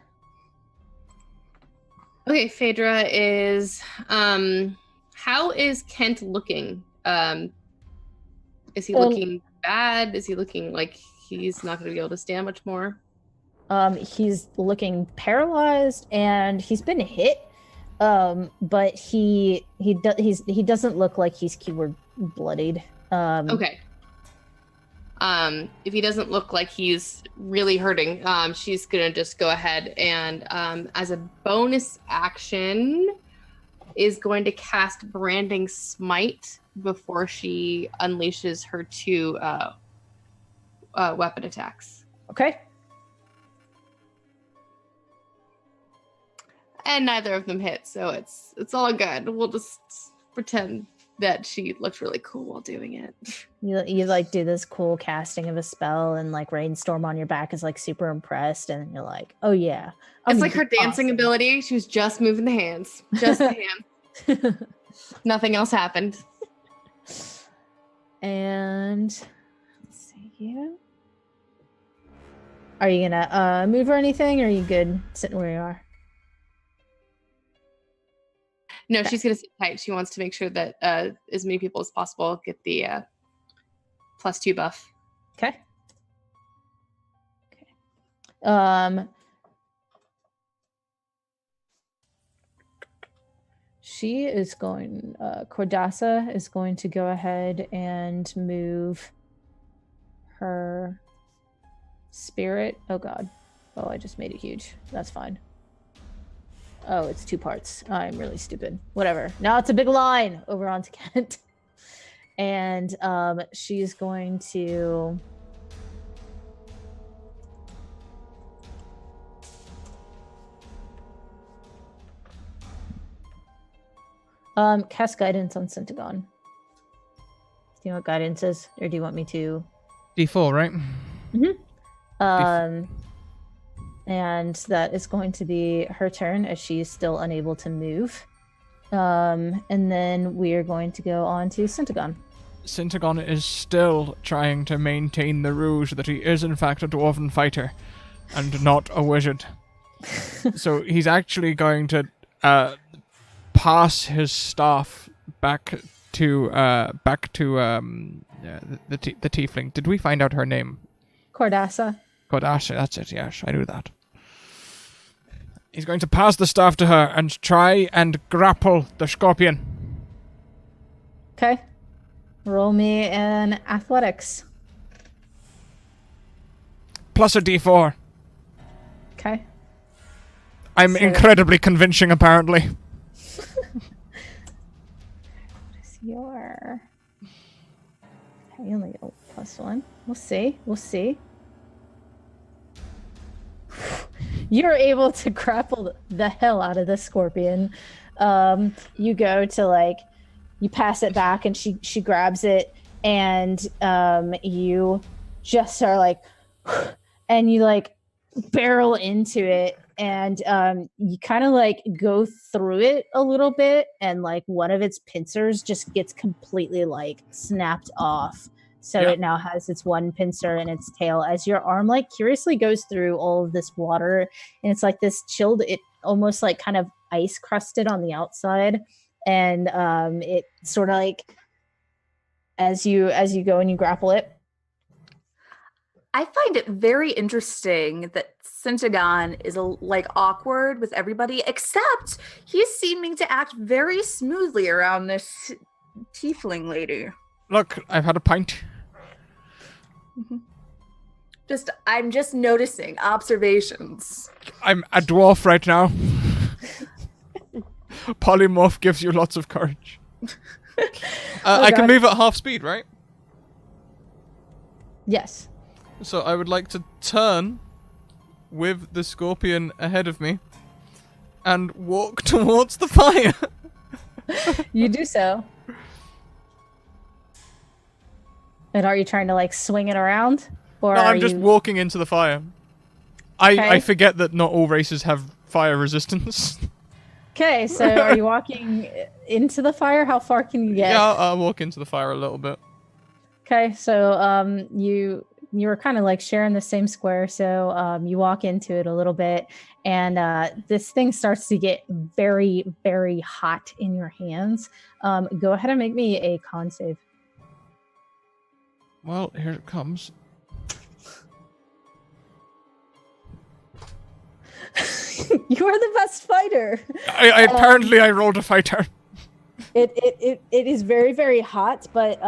Okay, Phaedra is how is Kent looking? Is he looking bad? Is he looking like he's not gonna be able to stand much more? He's looking paralyzed and he's been hit. But he doesn't look like he's keyword bloodied. Okay. If he doesn't look like he's really hurting, she's gonna just go ahead and, as a bonus action, is going to cast Branding Smite before she unleashes her 2 weapon attacks. Okay. And neither of them hit, so it's all good. We'll just pretend that she looked really cool while doing it. You like do this cool casting of a spell, and like Rainstorm on your back is like super impressed, and you're like, oh yeah. It's like her dancing ability. She was just moving the hands. Just the hands. Nothing else happened. And let's see here. Are you gonna move or anything, or are you good sitting where you are? No, she's going to sit tight. She wants to make sure that as many people as possible get the +2 buff. Okay. She is going, Cordasa is going to go ahead and move her spirit. Oh God. Oh, I just made it huge. That's fine. Oh, it's 2 parts. I'm really stupid. Whatever. Now it's a big line over onto Kent. And she's going to... cast guidance on Syntagon. Do you know what guidance is? Or do you want me to... D4, right? Mm-hmm. And that is going to be her turn as she's still unable to move. And then we are going to go on to Syntagon. Syntagon is still trying to maintain the rouge that he is in fact a dwarven fighter and not a wizard. So he's actually going to pass his staff back to the tiefling. Did we find out her name? Cordassa. Cordassa, that's it. Yes, I knew that. He's going to pass the staff to her and try and grapple the scorpion. Okay. Roll me an athletics. Plus a d4. Okay. I'm incredibly convincing, apparently. What is your... Okay, only get a +1. We'll see. We'll see. You're able to grapple the hell out of the scorpion. You go to, like, you pass it back, and she grabs it, and you just are like, and you, like, barrel into it, and you kind of, like, go through it a little bit, and, like, one of its pincers just gets completely, like, snapped off. So it now has its one pincer in its tail as your arm, like, curiously goes through all of this water, and it's like this chilled, it almost like kind of ice crusted on the outside, and it sort of like as you go and you grapple it. I find it very interesting that Syntagon is like awkward with everybody, except he's seeming to act very smoothly around this tiefling lady. Look, I've had a pint. I'm just noticing observations. I'm a dwarf right now. Polymorph gives you lots of courage. I can move at half speed, right? Yes. So I would like to turn with the scorpion ahead of me and walk towards the fire. You do so. And are you trying to, like, swing it around? Or no, I'm just walking into the fire. Okay. I forget that not all races have fire resistance. Okay, so are you walking into the fire? How far can you get? Yeah, I'll walk into the fire a little bit. Okay, so you were kind of like sharing the same square, so you walk into it a little bit, and this thing starts to get very, very hot in your hands. Go ahead and make me a con save. Well, here it comes. You are the best fighter. I apparently I rolled a fighter. It is very, very hot, but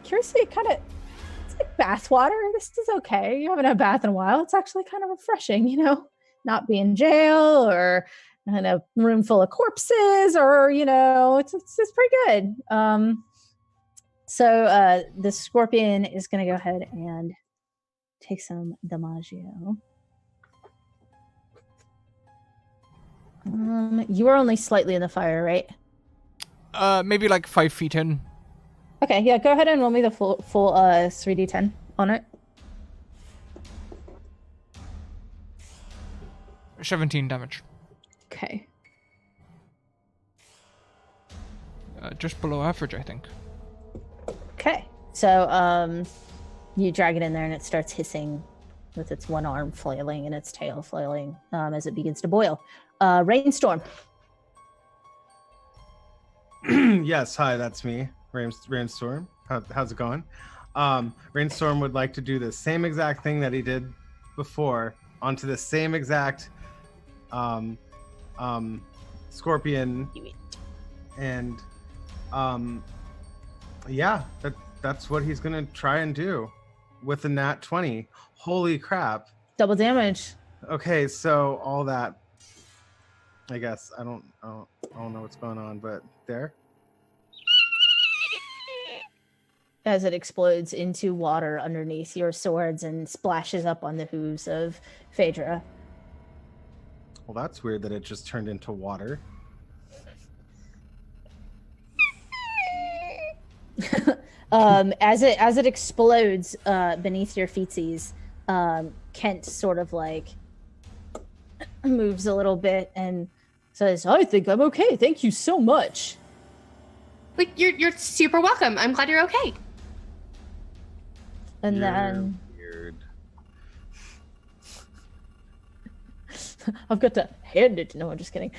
curiously, it's like bath water. This is okay. You haven't had a bath in a while. It's actually kind of refreshing, you know, not be in jail or in a room full of corpses, or, you know, it's pretty good. So the scorpion is going to go ahead and take some Damaggio. You are only slightly in the fire, right? Maybe like 5 feet in. Okay, yeah, go ahead and roll me the full 3d10 on it. 17 damage. Okay. Just below average, I think. Okay. So you drag it in there and it starts hissing with its one arm flailing and its tail flailing as it begins to boil. Rainstorm. Yes, hi, that's me, Rainstorm. How's it going? Rainstorm would like to do the same exact thing that he did before onto the same exact scorpion, and yeah, that's what he's gonna try and do with the nat 20. Holy crap! Double damage. Okay, so all that, I guess I don't know what's going on, but there. As it explodes into water underneath your swords and splashes up on the hooves of Phaedra. Well, that's weird that it just turned into water. As it explodes beneath your feetsies, Kent sort of like moves a little bit and says, "I think I'm okay. Thank you so much." Like you're super welcome. I'm glad you're okay. And You're then weird. I've got to hand it. No, I'm just kidding.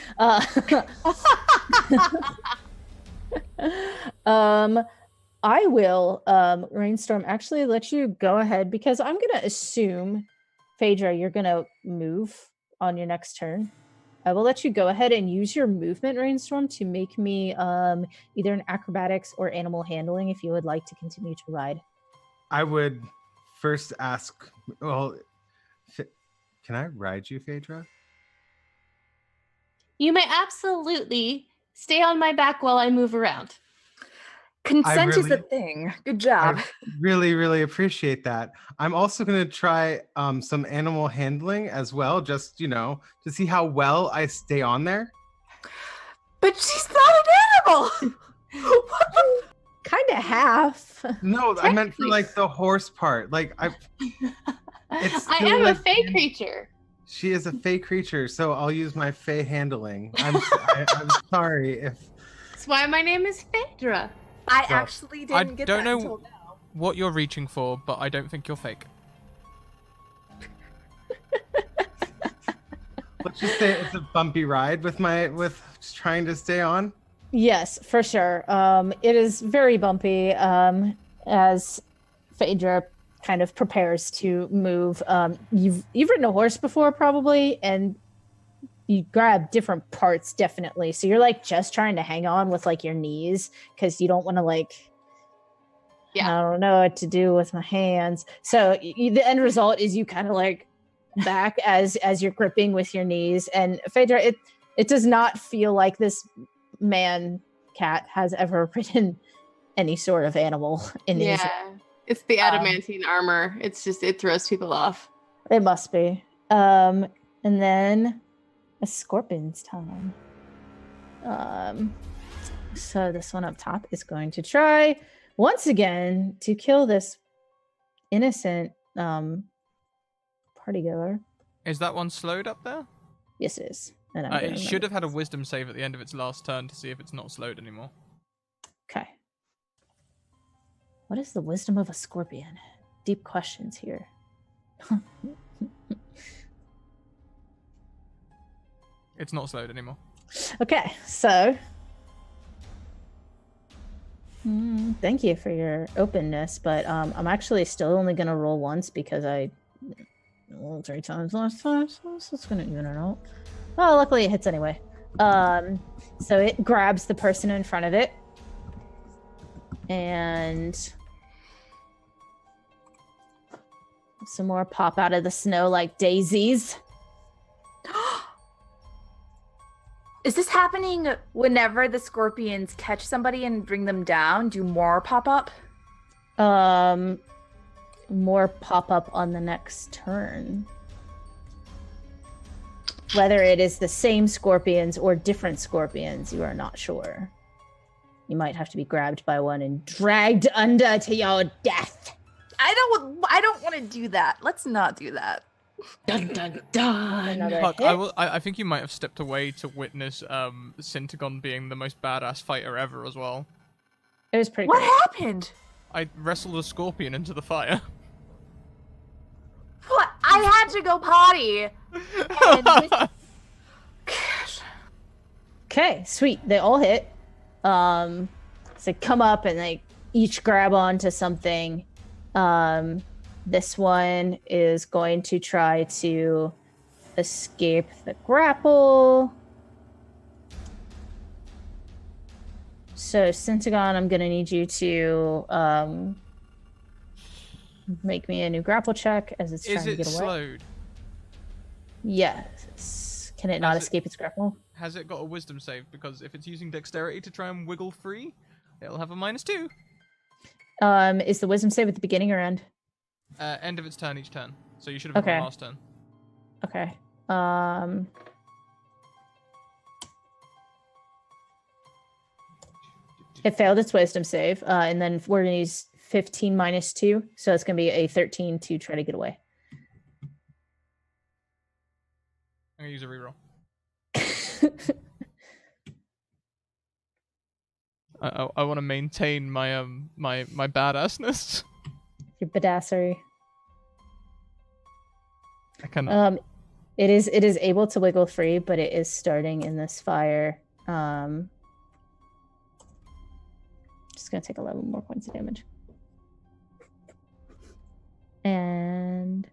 I will, Rainstorm, actually let you go ahead because I'm gonna assume, Phaedra, you're gonna move on your next turn. I will let you go ahead and use your movement, Rainstorm, to make me either an acrobatics or animal handling if you would like to continue to ride. I would first ask, well, can I ride you, Phaedra? You may absolutely stay on my back while I move around. Consent is the really- thing. Good job. I really, really appreciate that. I'm also going to try some animal handling as well, just, to see how well I stay on there. But she's not an animal. Kind of half. No, I meant for like the horse part. Like I it's am like, a fey creature. She is a fey creature, so I'll use my fey handling. I'm sorry if. That's why my name is Phaedra. I actually didn't get don't that know until now. what you're reaching for, but I don't think you're fake. Let's just say it's a bumpy ride with just trying to stay on. Yes, for sure. It is very bumpy as Phaedra kind of prepares to move. You've ridden a horse before, probably, and you grab different parts, definitely. So you're like just trying to hang on with like your knees because you don't want to like. Yeah. I don't know what to do with my hands. So the end result is you kind of like back as you're gripping with your knees. And Phaedra, it does not feel like this man cat has ever ridden any sort of animal in his. Yeah. It's the adamantine armor. It's just, it throws people off. It must be. And then a scorpion's time. So this one up top is going to try once again to kill this innocent partygoer. Is that one slowed up there? Yes, it is. And It should have had a wisdom save at the end of its last turn to see if it's not slowed anymore. Okay. What is the wisdom of a scorpion? Deep questions here. It's not slowed anymore. Okay, so thank you for your openness, but I'm actually still only gonna roll once because I rolled 3 times last time, so it's gonna even it out. Well, luckily it hits anyway. So it grabs the person in front of it, and some more pop out of the snow like daisies. Is this happening whenever the scorpions catch somebody and bring them down? Do more pop up? More pop up on the next turn. Whether it is the same scorpions or different scorpions, you are not sure. You might have to be grabbed by one and dragged under to your death. I don't want to do that. Let's not do that. Dun dun dun. Another Fuck, hit. I think you might have stepped away to witness Syntagon being the most badass fighter ever as well. It was pretty What great. happened? I wrestled a scorpion into the fire. What? I had to go potty. And Okay, sweet. They all hit. So they come up and they each grab onto something. This one is going to try to escape the grapple. So, Syntagon, I'm going to need you to make me a new grapple check as it's trying to get away. Slowed? Yes. Can it not Has it- escape its grapple? Has it got a wisdom save? Because if it's using dexterity to try and wiggle free, it'll have a -2. Is the wisdom save at the beginning or end? End of its turn each turn. So you should have Okay. gone last turn. Okay. It failed its wisdom save, and then we're gonna use 15 minus 2, so it's gonna be a 13 to try to get away. I'm gonna use a reroll. I want to maintain my my badassness. Your badassery. I cannot. It is able to wiggle free, but it is starting in this fire. Just gonna take 11 more points of damage. And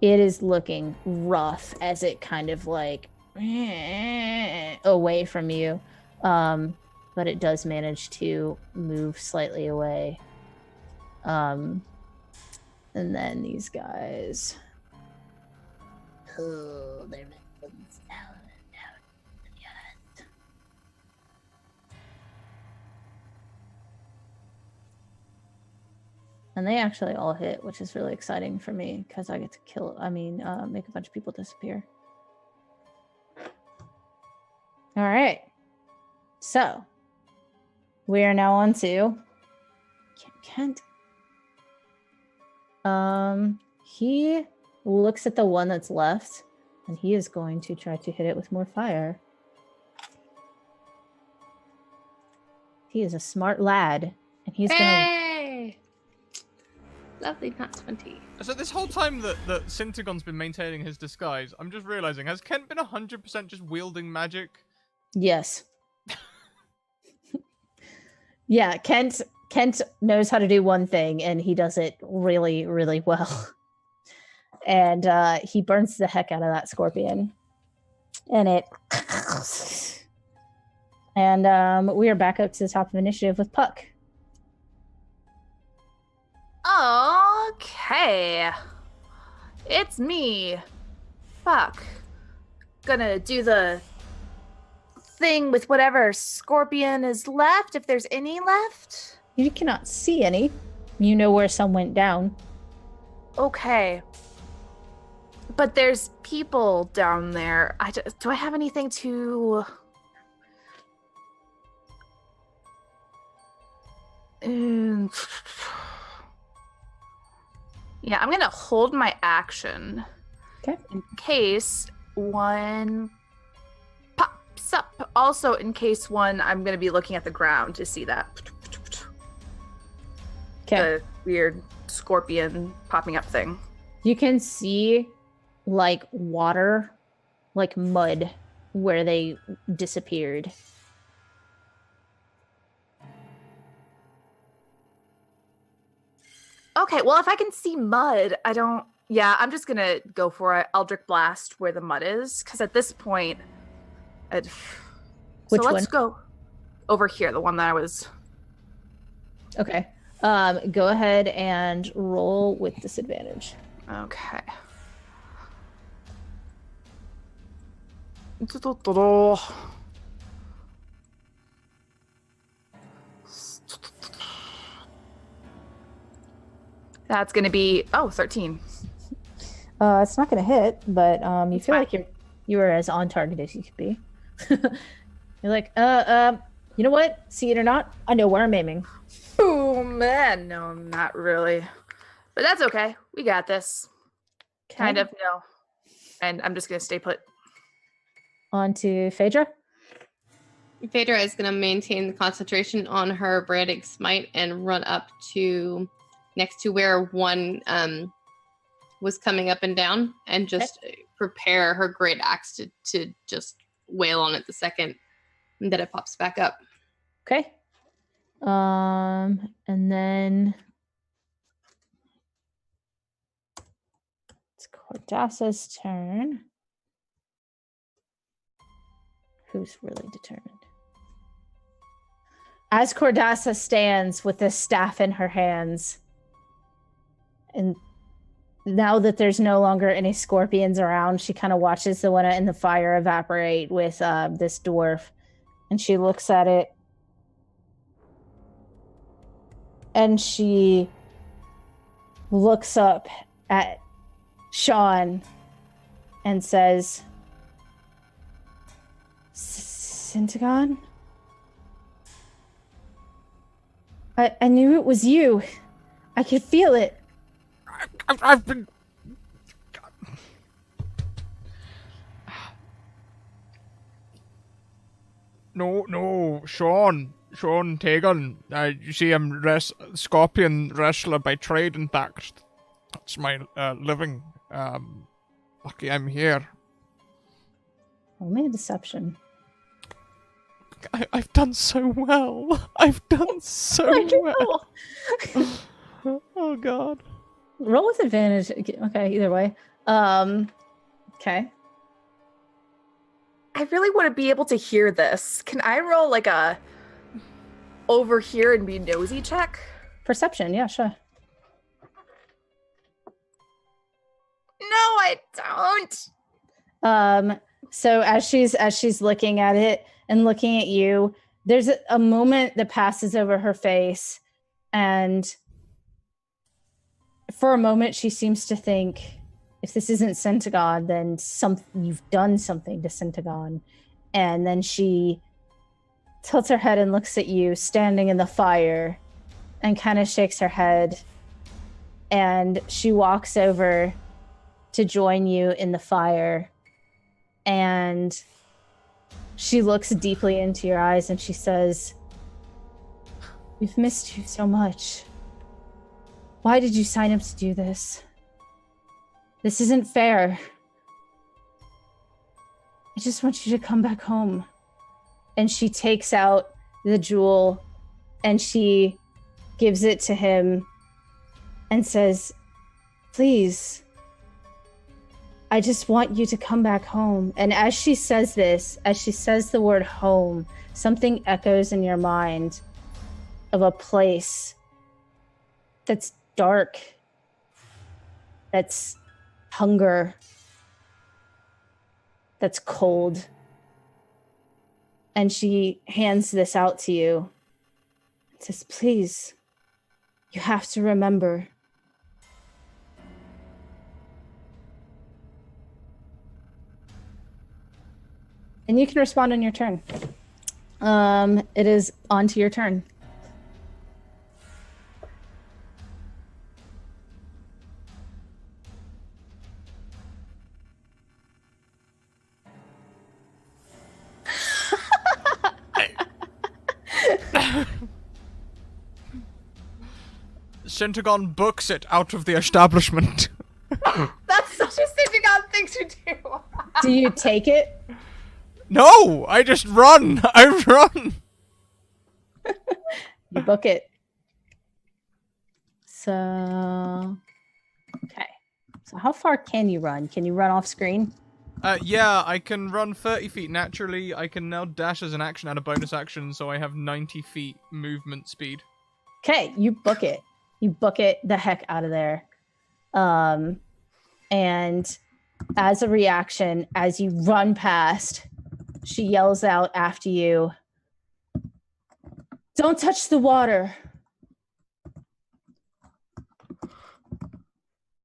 it is looking rough as it kind of like away from you. But it does manage to move slightly away. And then these guys. Oh, they're out. And they actually all hit, which is really exciting for me because I get to make a bunch of people disappear. All right. So we are now on to Kent. He looks at the one that's left, and he is going to try to hit it with more fire. He is a smart lad, and he's Hey! Lovely, not 20. So this whole time that Syntagon's been maintaining his disguise, I'm just realizing, has Kent been 100% just wielding magic? Yes. Yeah, Kent knows how to do one thing, and he does it really, really well. And he burns the heck out of that scorpion. And it... And we are back up to the top of initiative with Puck. Okay. It's me. Fuck. Gonna do the thing with whatever scorpion is left, if there's any left. You cannot see any. You know where some went down. Okay. But there's people down there. Do I have anything to... Yeah, I'm gonna hold my action. Okay. In case one pops up. Also, in case one, I'm gonna be looking at the ground to see that. Okay. The weird scorpion popping up thing. You can see like water, like mud, where they disappeared. Okay, well, if I can see mud, yeah, I'm just gonna go for it. Eldritch Blast where the mud is, because at this point, Which let's one? go over here, the one that I was... Okay. Go ahead and roll with disadvantage. Okay. That's going to be 13. It's not going to hit, but you It's feel fine. like you are as on target as you could be. You're like, you know what? See it or not, I know where I'm aiming. Oh man, no, not really. But that's okay. We got this. Kind of, no. And I'm just going to stay put. On to Phaedra. Phaedra is going to maintain the concentration on her branding smite and run up to next to where one was coming up and down and just prepare her great axe to just wail on it the second that it pops back up. Okay. And then it's Cordassa's turn. Who's really determined? As Cordassa stands with this staff in her hands, and now that there's no longer any scorpions around, she kind of watches the one in the fire evaporate with this dwarf, and she looks at it, and she looks up at Sean and says, Syntagon? I knew it was you. I could feel it. I've been... No, Sean Tagon. You see, I'm Scorpion Wrestler by trade, in fact. It's my living. Lucky I'm here. Only a deception. I've done so well. I've done so well. Oh God. Roll with advantage. Okay, either way. Okay. I really want to be able to hear this. Can I roll like a overhear and be nosy check? Perception, yeah, sure. No, I don't. So as she's looking at it and looking at you, there's a moment that passes over her face, and for a moment she seems to think, if this isn't Centagon, then you've done something to Centagon. And then she tilts her head and looks at you standing in the fire and kind of shakes her head. And she walks over to join you in the fire. And she looks deeply into your eyes and she says, "We've missed you so much. Why did you sign up to do this? This isn't fair. I just want you to come back home." And she takes out the jewel and she gives it to him and says, "Please, I just want you to come back home." And as she says this, as she says the word home, something echoes in your mind of a place that's dark, that's hunger, that's cold. And she hands this out to you and says, "Please, you have to remember." And you can respond on your turn. It is on to your turn. Centagon books it out of the establishment. That's such a Centagon thing to do. Do you take it? No, I just run. I run. You book it. So, okay. So how far can you run? Can you run off screen? Yeah, I can run 30 feet naturally. I can now dash as an action and a bonus action, so I have 90 feet movement speed. Okay, you book it. You book it the heck out of there. And as a reaction, as you run past, she yells out after you, "Don't touch the water."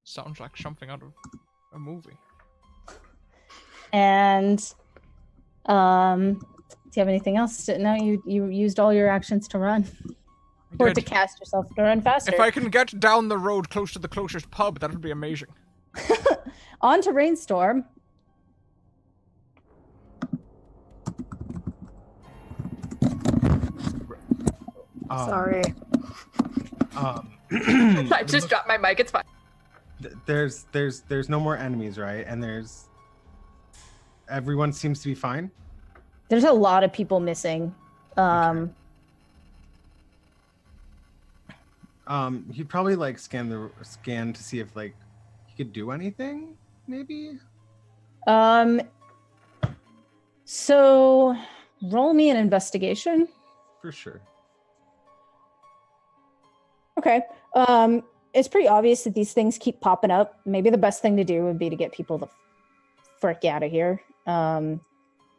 Sounds like something out of a movie. And do you have anything else? No, you used all your actions to run. Or to cast yourself to run faster. If I can get down the road close to the closest pub, that would be amazing. On to Rainstorm. Sorry. I just dropped my mic. It's fine. There's no more enemies, right? And everyone seems to be fine. There's a lot of people missing. Okay. He'd probably like scan to see if like he could do anything, maybe. So roll me an investigation. For sure. Okay. It's pretty obvious that these things keep popping up. Maybe the best thing to do would be to get people the frick out of here. You're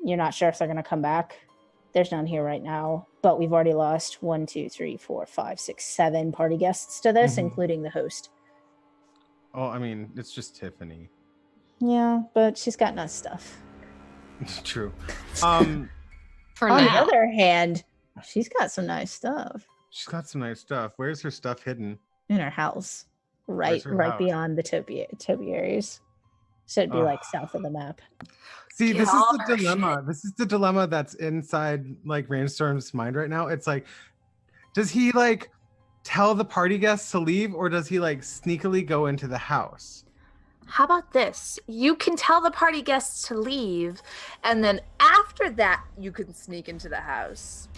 not sure if they're gonna come back. There's none here right now, but we've already lost 1, 2, 3, 4, 5, 6, 7 party guests to this, including the host. Oh, I mean, it's just Tiffany. Yeah, but she's got nice stuff. True. For On now. the other hand, she's got some nice stuff She's got some nice stuff. Where's her stuff hidden? in her house, Where's her right house? beyond the topiaries. So it'd be like south of the map. See, this is the Gosh. dilemma. This is the dilemma that's inside like Rainstorm's mind right now. It's like, does he like tell the party guests to leave, or does he like sneakily go into the house? How about this? You can tell the party guests to leave, and then after that, you can sneak into the house.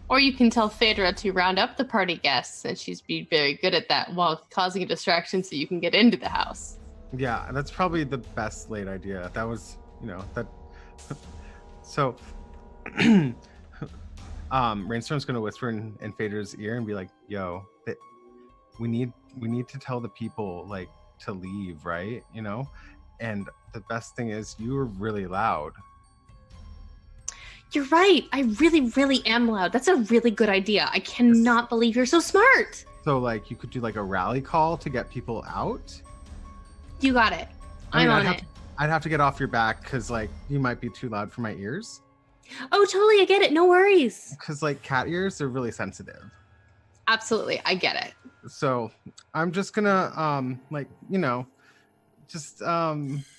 Or you can tell Phaedra to round up the party guests, and she's be very good at that while causing a distraction so you can get into the house. Yeah, that's probably the best late idea. That was, that. So, Rainstorm's gonna whisper in Phaedra's ear and be like, "Yo, we need to tell the people like to leave, right? And the best thing is you were really loud." You're right. I really, really am loud. That's a really good idea. I cannot believe you're so smart. So like you could do like a rally call to get people out. You got it. I'm on it. I'd have to get off your back because like you might be too loud for my ears. Oh, totally. I get it. No worries. Because like cat ears are really sensitive. Absolutely. I get it. So I'm just gonna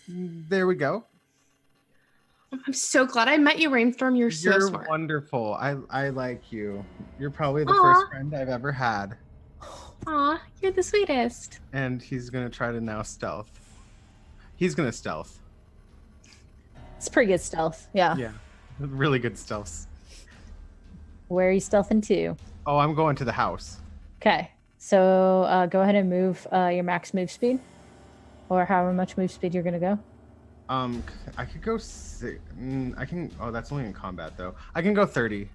there we go. I'm so glad I met you, Rainstorm. You're so smart. You're wonderful. I like you. You're probably the first friend I've ever had. Aw, you're the sweetest. And he's gonna try to now stealth. He's gonna stealth. It's pretty good stealth. Yeah. Yeah. Really good stealths. Where are you stealthing to? Oh, I'm going to the house. Okay. So go ahead and move your max move speed, or however much move speed you're gonna go. I could go. I can. Oh, that's only in combat though. I can go 30. Okay.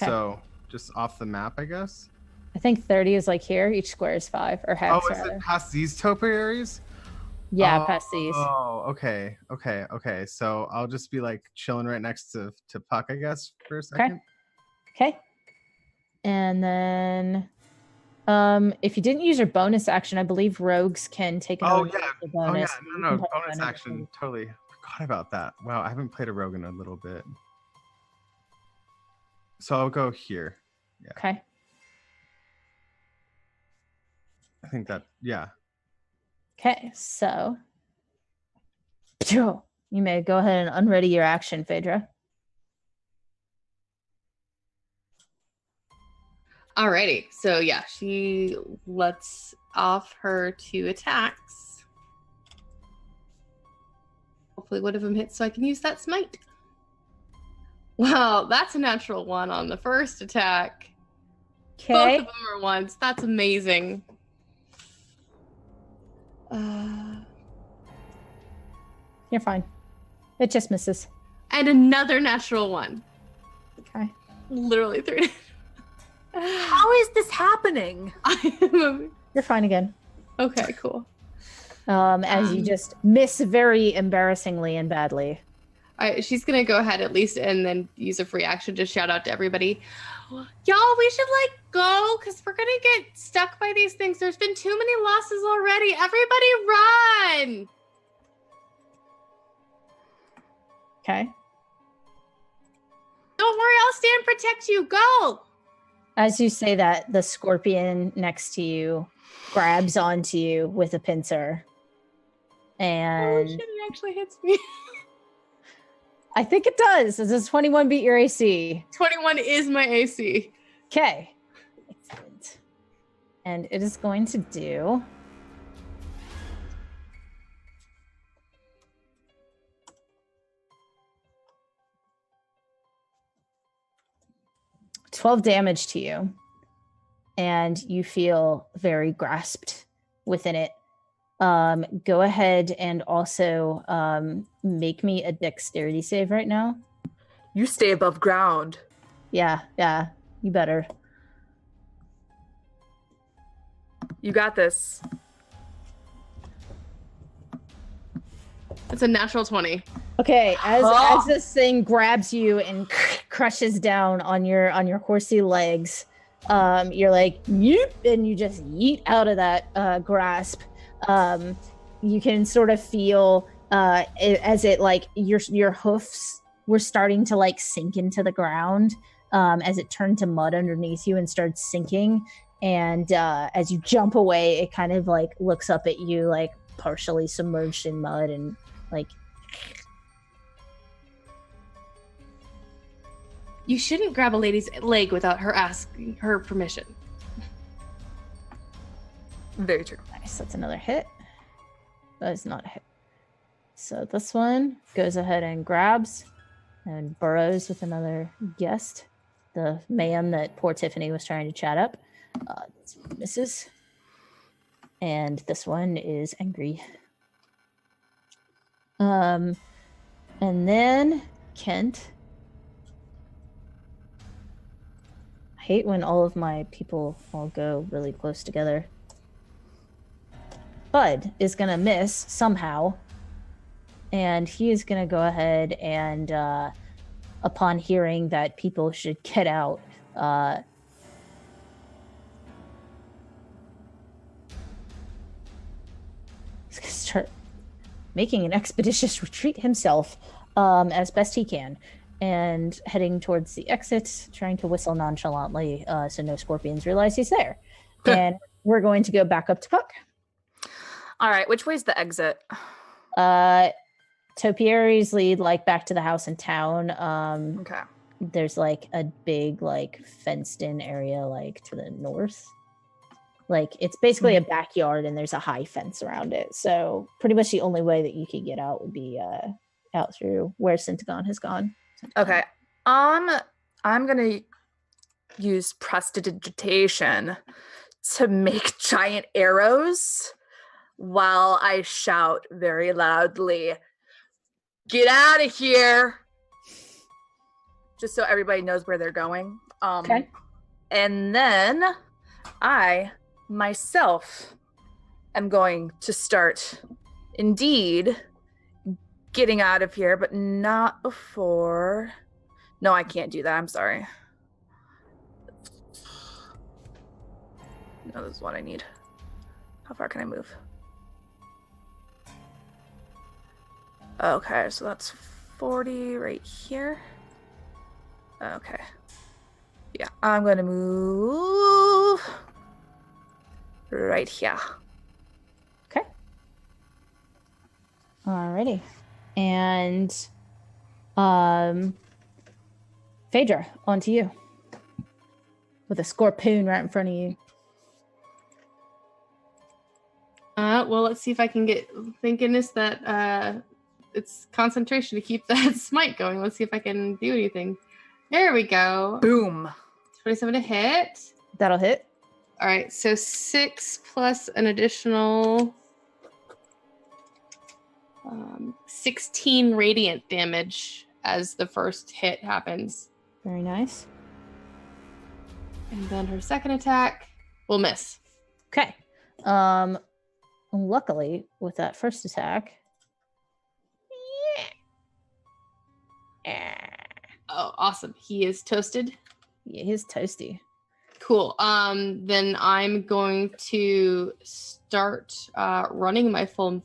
So just off the map, I guess. I think 30 is like here. Each square is 5 or hex. Oh, is it past these topiaries? Yeah, past these. Oh, okay. So I'll just be like chilling right next to Puck, I guess, for a second. Okay. And then, if you didn't use your bonus action, I believe rogues can take another bonus. Oh yeah, no, bonus action. Totally forgot about that. Wow, I haven't played a rogue in a little bit. So I'll go here. Yeah. Okay. I think that, yeah. Okay, so you may go ahead and unready your action, Phaedra. Alrighty, so yeah, she lets off her 2 attacks. Hopefully one of them hits so I can use that smite. Wow, that's a natural 1 on the first attack. Okay. Both of them are 1s. That's amazing. You're fine. It just misses. And another natural 1. Okay. Literally 3. How is this happening? You're fine again. Okay, cool. As you just miss very embarrassingly and badly. All right, she's gonna go ahead at least and then use a free action to shout out to everybody. Y'all, we should go because we're gonna get stuck by these things. There's been too many losses already. Everybody run! Okay. Don't worry, I'll stand protect you. Go! As you say that, the scorpion next to you grabs onto you with a pincer. And shit, it actually hits me. I think it does. Does this 21 beat your AC? 21 is my AC. Okay. Excellent. And it is going to do 12 damage to you. And you feel very grasped within it. Go ahead and also make me a dexterity save right now. You stay above ground. Yeah, you better. You got this. It's a natural 20. Okay, as this thing grabs you and crushes down on your horsey legs, you're like, yeet, and you just yeet out of that grasp. You can sort of feel as it like your hoofs were starting to like sink into the ground as it turned to mud underneath you and starts sinking. And as you jump away, it kind of like looks up at you like partially submerged in mud and like. You shouldn't grab a lady's leg without her asking her permission. Very true. Nice. That's another hit. That is not a hit. So this one goes ahead and grabs and burrows with another guest. The man that poor Tiffany was trying to chat up. This one misses. And this one is angry. And then Kent. I hate when all of my people all go really close together. Bud is going to miss somehow. And he is going to go ahead and, upon hearing that people should get out, he's going to start making an expeditious retreat himself as best he can. And heading towards the exit, trying to whistle nonchalantly so no scorpions realize he's there. And we're going to go back up to Puck. All right, which way's the exit? Topiaries lead like back to the house in town. Okay. There's like a big like fenced in area like to the north. Like it's basically a backyard and there's a high fence around it. So pretty much the only way that you could get out would be out through where Syntagon has gone. Okay. I'm gonna use prestidigitation to make giant arrows while I shout very loudly, "Get out of here!" Just so everybody knows where they're going. Okay. And then I myself am going to start indeed getting out of here, but not before. No, I can't do that. I'm sorry. No, this is what I need. How far can I move? Okay, so that's 40 right here. Okay. Yeah, I'm gonna move right here. Okay. Alrighty. And Phaedra, on to you. With a scorpion right in front of you. Well, let's see if I can get. Thank goodness that it's concentration to keep that smite going. Let's see if I can do anything. There we go. Boom. 27 to hit. That'll hit. All right, so 6 plus an additional 16 radiant damage as the first hit happens. Very nice. And then her second attack will miss. Okay. Luckily, with that first attack. Oh, awesome. He is toasted. Yeah, he's toasty. Cool. Then I'm going to start running my full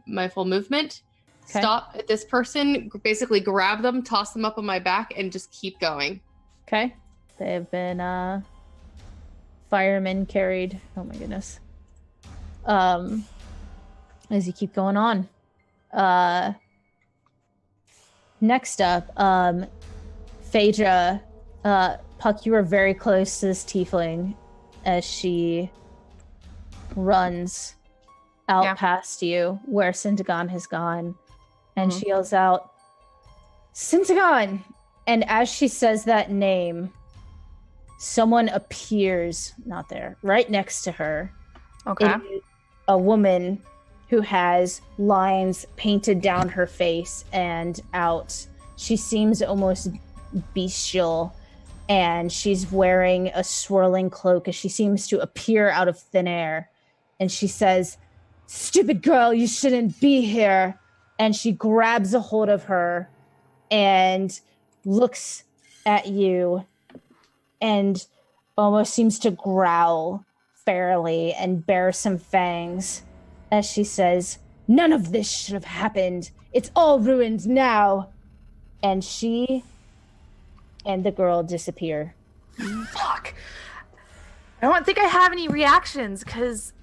movement. Okay. Stop at this person, basically grab them, toss them up on my back, and just keep going. Okay. They have been firemen carried. Oh my goodness. As you keep going on. Next up, Phaedra, Puck, you are very close to this tiefling as she runs out past you where Syntagon has gone. And she yells out, "Syntagon!" And as she says that name, someone appears, not there, right next to her. Okay. It is a woman who has lines painted down her face and out. She seems almost bestial, and she's wearing a swirling cloak as she seems to appear out of thin air. And she says, "Stupid girl, you shouldn't be here." And she grabs a hold of her and looks at you and almost seems to growl fairly and bare some fangs as she says, "None of this should have happened. It's all ruined now." And she and the girl disappear. Fuck. I don't think I have any reactions because.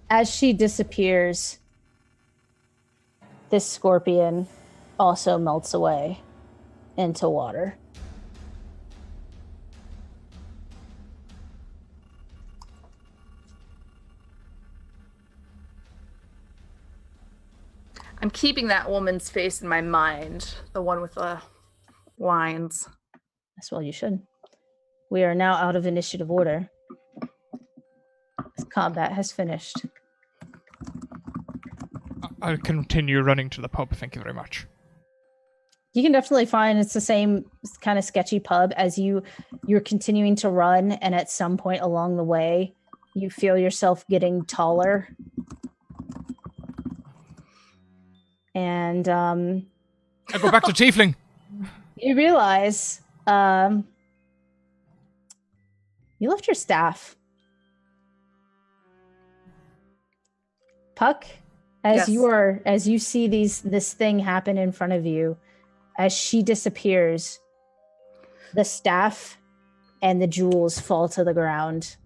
As she disappears, this scorpion also melts away into water. All I'm keeping that woman's face in my mind, the one with the lines. As well, you should. We are now out of initiative order. Combat has finished. I'll continue running to the pub. Thank you very much. You can definitely find it's the same kind of sketchy pub as you're continuing to run, and at some point along the way, you feel yourself getting taller. And I go back to Tiefling. You realize you left your staff. Puck, as Yes. as you see this thing happen in front of you, as she disappears, the staff and the jewels fall to the ground.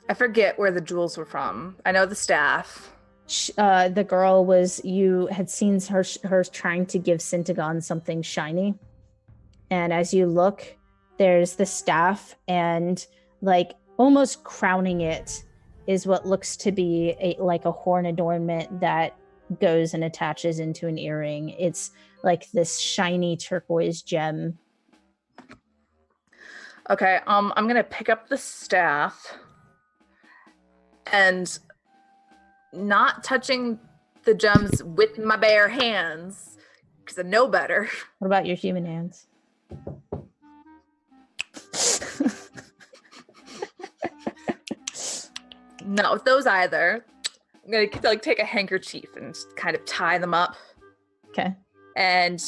I forget where the jewels were from. I know the staff. The girl you had seen her trying to give Syntagon something shiny. And as you look, there's the staff, and like almost crowning it is what looks to be like a horn adornment that goes and attaches into an earring. It's like this shiny turquoise gem. Okay, I'm gonna pick up the staff and not touching the gems with my bare hands because I know better. What about your human hands? Not with those either. I'm gonna like take a handkerchief and just kind of tie them up. Okay. And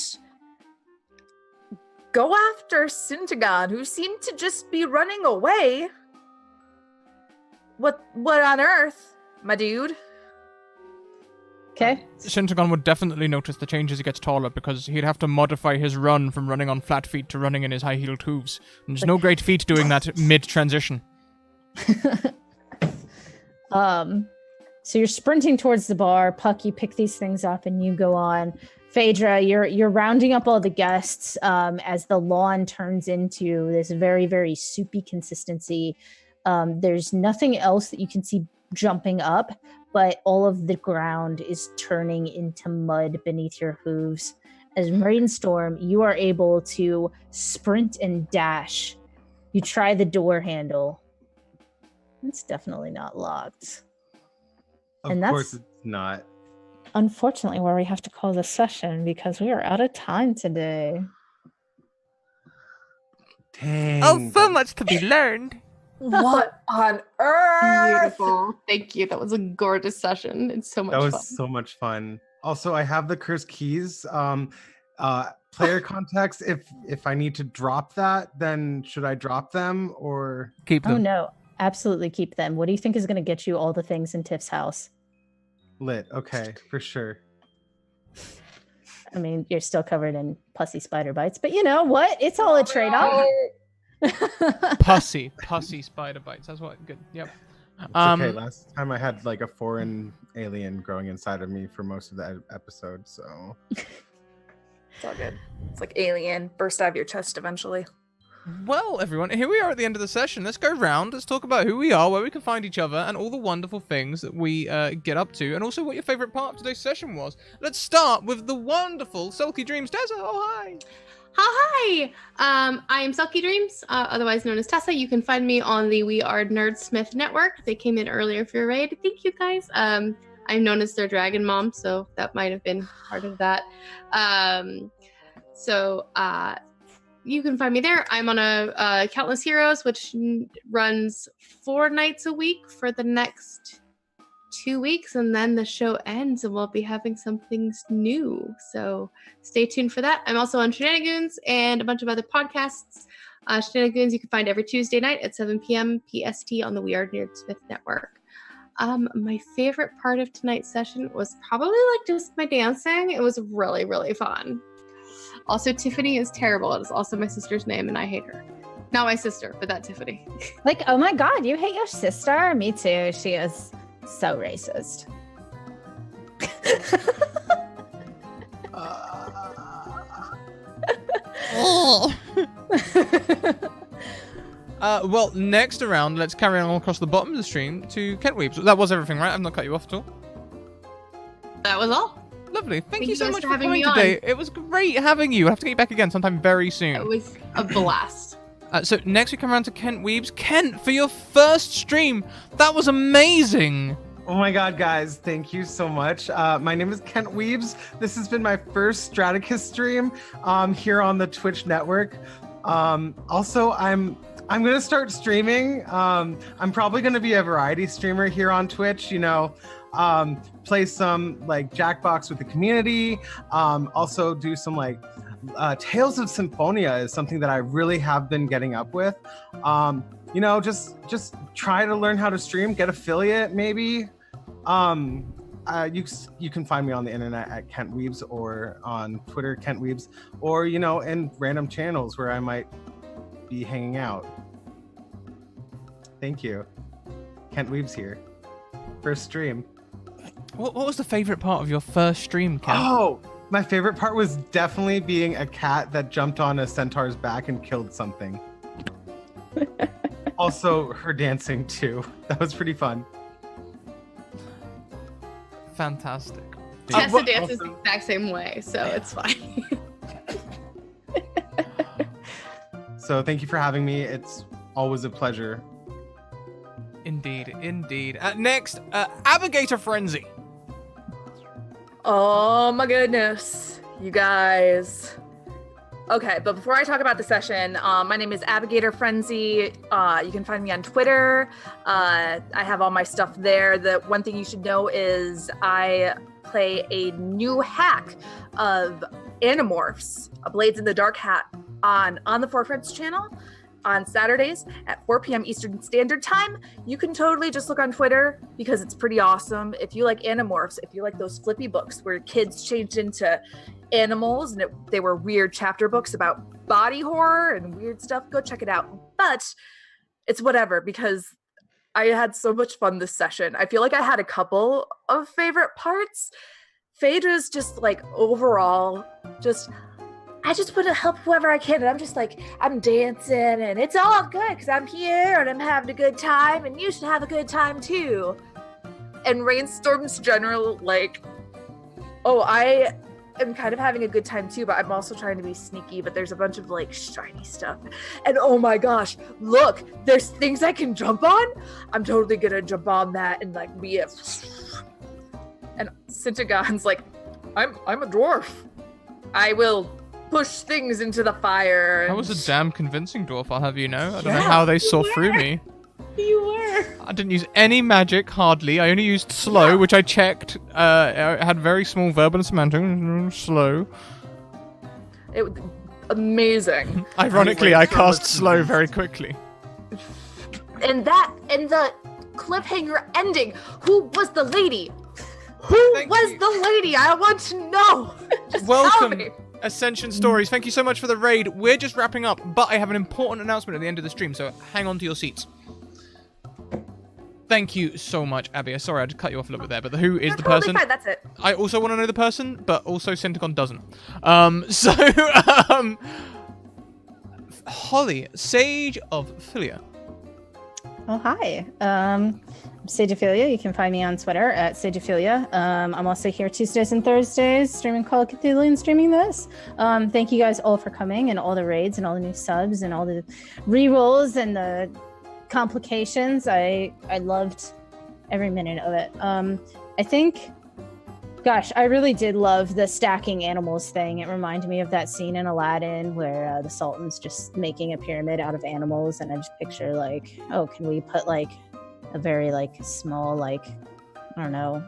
go after Syntagon, who seemed to just be running away. What on earth, my dude? Okay. Syntagon would definitely notice the change as he gets taller, because he'd have to modify his run from running on flat feet to running in his high-heeled hooves. And there's no great feat doing that mid-transition. So you're sprinting towards the bar. Puck, you pick these things up and you go on. Phaedra, you're rounding up all the guests as the lawn turns into this very, very soupy consistency. There's nothing else that you can see jumping up, but all of the ground is turning into mud beneath your hooves. As Rainstorm, you are able to sprint and dash. You try the door handle. It's definitely not locked. Of course it's not. Unfortunately where we have to call this session because we are out of time today. Dang. Oh, so much to be learned. What on earth? Beautiful. Thank you. That was a gorgeous session. It's so much That was fun. so much fun. Also, I have the cursed keys. Player context. If I need to drop that, then should I drop them or Keep them. Oh no, absolutely keep them. What do you think is going to get you all the things in Tiff's house? lit? Okay, for sure. I mean, you're still covered in pussy spider bites, but you know what? It's all a trade-off. Pussy spider bites. That's what. Good. Yep. It's okay. Last time I had like a foreign alien growing inside of me for most of the episode, so It's all good. It's like alien burst out of your chest eventually. Well, everyone, here we are at the end of the session. Let's go round. Let's talk about who we are, where we can find each other, and all the wonderful things that we get up to, and also what your favorite part of today's session was. Let's start with the wonderful Sulky Dreams. Tessa, oh hi. Hi! I am Sulky Dreams, otherwise known as Tessa. You can find me on the We Are Nerdsmith network. They came in earlier for your raid. Thank you, guys. I'm known as their dragon mom, so that might have been part of that. You can find me there. I'm on a Countless Heroes, which runs 4 nights a week for the next 2 weeks, and then the show ends and we'll be having some things new. So stay tuned for that. I'm also on Shenanigans and a bunch of other podcasts. Shenanigans you can find every Tuesday night at 7 p.m. PST on the We Are Nerdsmith network. My favorite part of tonight's session was probably like just my dancing. It was really, really fun. Also, Tiffany is terrible. It is also my sister's name, and I hate her. Not my sister, but that Tiffany. Like, oh my god, you hate your sister? Me too. She is so racist. Well, next around, let's carry on across the bottom of the stream to Kent Weeps. That was everything, right? I've not cut you off at all. That was all. Lovely. Thank you so guys much for for having coming me on. today. It was great having you. I'll have to get you back again sometime very soon. It was a blast. So next we come around to Kent Weebs. Kent, for your first stream, that was amazing. Oh my god, guys, thank you so much. My name is Kent Weebs. This has been my first Scratticus stream here on the Twitch network. Also, I'm gonna start streaming. I'm probably gonna be a variety streamer here on Twitch, you know. Play some like Jackbox with the community. Also do some like Tales of Symphonia is something that I really have been getting up with. You know, just try to learn how to stream, get affiliate maybe. You can find me on the internet at Kent Weebs or on Twitter Kent Weebs, or you know, in random channels where I might be hanging out. Thank you. Kent Weebs here. First stream. What was the favorite part of your first stream, Kent? Oh, my favorite part was definitely being a cat that jumped on a centaur's back and killed something. Also, her dancing too. That was pretty fun. Fantastic. Tessa dances the exact same way, so it's fine. So thank you for having me. It's always a pleasure. Indeed, indeed. Next, Abigator Frenzy. Oh my goodness, you guys. Okay, but before I talk about the session, my name is Abigator Frenzy. You can find me on Twitter. I have all my stuff there. The one thing you should know is I play a new hack of Animorphs, a Blades in the Dark hat on the Forefronts channel on Saturdays at 4 p.m. Eastern Standard Time. You can totally just look on Twitter because it's pretty awesome. If you like Animorphs, if you like those flippy books where kids changed into animals and they were weird chapter books about body horror and weird stuff, go check it out. But it's whatever because I had so much fun this session. I feel like I had a couple of favorite parts. Phaedra's just like overall I just want to help whoever I can, and I'm just like, I'm dancing, and it's all good, because I'm here, and I'm having a good time, and you should have a good time, too. And Rainstorm's general, like, oh, I am kind of having a good time, too, but I'm also trying to be sneaky, but there's a bunch of, like, shiny stuff. And oh my gosh, look, there's things I can jump on? I'm totally gonna jump on that and, like, be a... And Syntagon's like, I'm a dwarf. I will... push things into the fire. I was a damn convincing dwarf, I'll have you know. I don't know Yeah, how they saw through me. You were. I didn't use any magic, hardly. I only used slow, which I checked. I had very small verbal and semantic. Slow. It was amazing. Ironically, I cast slow very quickly. And the cliffhanger ending. Who was the lady? Who Thank was you. the lady? I want to know. Just tell Welcome, me. Ascension Stories. Thank you so much for the raid. We're just wrapping up, but I have an important announcement at the end of the stream, so hang on to your seats. Thank you so much, Abby. Sorry, I just cut you off a little bit there, but who is You're the totally person? fine, that's it. I also want to know the person, but also Syntagon doesn't. Holly, Sage of Philia. Oh, hi. I'm Sagephilia. You can find me on Twitter at Sagephilia. I'm also here Tuesdays and Thursdays streaming Call of Cthulhu and streaming this. Thank you guys all for coming and all the raids and all the new subs and all the re-rolls and the complications. I loved every minute of it. I think, gosh, I really did love the stacking animals thing. It reminded me of that scene in Aladdin where the Sultan's just making a pyramid out of animals, and I just picture like, oh, can we put like a very like small, like, I don't know,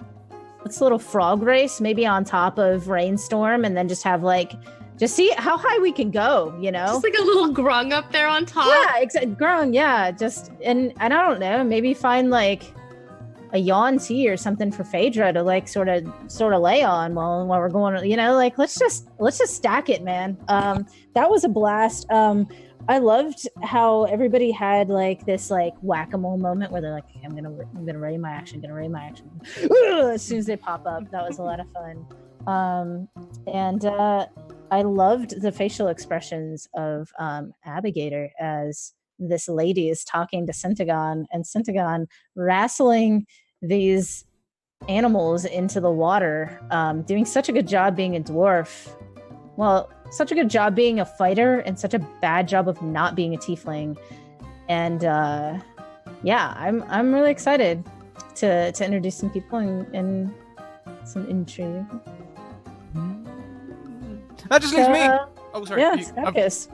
what's a little frog race maybe on top of Rainstorm, and then just have like, just see how high we can go, you know? Just like a little grung up there on top. Yeah, exactly. Grown, yeah. Just and I don't know, maybe find like a yawn tea or something for Phaedra to like sort of lay on while we're going, you know, like let's just stack it, man. That was a blast. I loved how everybody had like this like whack-a-mole moment where they're like, I'm gonna ready my action, as soon as they pop up. That was a lot of fun. And I loved the facial expressions of Abigator as this lady is talking to Syntagon, and Syntagon wrestling these animals into the water, doing such a good job being a dwarf. Well, such a good job being a fighter and such a bad job of not being a tiefling. And yeah, I'm really excited to introduce some people and some intrigue. That just leaves me. Oh, sorry. Yeah, Scratticus.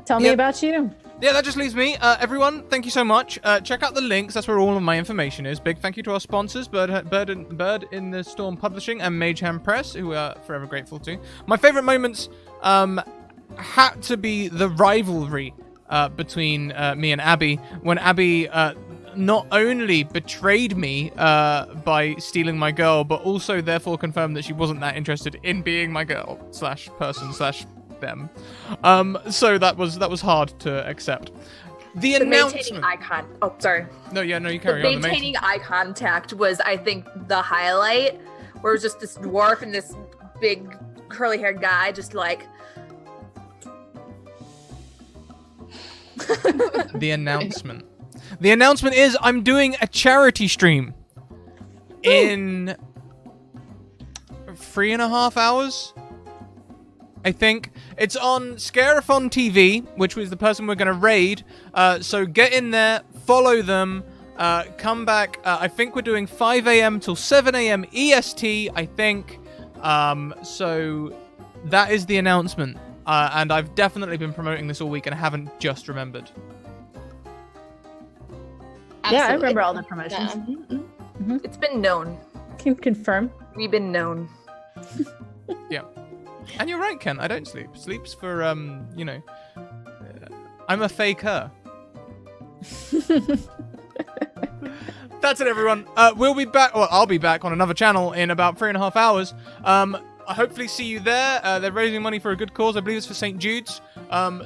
Tell me about you. Yeah, that just leaves me. Everyone, thank you so much. Check out the links. That's where all of my information is. Big thank you to our sponsors, Bird in the Storm Publishing and Mage Hand Press, who we are forever grateful to. My favorite moments had to be the rivalry between me and Abby, when Abby not only betrayed me by stealing my girl, but also therefore confirmed that she wasn't that interested in being my girl / person / them. So that was hard to accept. The announcement. Oh, sorry. No, you carry on. Maintaining eye contact was, I think, the highlight. Where it was just this dwarf and this big curly-haired guy, just like. The announcement. The announcement is I'm doing a charity stream in 3.5 hours. I think it's on Scarathon TV, which was the person we're going to raid. So get in there, follow them, come back. I think we're doing 5 a.m. till 7 a.m. EST, I think. So that is the announcement. And I've definitely been promoting this all week and I haven't just remembered. Absolutely. Yeah, I remember all the promotions. Yeah. Mm-hmm. It's been known. Can you confirm? We've been known. Yeah. And you're right, Ken. I don't sleep. Sleep's for, I'm a faker. That's it, everyone. We'll be back. Well, I'll be back on another channel in about 3.5 hours. I hopefully see you there. They're raising money for a good cause. I believe it's for St. Jude's.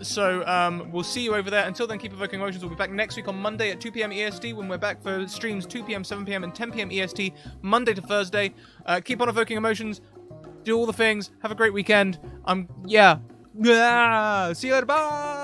So we'll see you over there. Until then, keep evoking emotions. We'll be back next week on Monday at 2 p.m. EST when we're back for streams 2 p.m., 7 p.m., and 10 p.m. EST, Monday to Thursday. Keep on evoking emotions. Do all the things. Have a great weekend. Yeah. See you later. Bye.